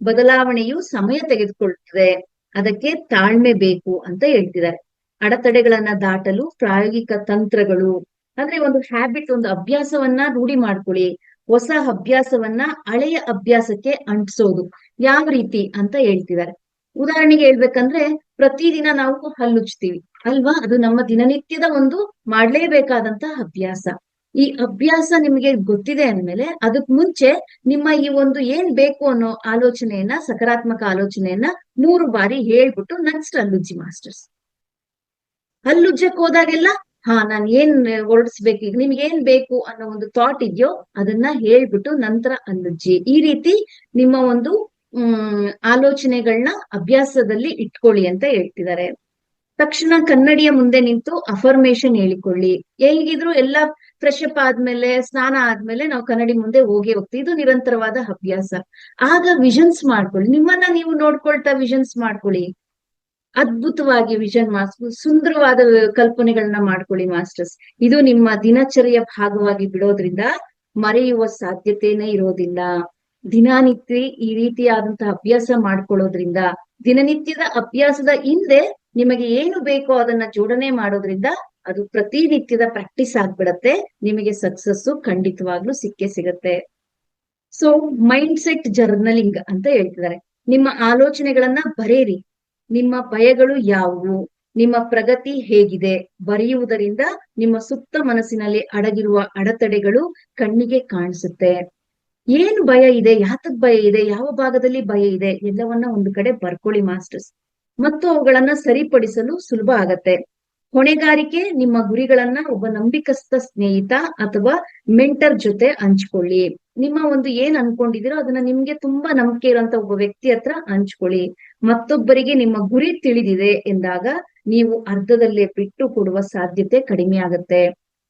ಬದಲಾವಣೆಯು ಸಮಯ ತೆಗೆದುಕೊಳ್ಳುತ್ತದೆ, ಅದಕ್ಕೆ ತಾಳ್ಮೆ ಬೇಕು ಅಂತ ಹೇಳ್ತಿದ್ದಾರೆ. ಅಡೆತಡೆಗಳನ್ನ ದಾಟಲು ಪ್ರಾಯೋಗಿಕ ತಂತ್ರಗಳು ಅಂದ್ರೆ ಒಂದು ಹ್ಯಾಬಿಟ್, ಒಂದು ಅಭ್ಯಾಸವನ್ನ ರೂಢಿ ಮಾಡ್ಕೊಳ್ಳಿ. ಹೊಸ ಅಭ್ಯಾಸವನ್ನ ಹಳೆಯ ಅಭ್ಯಾಸಕ್ಕೆ ಅಂಟಿಸೋದು ಯಾವ ರೀತಿ ಅಂತ ಹೇಳ್ತಿದ್ದಾರೆ. ಉದಾಹರಣೆಗೆ ಹೇಳ್ಬೇಕಂದ್ರೆ, ಪ್ರತಿದಿನ ನಾವು ಹಲ್ಲುಜ್ತೀವಿ ಅಲ್ವಾ, ಅದು ನಮ್ಮ ದಿನನಿತ್ಯದ ಒಂದು ಮಾಡ್ಲೇಬೇಕಾದಂತ ಅಭ್ಯಾಸ. ಈ ಅಭ್ಯಾಸ ನಿಮಗೆ ಗೊತ್ತಿದೆ ಅಂದ್ಮೇಲೆ ಅದಕ್ ಮುಂಚೆ ನಿಮ್ಮ ಈ ಒಂದು ಏನ್ ಬೇಕು ಅನ್ನೋ ಆಲೋಚನೆಯನ್ನ, ಸಕಾರಾತ್ಮಕ ಆಲೋಚನೆಯನ್ನ 3 ಬಾರಿ ಹೇಳ್ಬಿಟ್ಟು ನೆಕ್ಸ್ಟ್ ಹಲ್ಲುಜ್ಜಿ ಮಾಸ್ಟರ್ಸ್. ಹಲ್ಲುಜ್ಜಕ್ ಹೋದಾಗೆಲ್ಲ ನಾನ್ ಏನ್ ಹೊರಡಿಸ್ಬೇಕು, ಈಗ ನಿಮ್ಗೆ ಏನ್ ಬೇಕು ಅನ್ನೋ ಒಂದು ಥಾಟ್ ಇದೆಯೋ ಅದನ್ನ ಹೇಳ್ಬಿಟ್ಟು ನಂತರ ಹಲ್ಲುಜ್ಜಿ. ಈ ರೀತಿ ನಿಮ್ಮ ಒಂದು ಆಲೋಚನೆಗಳನ್ನ ಅಭ್ಯಾಸದಲ್ಲಿ ಇಟ್ಕೊಳ್ಳಿ ಅಂತ ಹೇಳ್ತಿದ್ದಾರೆ. ತಕ್ಷಣ ಕನ್ನಡಿಯ ಮುಂದೆ ನಿಂತು ಅಫರ್ಮೇಶನ್ ಹೇಳಿಕೊಳ್ಳಿ. ಹೇಗಿದ್ರು ಎಲ್ಲಾ ಫ್ರೆಶ್ ಅಪ್ ಆದ್ಮೇಲೆ, ಸ್ನಾನ ಆದ್ಮೇಲೆ ನಾವು ಕನ್ನಡಿ ಮುಂದೆ ಹೋಗೇ ಹೋಗ್ತೀವಿ. ಇದು ನಿರಂತರವಾದ ಅಭ್ಯಾಸ. ಆಗ ವಿಷನ್ಸ್ ಮಾಡ್ಕೊಳ್ಳಿ, ನಿಮ್ಮನ್ನ ನೀವು ನೋಡ್ಕೊಳ್ತಾ ವಿಷನ್ಸ್ ಮಾಡ್ಕೊಳ್ಳಿ. ಅದ್ಭುತವಾಗಿ ವಿಷನ್ ಸುಂದರವಾದ ಕಲ್ಪನೆಗಳನ್ನ ಮಾಡ್ಕೊಳ್ಳಿ ಮಾಸ್ಟರ್ಸ್. ಇದು ನಿಮ್ಮ ದಿನಚರಿಯ ಭಾಗವಾಗಿ ಬಿಡೋದ್ರಿಂದ ಮರೆಯುವ ಸಾಧ್ಯತೆನೇ ಇರೋದಿಲ್ಲ. ದಿನನಿತ್ಯ ಈ ರೀತಿಯಾದಂತಹ ಅಭ್ಯಾಸ ಮಾಡ್ಕೊಳ್ಳೋದ್ರಿಂದ, ದಿನನಿತ್ಯದ ಅಭ್ಯಾಸದ ಹಿಂದೆ ನಿಮಗೆ ಏನು ಬೇಕೋ ಅದನ್ನ ಜೋಡಣೆ ಮಾಡೋದ್ರಿಂದ ಅದು ಪ್ರತಿನಿತ್ಯದ ಪ್ರಾಕ್ಟೀಸ್ ಆಗ್ಬಿಡತ್ತೆ. ನಿಮಗೆ ಸಕ್ಸಸ್ಸು ಖಂಡಿತವಾಗ್ಲೂ ಸಿಕ್ಕೇ ಸಿಗತ್ತೆ. ಸೊ ಮೈಂಡ್ ಸೆಟ್ ಜರ್ನಲಿಂಗ್ ಅಂತ ಹೇಳ್ತಿದ್ದಾರೆ. ನಿಮ್ಮ ಆಲೋಚನೆಗಳನ್ನ ಬರೇರಿ. ನಿಮ್ಮ ಭಯಗಳು ಯಾವುವು, ನಿಮ್ಮ ಪ್ರಗತಿ ಹೇಗಿದೆ, ಬರೆಯುವುದರಿಂದ ನಿಮ್ಮ ಸುಪ್ತ ಮನಸ್ಸಿನಲ್ಲಿ ಅಡಗಿರುವ ಅಡೆತಡೆಗಳು ಕಣ್ಣಿಗೆ ಕಾಣಿಸುತ್ತೆ. ಏನು ಭಯ ಇದೆ, ಯಾತಕ್ ಭಯ ಇದೆ, ಯಾವ ಭಾಗದಲ್ಲಿ ಭಯ ಇದೆ, ಎಲ್ಲವನ್ನ ಒಂದು ಕಡೆ ಬರ್ಕೊಳ್ಳಿ ಮಾಸ್ಟರ್ಸ್. ಮತ್ತು ಅವುಗಳನ್ನ ಸರಿಪಡಿಸಲು ಸುಲಭ ಆಗತ್ತೆ. ಹೊಣೆಗಾರಿಕೆ, ನಿಮ್ಮ ಗುರಿಗಳನ್ನ ಒಬ್ಬ ನಂಬಿಕಸ್ಥ ಸ್ನೇಹಿತ ಅಥವಾ ಮೆಂಟರ್ ಜೊತೆ ಹಂಚ್ಕೊಳ್ಳಿ. ನಿಮ್ಮ ಒಂದು ಏನ್ ಅನ್ಕೊಂಡಿದಿರೋ ಅದನ್ನ ನಿಮ್ಗೆ ತುಂಬಾ ನಂಬಿಕೆ ಇರುವಂತ ಒಬ್ಬ ವ್ಯಕ್ತಿ ಹತ್ರ ಹಂಚ್ಕೊಳ್ಳಿ. ಮತ್ತೊಬ್ಬರಿಗೆ ನಿಮ್ಮ ಗುರಿ ತಿಳಿದಿದೆ ಎಂದಾಗ ನೀವು ಅರ್ಧದಲ್ಲೇ ಬಿಟ್ಟು ಕೊಡುವ ಸಾಧ್ಯತೆ ಕಡಿಮೆ ಆಗತ್ತೆ.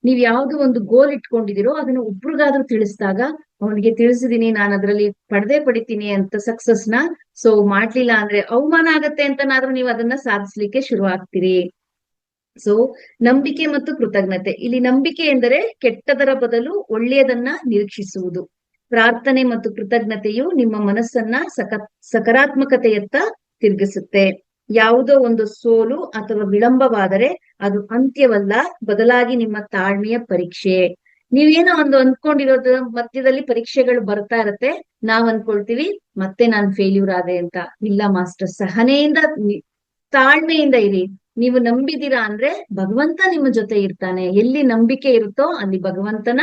ನೀವ್ ಯಾವ್ದು ಒಂದು ಗೋಲ್ ಇಟ್ಕೊಂಡಿದಿರೋ ಅದನ್ನ ಒಬ್ರಿಗಾದ್ರೂ ತಿಳಿಸಿದಾಗ, ಅವನಿಗೆ ತಿಳಿಸಿದೀನಿ ನಾನು ಅದ್ರಲ್ಲಿ ಪಡಿತೀನಿ ಅಂತ ಸಕ್ಸಸ್ನ, ಸೊ ಮಾಡ್ಲಿಲ್ಲ ಅಂದ್ರೆ ಅವಮಾನ ಆಗತ್ತೆ ಅಂತನಾದ್ರೂ ನೀವು ಅದನ್ನ ಸಾಧಿಸ್ಲಿಕ್ಕೆ ಶುರು ಆಗ್ತೀರಿ. ಸೊ ನಂಬಿಕೆ ಮತ್ತು ಕೃತಜ್ಞತೆ. ಇಲ್ಲಿ ನಂಬಿಕೆ ಎಂದರೆ ಕೆಟ್ಟದರ ಬದಲು ಒಳ್ಳೆಯದನ್ನ ನಿರೀಕ್ಷಿಸುವುದು. ಪ್ರಾರ್ಥನೆ ಮತ್ತು ಕೃತಜ್ಞತೆಯು ನಿಮ್ಮ ಮನಸ್ಸನ್ನ ಸಕಾರಾತ್ಮಕತೆಯತ್ತ ತಿರುಗಿಸುತ್ತೆ. ಯಾವುದೋ ಒಂದು ಸೋಲು ಅಥವಾ ವಿಳಂಬವಾದರೆ ಅದು ಅಂತ್ಯವಲ್ಲ, ಬದಲಾಗಿ ನಿಮ್ಮ ತಾಳ್ಮೆಯ ಪರೀಕ್ಷೆ. ನೀವೇನೋ ಒಂದು ಅಂದ್ಕೊಂಡಿರೋದು ಮಧ್ಯದಲ್ಲಿ ಪರೀಕ್ಷೆಗಳು ಬರ್ತಾ ಇರತ್ತೆ, ನಾವ್ ಅನ್ಕೊಳ್ತೀವಿ ಮತ್ತೆ ನಾನ್ ಫೇಲ್ಯೂರ್ ಆದೆ ಅಂತ. ಇಲ್ಲ ಮಾಸ್ಟರ್, ಸಹನೆಯಿಂದ ತಾಳ್ಮೆಯಿಂದ ಇರಿ. ನೀವು ನಂಬಿದೀರಾ ಅಂದ್ರೆ ಭಗವಂತ ನಿಮ್ಮ ಜೊತೆ ಇರ್ತಾನೆ. ಎಲ್ಲಿ ನಂಬಿಕೆ ಇರುತ್ತೋ ಅಲ್ಲಿ ಭಗವಂತನ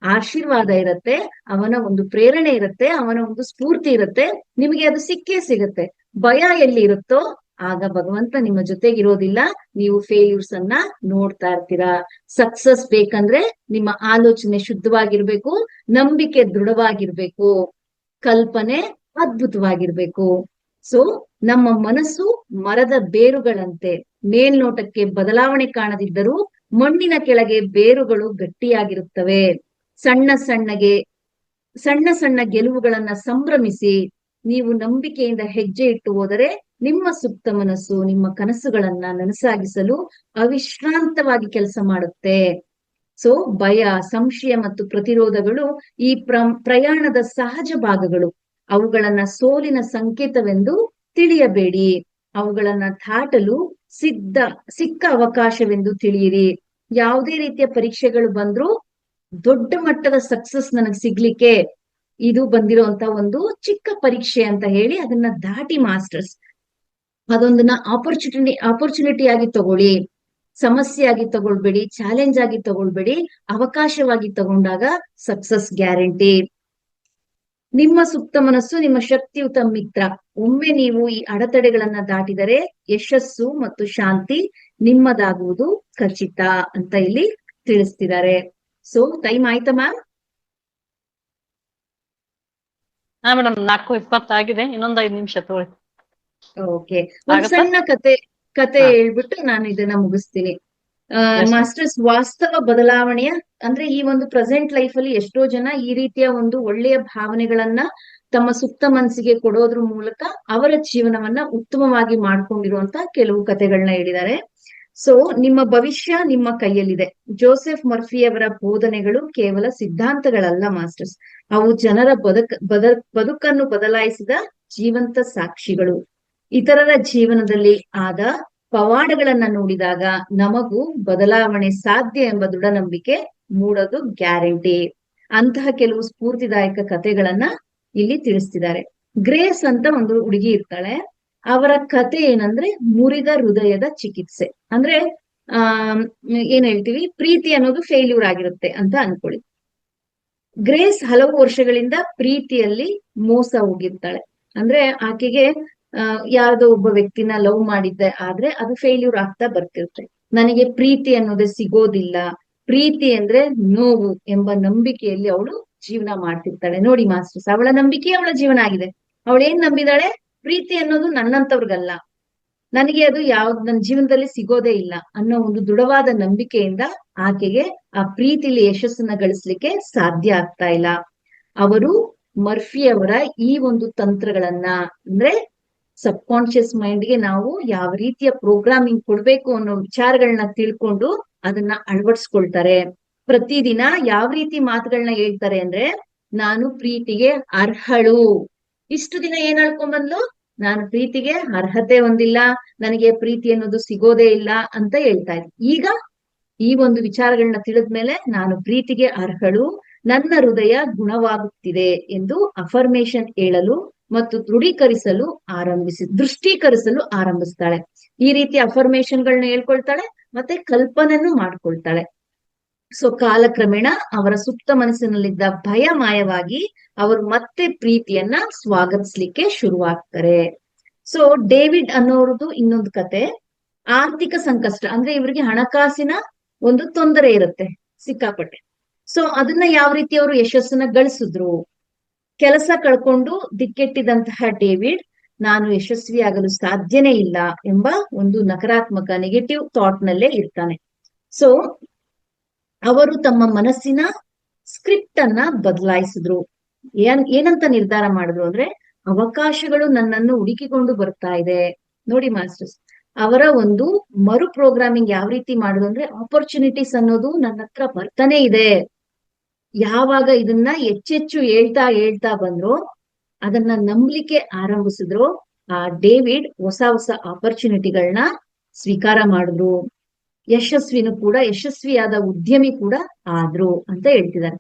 ಆಶೀರ್ವಾದ ಇರತ್ತೆ, ಅವನ ಒಂದು ಪ್ರೇರಣೆ ಇರತ್ತೆ, ಅವನ ಒಂದು ಸ್ಫೂರ್ತಿ ಇರತ್ತೆ, ನಿಮಗೆ ಅದು ಸಿಕ್ಕೇ ಸಿಗತ್ತೆ. ಭಯ ಎಲ್ಲಿ ಇರುತ್ತೋ ಆಗ ಭಗವಂತ ನಿಮ್ಮ ಜೊತೆಗಿರೋದಿಲ್ಲ, ನೀವು ಫೇಲ್ಯೂರ್ಸ್ ಅನ್ನ ನೋಡ್ತಾ ಇರ್ತೀರಾ. ಸಕ್ಸಸ್ ಬೇಕಂದ್ರೆ ನಿಮ್ಮ ಆಲೋಚನೆ ಶುದ್ಧವಾಗಿರ್ಬೇಕು, ನಂಬಿಕೆ ದೃಢವಾಗಿರ್ಬೇಕು, ಕಲ್ಪನೆ ಅದ್ಭುತವಾಗಿರ್ಬೇಕು. ಸೊ ನಮ್ಮ ಮನಸ್ಸು ಮರದ ಬೇರುಗಳಂತೆ. ಮೇಲ್ನೋಟಕ್ಕೆ ಬದಲಾವಣೆ ಕಾಣದಿದ್ದರೂ ಮಣ್ಣಿನ ಕೆಳಗೆ ಬೇರುಗಳು ಗಟ್ಟಿಯಾಗಿರುತ್ತವೆ. ಸಣ್ಣ ಸಣ್ಣ ಗೆಲುವುಗಳನ್ನ ಸಂಭ್ರಮಿಸಿ. ನೀವು ನಂಬಿಕೆಯಿಂದ ಹೆಜ್ಜೆ ಇಟ್ಟು ಹೋದರೆ ನಿಮ್ಮ ಸುಪ್ತ ಮನಸ್ಸು ನಿಮ್ಮ ಕನಸುಗಳನ್ನ ನನಸಾಗಿಸಲು ಅವಿಶ್ರಾಂತವಾಗಿ ಕೆಲಸ ಮಾಡುತ್ತೆ. ಸೊ ಭಯ, ಸಂಶಯ ಮತ್ತು ಪ್ರತಿರೋಧಗಳು ಈ ಪ್ರಯಾಣದ ಸಹಜ ಭಾಗಗಳು. ಅವುಗಳನ್ನ ಸೋಲಿನ ಸಂಕೇತವೆಂದು ತಿಳಿಯಬೇಡಿ. ಅವುಗಳನ್ನ ದಾಟಲು ಸಿಕ್ಕ ಅವಕಾಶವೆಂದು ತಿಳಿಯಿರಿ. ಯಾವುದೇ ರೀತಿಯ ಪರೀಕ್ಷೆಗಳು ಬಂದ್ರೂ ದೊಡ್ಡ ಮಟ್ಟದ ಸಕ್ಸಸ್ ನನಗ್ ಸಿಗ್ಲಿಕ್ಕೆ ಇದು ಬಂದಿರೋಂತ ಒಂದು ಚಿಕ್ಕ ಪರೀಕ್ಷೆ ಅಂತ ಹೇಳಿ ಅದನ್ನ ದಾಟಿ ಮಾಸ್ಟರ್ಸ್ ಅದೊಂದನ್ನ ಆಪರ್ಚುನಿಟಿ ಆಗಿ ತಗೊಳ್ಳಿ. ಸಮಸ್ಯೆ ಆಗಿ ತಗೊಳ್ಬೇಡಿ, ಚಾಲೆಂಜ್ ಆಗಿ ತಗೊಳ್ಬೇಡಿ. ಅವಕಾಶವಾಗಿ ತಗೊಂಡಾಗ ಸಕ್ಸಸ್ ಗ್ಯಾರಂಟಿ. ನಿಮ್ಮ ಸುಪ್ತ ಮನಸ್ಸು ನಿಮ್ಮ ಶಕ್ತಿಯುತ ಮಿತ್ರ. ಒಮ್ಮೆ ನೀವು ಈ ಅಡೆತಡೆಗಳನ್ನ ದಾಟಿದರೆ ಯಶಸ್ಸು ಮತ್ತು ಶಾಂತಿ ನಿಮ್ಮದಾಗುವುದು ಖಚಿತ ಅಂತ ಇಲ್ಲಿ ತಿಳಿಸ್ತಿದ್ದಾರೆ. ಸೊ ಟೈಮ್ ಆಯ್ತಾ ಮ್ಯಾಮ್? ಹಾ ಮೇಡಮ್, 4:20 ಆಗಿದೆ, ಇನ್ನೊಂದ್ 5 ನಿಮಿಷ ತಗೊಳ್ಳಿ. ಓಕೆ, ಒಂದ್ ಸಣ್ಣ ಕತೆ ಹೇಳ್ಬಿಟ್ಟು ನಾನು ಇದನ್ನ ಮುಗಿಸ್ತೀನಿ. Yes, ma'am. ಮಾಸ್ಟರ್ಸ್, ವಾಸ್ತವ ಬದಲಾವಣೆಯ ಅಂದ್ರೆ ಈ ಒಂದು ಪ್ರೆಸೆಂಟ್ ಲೈಫ್ ಅಲ್ಲಿ ಎಷ್ಟೋ ಜನ ಈ ರೀತಿಯ ಒಂದು ಒಳ್ಳೆಯ ಭಾವನೆಗಳನ್ನ ತಮ್ಮ ಸುಪ್ತ ಮನಸ್ಸಿಗೆ ಕೊಡೋದ್ರ ಮೂಲಕ ಅವರ ಜೀವನವನ್ನ ಉತ್ತಮವಾಗಿ ಮಾಡ್ಕೊಂಡಿರುವಂತ ಕೆಲವು ಕಥೆಗಳನ್ನ ಹೇಳಿದ್ದಾರೆ. ಸೊ ನಿಮ್ಮ ಭವಿಷ್ಯ ನಿಮ್ಮ ಕೈಯಲ್ಲಿದೆ. ಜೋಸೆಫ್ ಮರ್ಫಿಯವರ ಬೋಧನೆಗಳು ಕೇವಲ ಸಿದ್ಧಾಂತಗಳಲ್ಲ ಮಾಸ್ಟರ್ಸ್, ಅವು ಜನರ ಬದುಕನ್ನು ಬದಲಾಯಿಸಿದ ಜೀವಂತ ಸಾಕ್ಷಿಗಳು. ಇತರರ ಜೀವನದಲ್ಲಿ ಆದ ಪವಾಡಗಳನ್ನ ನೋಡಿದಾಗ ನಮಗೂ ಬದಲಾವಣೆ ಸಾಧ್ಯ ಎಂಬ ದೃಢ ನಂಬಿಕೆ ಮೂಡೋದು ಗ್ಯಾರಂಟಿ. ಅಂತಹ ಕೆಲವು ಸ್ಫೂರ್ತಿದಾಯಕ ಕಥೆಗಳನ್ನ ಇಲ್ಲಿ ತಿಳಿಸ್ತಿದ್ದಾರೆ. ಗ್ರೇಸ್ ಅಂತ ಒಂದು ಹುಡುಗಿ ಇರ್ತಾಳೆ. ಅವರ ಕತೆ ಏನಂದ್ರೆ ಮುರಿದ ಹೃದಯದ ಚಿಕಿತ್ಸೆ. ಅಂದ್ರೆ ಆ ಏನ್ ಹೇಳ್ತೀವಿ, ಪ್ರೀತಿ ಅನ್ನೋದು ಫೇಲ್ಯೂರ್ ಆಗಿರುತ್ತೆ ಅಂತ ಅನ್ಕೊಳ್ಳಿ. ಗ್ರೇಸ್ ಹಲವು ವರ್ಷಗಳಿಂದ ಪ್ರೀತಿಯಲ್ಲಿ ಮೋಸ ಹೋಗಿರ್ತಾಳೆ. ಅಂದ್ರೆ ಆಕೆಗೆ ಯಾವ್ದೋ ಒಬ್ಬ ವ್ಯಕ್ತಿನ ಲವ್ ಮಾಡಿದ್ದೆ ಆದ್ರೆ ಅದು ಫೇಲ್ಯೂರ್ ಆಗ್ತಾ ಬರ್ತಿರುತ್ತೆ. ನನಗೆ ಪ್ರೀತಿ ಅನ್ನೋದೇ ಸಿಗೋದಿಲ್ಲ, ಪ್ರೀತಿ ಅಂದ್ರೆ ನೋವು ಎಂಬ ನಂಬಿಕೆಯಲ್ಲಿ ಅವಳು ಜೀವನ ಮಾಡ್ತಿರ್ತಾಳೆ. ನೋಡಿ ಮಾಸ್ಟರ್ಸ್, ಅವಳ ನಂಬಿಕೆ ಅವಳ ಜೀವನ ಆಗಿದೆ. ಅವಳೇನ್ ನಂಬಿದಾಳೆ? ಪ್ರೀತಿ ಅನ್ನೋದು ನನ್ನಂತವ್ರಿಗಲ್ಲ, ನನಗೆ ಅದು ಯಾವ್ದು ನನ್ನ ಜೀವನದಲ್ಲಿ ಸಿಗೋದೇ ಇಲ್ಲ ಅನ್ನೋ ಒಂದು ದೃಢವಾದ ನಂಬಿಕೆಯಿಂದ ಆಕೆಗೆ ಆ ಪ್ರೀತಿಲಿ ಯಶಸ್ಸನ್ನ ಗಳಿಸ್ಲಿಕ್ಕೆ ಸಾಧ್ಯ ಆಗ್ತಾ ಇಲ್ಲ. ಅವರು ಮರ್ಫಿ ಅವರ ಈ ಒಂದು ತಂತ್ರಗಳನ್ನ, ಅಂದ್ರೆ ಸಬ್ ಕಾನ್ಶಿಯಸ್ ಮೈಂಡ್ಗೆ ನಾವು ಯಾವ ರೀತಿಯ ಪ್ರೋಗ್ರಾಮಿಂಗ್ ಕೊಡ್ಬೇಕು ಅನ್ನೋ ವಿಚಾರಗಳನ್ನ ತಿಳ್ಕೊಂಡು ಅದನ್ನ ಅಳವಡಿಸ್ಕೊಳ್ತಾರೆ. ಪ್ರತಿದಿನ ಯಾವ ರೀತಿ ಮಾತುಗಳನ್ನ ಹೇಳ್ತಾರೆ ಅಂದ್ರೆ, ನಾನು ಪ್ರೀತಿಗೆ ಅರ್ಹಳು. ಇಷ್ಟು ದಿನ ಏನ್ ಹೇಳ್ಕೊಂಡ್ಬಂದ್ಲು? ನಾನು ಪ್ರೀತಿಗೆ ಅರ್ಹತೆ ಹೊಂದಿಲ್ಲ, ನನಗೆ ಪ್ರೀತಿ ಅನ್ನೋದು ಸಿಗೋದೇ ಇಲ್ಲ ಅಂತ ಹೇಳ್ತಾ ಇದ್ದೆ. ಈಗ ಈ ಒಂದು ವಿಚಾರಗಳನ್ನ ತಿಳಿದ್ಮೇಲೆ ನಾನು ಪ್ರೀತಿಗೆ ಅರ್ಹಳು, ನನ್ನ ಹೃದಯ ಗುಣವಾಗುತ್ತಿದೆ ಎಂದು ಅಫರ್ಮೇಶನ್ ಹೇಳಲು ಮತ್ತು ದೃಷ್ಟೀಕರಿಸಲು ಆರಂಭಿಸ್ತಾಳೆ. ಈ ರೀತಿ ಅಫರ್ಮೇಶನ್ಗಳನ್ನ ಹೇಳ್ಕೊಳ್ತಾಳೆ, ಮತ್ತೆ ಕಲ್ಪನೆಯನ್ನು ಮಾಡ್ಕೊಳ್ತಾಳೆ. ಸೊ ಕಾಲಕ್ರಮೇಣ ಅವರ ಸುಪ್ತ ಮನಸ್ಸಿನಲ್ಲಿದ್ದ ಭಯ ಮಾಯವಾಗಿ ಅವರು ಮತ್ತೆ ಪ್ರೀತಿಯನ್ನ ಸ್ವಾಗತಿಸ್ಲಿಕ್ಕೆ ಶುರುವಾಗ್ತಾರೆ. ಸೊ ಡೇವಿಡ್ ಅನ್ನೋರದು ಇನ್ನೊಂದು ಕತೆ. ಆರ್ಥಿಕ ಸಂಕಷ್ಟ, ಅಂದ್ರೆ ಇವರಿಗೆ ಹಣಕಾಸಿನ ಒಂದು ತೊಂದರೆ ಇರುತ್ತೆ ಸಿಕ್ಕಾಪಟ್ಟೆ. ಸೊ ಅದನ್ನ ಯಾವ ರೀತಿ ಅವರು ಯಶಸ್ಸನ್ನ ಗಳಿಸಿದ್ರು? ಕೆಲಸ ಕಳ್ಕೊಂಡು ದಿಕ್ಕೆಟ್ಟಿದಂತಹ ಡೇವಿಡ್ ನಾನು ಯಶಸ್ವಿಯಾಗಲು ಸಾಧ್ಯನೇ ಇಲ್ಲ ಎಂಬ ಒಂದು ನಕಾರಾತ್ಮಕ ನೆಗೆಟಿವ್ ಥಾಟ್ ನಲ್ಲೇ ಇರ್ತಾನೆ. ಸೊ ಅವರು ತಮ್ಮ ಮನಸ್ಸಿನ ಸ್ಕ್ರಿಪ್ಟ್ ಅನ್ನ ಬದಲಾಯಿಸಿದ್ರು. ಏನಂತ ನಿರ್ಧಾರ ಮಾಡಿದ್ರು ಅಂದ್ರೆ, ಅವಕಾಶಗಳು ನನ್ನನ್ನು ಹುಡುಕಿಕೊಂಡು ಬರ್ತಾ ಇದೆ. ನೋಡಿ ಮಾಸ್ಟರ್ಸ್, ಅವರ ಒಂದು ಮರು ಪ್ರೋಗ್ರಾಮಿಂಗ್ ಯಾವ ರೀತಿ ಮಾಡಿದ್ರು ಅಂದ್ರೆ, ಆಪರ್ಚುನಿಟೀಸ್ ಅನ್ನೋದು ನನ್ನ ಹತ್ರ ಬರ್ತಾನೆ ಇದೆ. ಯಾವಾಗ ಇದನ್ನ ಹೆಚ್ಚೆಚ್ಚು ಹೇಳ್ತಾ ಬಂದ್ರು, ಅದನ್ನ ನಂಬಲಿಕ್ಕೆ ಆರಂಭಿಸಿದ್ರು, ಆ ಡೇವಿಡ್ ಹೊಸ ಹೊಸ ಆಪರ್ಚುನಿಟಿಗಳನ್ನ ಸ್ವೀಕಾರ ಮಾಡಿದ್ರು. ಯಶಸ್ವಿಯಾದ ಉದ್ಯಮಿ ಕೂಡ ಆದ್ರು ಅಂತ ಹೇಳ್ತಿದ್ದಾರೆ.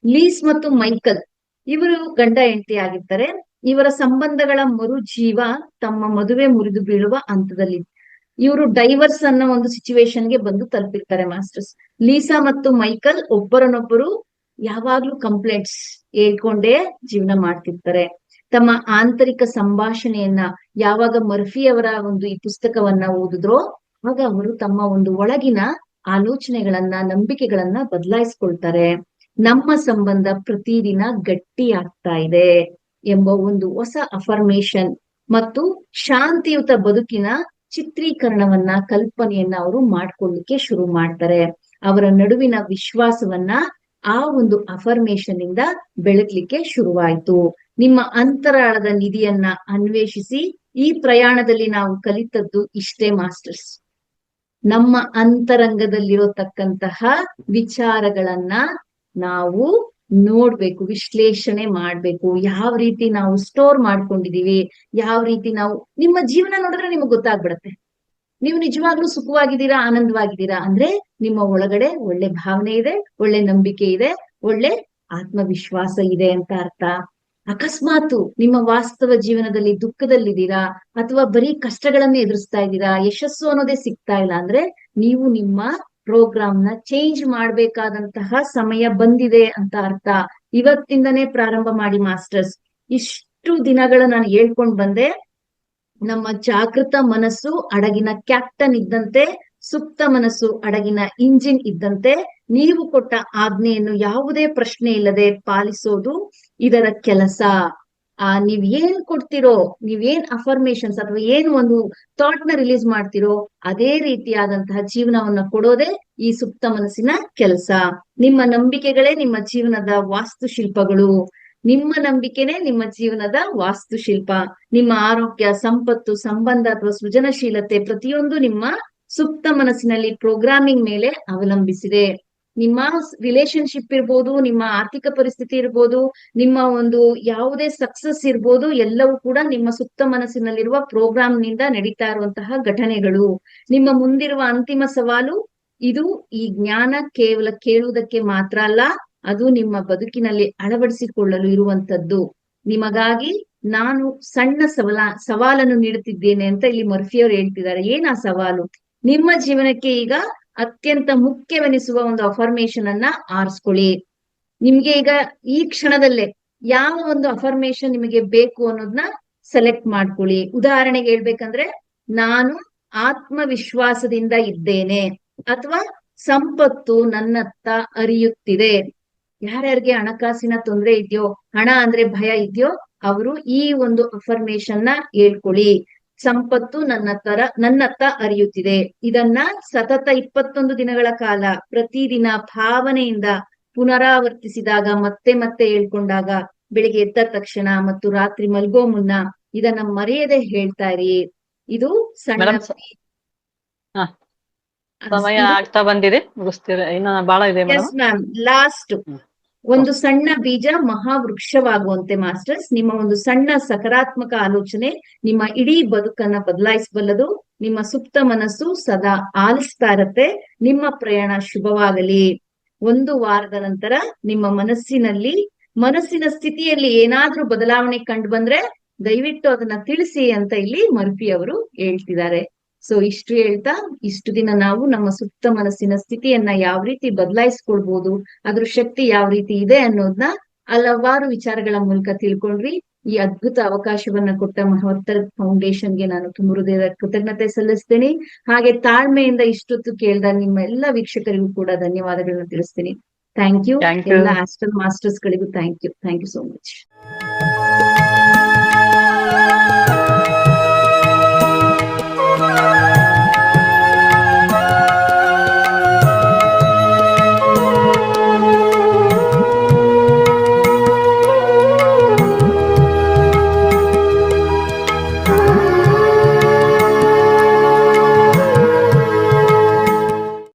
ಲೀಸ್ ಮತ್ತು ಮೈಕಲ್ ಇವರು ಗಂಡ ಹೆಂಡತಿ ಆಗಿರ್ತಾರೆ. ಇವರ ಸಂಬಂಧಗಳ ಮರುಜೀವ ತಮ್ಮ ಮದುವೆ ಮುರಿದು ಬೀಳುವ ಹಂತದಲ್ಲಿ ಇವರು ಡೈವರ್ಸ್ ಅನ್ನೋ ಒಂದು ಸಿಚುವೇಶನ್ಗೆ ಬಂದು ತಲುಪಿರ್ತಾರೆ ಮಾಸ್ಟರ್ಸ್. ಲೀಸಾ ಮತ್ತು ಮೈಕಲ್ ಒಬ್ಬರನ್ನೊಬ್ಬರು ಯಾವಾಗ್ಲೂ ಕಂಪ್ಲೇಂಟ್ಸ್ ಹೇಳ್ಕೊಂಡೇ ಜೀವನ ಮಾಡ್ತಿರ್ತಾರೆ. ತಮ್ಮ ಆಂತರಿಕ ಸಂಭಾಷಣೆಯನ್ನ ಯಾವಾಗ ಮರ್ಫಿ ಅವರ ಒಂದು ಈ ಪುಸ್ತಕವನ್ನ ಓದಿದ್ರೋ ಆಗ ಅವರು ತಮ್ಮ ಒಂದು ಒಳಗಿನ ಆಲೋಚನೆಗಳನ್ನ, ನಂಬಿಕೆಗಳನ್ನ ಬದಲಾಯಿಸ್ಕೊಳ್ತಾರೆ. ನಮ್ಮ ಸಂಬಂಧ ಪ್ರತಿದಿನ ಗಟ್ಟಿ ಆಗ್ತಾ ಇದೆ ಎಂಬ ಒಂದು ಹೊಸ ಅಫರ್ಮೇಶನ್ ಮತ್ತು ಶಾಂತಿಯುತ ಬದುಕಿನ ಚಿತ್ರೀಕರಣವನ್ನ, ಕಲ್ಪನೆಯನ್ನ ಅವರು ಮಾಡ್ಕೊಳ್ಳಿಕ್ಕೆ ಶುರು ಮಾಡ್ತಾರೆ. ಅವರ ನಡುವಿನ ವಿಶ್ವಾಸವನ್ನ ಆ ಒಂದು ಅಫರ್ಮೇಶನ್ ಇಂದ ಬೆಳಗ್ಲಿಕ್ಕೆ ಶುರುವಾಯ್ತು. ನಿಮ್ಮ ಅಂತರಾಳದ ನಿಧಿಯನ್ನ ಅನ್ವೇಷಿಸಿ. ಈ ಪ್ರಯಾಣದಲ್ಲಿ ನಾವು ಕಲಿತದ್ದು ಇಷ್ಟೇ ಮಾಸ್ಟರ್ಸ್, ನಮ್ಮ ಅಂತರಂಗದಲ್ಲಿರತಕ್ಕಂತಹ ವಿಚಾರಗಳನ್ನ ನಾವು ನೋಡ್ಬೇಕು, ವಿಶ್ಲೇಷಣೆ ಮಾಡ್ಬೇಕು. ಯಾವ ರೀತಿ ನಾವು ಸ್ಟೋರ್ ಮಾಡ್ಕೊಂಡಿದೀವಿ, ಯಾವ ರೀತಿ ನಾವು ನಿಮ್ಮ ಜೀವನ ನೋಡಿದ್ರೆ ನಿಮ್ಗೆ ಗೊತ್ತಾಗ್ಬಿಡತ್ತೆ. ನೀವು ನಿಜವಾಗ್ಲೂ ಸುಖವಾಗಿದ್ದೀರಾ, ಆನಂದವಾಗಿದ್ದೀರಾ ಅಂದ್ರೆ ನಿಮ್ಮ ಒಳಗಡೆ ಒಳ್ಳೆ ಭಾವನೆ ಇದೆ, ಒಳ್ಳೆ ನಂಬಿಕೆ ಇದೆ, ಒಳ್ಳೆ ಆತ್ಮವಿಶ್ವಾಸ ಇದೆ ಅಂತ ಅರ್ಥ. ಅಕಸ್ಮಾತ್ ನಿಮ್ಮ ವಾಸ್ತವ ಜೀವನದಲ್ಲಿ ದುಃಖದಲ್ಲಿದ್ದೀರಾ ಅಥವಾ ಬರೀ ಕಷ್ಟಗಳನ್ನ ಎದುರಿಸ್ತಾ ಇದ್ದೀರಾ, ಯಶಸ್ಸು ಅನ್ನೋದೇ ಸಿಗ್ತಾ ಇಲ್ಲ ಅಂದ್ರೆ ನೀವು ನಿಮ್ಮ ಪ್ರೋಗ್ರಾಮ್ ನ ಚೇಂಜ್ ಮಾಡ್ಬೇಕಾದಂತಹ ಸಮಯ ಬಂದಿದೆ ಅಂತ ಅರ್ಥ. ಇವತ್ತಿಂದನೇ ಪ್ರಾರಂಭ ಮಾಡಿ ಮಾಸ್ಟರ್ಸ್. ಇಷ್ಟು ದಿನಗಳ ನಾನು ಹೇಳ್ಕೊಂಡ್ ಬಂದೆ. ನಮ್ಮ ಜಾಗೃತ ಮನಸ್ಸು ಅಡಗಿನ ಕ್ಯಾಪ್ಟನ್ ಇದ್ದಂತೆ, ಸುಪ್ತ ಮನಸ್ಸು ಅಡಗಿನ ಇಂಜಿನ್ ಇದ್ದಂತೆ, ನೀವು ಕೊಟ್ಟ ಆಜ್ಞೆಯನ್ನು ಯಾವುದೇ ಪ್ರಶ್ನೆ ಇಲ್ಲದೆ ಪಾಲಿಸೋದು ಇದರ ಕೆಲಸ. ನೀವ್ ಏನ್ ಕೊಡ್ತಿರೋ, ನೀವೇನ್ ಅಫರ್ಮೇಶನ್ಸ್ ಅಥವಾ ಏನ್ ಒಂದು ಥಾಟ್ ನ ರಿಲೀಸ್ ಮಾಡ್ತಿರೋ ಅದೇ ರೀತಿಯಾದಂತಹ ಜೀವನವನ್ನ ಕೊಡೋದೇ ಈ ಸುಪ್ತ ಮನಸ್ಸಿನ ಕೆಲಸ. ನಿಮ್ಮ ನಂಬಿಕೆಗಳೇ ನಿಮ್ಮ ಜೀವನದ ವಾಸ್ತುಶಿಲ್ಪಗಳು. ನಿಮ್ಮ ನಂಬಿಕೆನೇ ನಿಮ್ಮ ಜೀವನದ ವಾಸ್ತುಶಿಲ್ಪ. ನಿಮ್ಮ ಆರೋಗ್ಯ, ಸಂಪತ್ತು, ಸಂಬಂಧ ಅಥವಾ ಸೃಜನಶೀಲತೆ ಪ್ರತಿಯೊಂದು ನಿಮ್ಮ ಸುಪ್ತ ಮನಸ್ಸಿನಲ್ಲಿ ಪ್ರೋಗ್ರಾಮಿಂಗ್ ಮೇಲೆ ಅವಲಂಬಿಸಿದೆ. ನಿಮ್ಮ ರಿಲೇಶನ್ಶಿಪ್ ಇರ್ಬೋದು, ನಿಮ್ಮ ಆರ್ಥಿಕ ಪರಿಸ್ಥಿತಿ ಇರ್ಬೋದು, ನಿಮ್ಮ ಒಂದು ಯಾವುದೇ ಸಕ್ಸಸ್ ಇರ್ಬೋದು, ಎಲ್ಲವೂ ಕೂಡ ನಿಮ್ಮ ಸುಪ್ತ ಮನಸ್ಸಿನಲ್ಲಿರುವ ಪ್ರೋಗ್ರಾಮ್ ನಿಂದ ನಡೀತಾ ಇರುವಂತಹ ಘಟನೆಗಳು. ನಿಮ್ಮ ಮುಂದಿರುವ ಅಂತಿಮ ಸವಾಲು ಇದು ಈ ಜ್ಞಾನ ಕೇವಲ ಕೇಳುವುದಕ್ಕೆ ಮಾತ್ರ ಅಲ್ಲ, ಅದು ನಿಮ್ಮ ಬದುಕಿನಲ್ಲಿ ಅಳವಡಿಸಿಕೊಳ್ಳಲು ಇರುವಂತದ್ದು. ನಿಮಗಾಗಿ ನಾನು ಸಣ್ಣ ಸವಾಲನ್ನು ನೀಡುತ್ತಿದ್ದೇನೆ ಅಂತ ಇಲ್ಲಿ ಮರ್ಫಿಯವರು ಹೇಳ್ತಿದ್ದಾರೆ. ಏನ್ ಆ ಸವಾಲು? ನಿಮ್ಮ ಜೀವನಕ್ಕೆ ಈಗ ಅತ್ಯಂತ ಮುಖ್ಯವೆನಿಸುವ ಒಂದು ಅಫರ್ಮೇಶನ್ ಅನ್ನ ಆರಿಸ್ಕೊಳ್ಳಿ. ನಿಮ್ಗೆ ಈಗ ಈ ಕ್ಷಣದಲ್ಲೇ ಯಾವ ಒಂದು ಅಫರ್ಮೇಶನ್ ನಿಮಗೆ ಬೇಕು ಅನ್ನೋದನ್ನ ಸೆಲೆಕ್ಟ್ ಮಾಡ್ಕೊಳ್ಳಿ. ಉದಾಹರಣೆಗೆ ಹೇಳ್ಬೇಕಂದ್ರೆ, ನಾನು ಆತ್ಮವಿಶ್ವಾಸದಿಂದ ಇದ್ದೇನೆ, ಅಥವಾ ಸಂಪತ್ತು ನನ್ನತ್ತ ಹರಿಯುತ್ತಿದೆ. ಯಾರ್ಯಾರಿಗೆ ಹಣಕಾಸಿನ ತೊಂದರೆ ಇದೆಯೋ, ಹಣ ಅಂದ್ರೆ ಭಯ ಇದೆಯೋ, ಅವರು ಈ ಒಂದು ಅಫರ್ಮೇಶನ್ ನ ಹೇಳ್ಕೊಳ್ಳಿ. ಸಂಪತ್ತು ನನ್ನತ್ತ ಹರಿಯುತ್ತಿದೆ. ಇದನ್ನ ಸತತ 21 ದಿನಗಳ ಕಾಲ ಪ್ರತಿದಿನ ಭಾವನೆಯಿಂದ ಪುನರಾವರ್ತಿಸಿದಾಗ, ಮತ್ತೆ ಮತ್ತೆ ಹೇಳ್ಕೊಂಡಾಗ, ಬೆಳಿಗ್ಗೆ ಎದ್ದ ತಕ್ಷಣ ಮತ್ತು ರಾತ್ರಿ ಮಲ್ಗೋ ಮುನ್ನ ಇದನ್ನ ಮರೆಯದೆ ಹೇಳ್ತಾ ಇರಿ. ಇದು ಸಣ್ಣ ಸಮಯ ಆಗ್ತಾ ಬಂದಿದೆ, ಮುಗಿಸ್ತೀರ? ಇನ್ನ ಬಹಳ ಇದೆ ಎಸ್ ಮ್ಯಾಮ್. ಲಾಸ್ಟ್ ಒಂದು ಸಣ್ಣ ಬೀಜ ಮಹಾವೃಕ್ಷವಾಗುವಂತೆ ಮಾಸ್ಟರ್ಸ್. ನಿಮ್ಮ ಒಂದು ಸಣ್ಣ ಸಕಾರಾತ್ಮಕ ಆಲೋಚನೆ ನಿಮ್ಮ ಇಡೀ ಬದುಕನ್ನ ಬದಲಾಯಿಸಬಲ್ಲದು. ನಿಮ್ಮ ಸುಪ್ತ ಮನಸ್ಸು ಸದಾ ಆಲಿಸ್ತಾ ಇರತ್ತೆ. ನಿಮ್ಮ ಪ್ರಯಾಣ ಶುಭವಾಗಲಿ. 1 ವಾರದ ನಂತರ ನಿಮ್ಮ ಮನಸ್ಸಿನ ಸ್ಥಿತಿಯಲ್ಲಿ ಏನಾದ್ರೂ ಬದಲಾವಣೆ ಕಂಡು ಬಂದ್ರೆ ದಯವಿಟ್ಟು ಅದನ್ನ ತಿಳಿಸಿ ಅಂತ ಇಲ್ಲಿ ಮರ್ಫಿ ಅವರು ಹೇಳ್ತಿದ್ದಾರೆ. ಸೊ ಇಷ್ಟು ಹೇಳ್ತಾ, ಇಷ್ಟು ದಿನ ನಾವು ನಮ್ಮ ಸುಪ್ತ ಮನಸ್ಸಿನ ಸ್ಥಿತಿಯನ್ನ ಯಾವ ರೀತಿ ಬದಲಾಯಿಸ್ಕೊಳ್ಬಹುದು, ಅದ್ರ ಶಕ್ತಿ ಯಾವ ರೀತಿ ಇದೆ ಅನ್ನೋದನ್ನ ಹಲವಾರು ವಿಚಾರಗಳ ಮೂಲಕ ತಿಳ್ಕೊಂಡ್ರಿ. ಈ ಅದ್ಭುತ ಅವಕಾಶವನ್ನ ಕೊಟ್ಟ ಮಹೋತ್ತರ ಫೌಂಡೇಶನ್ಗೆ ನಾನು ತುಂಬ ಹೃದಯದ ಕೃತಜ್ಞತೆ ಸಲ್ಲಿಸ್ತೇನೆ. ಹಾಗೆ ತಾಳ್ಮೆಯಿಂದ ಇಷ್ಟೊತ್ತು ಕೇಳಿದ ನಿಮ್ಮ ಎಲ್ಲ ವೀಕ್ಷಕರಿಗೂ ಕೂಡ ಧನ್ಯವಾದಗಳನ್ನ ತಿಳಿಸ್ತೀನಿ. Thank you. ಎಲ್ಲ ಆಸ್ಟ್ರಲ್ ಮಾಸ್ಟರ್ಸ್ ಗಳಿಗೂ ಥ್ಯಾಂಕ್ ಯು ಸೋ ಮಚ್.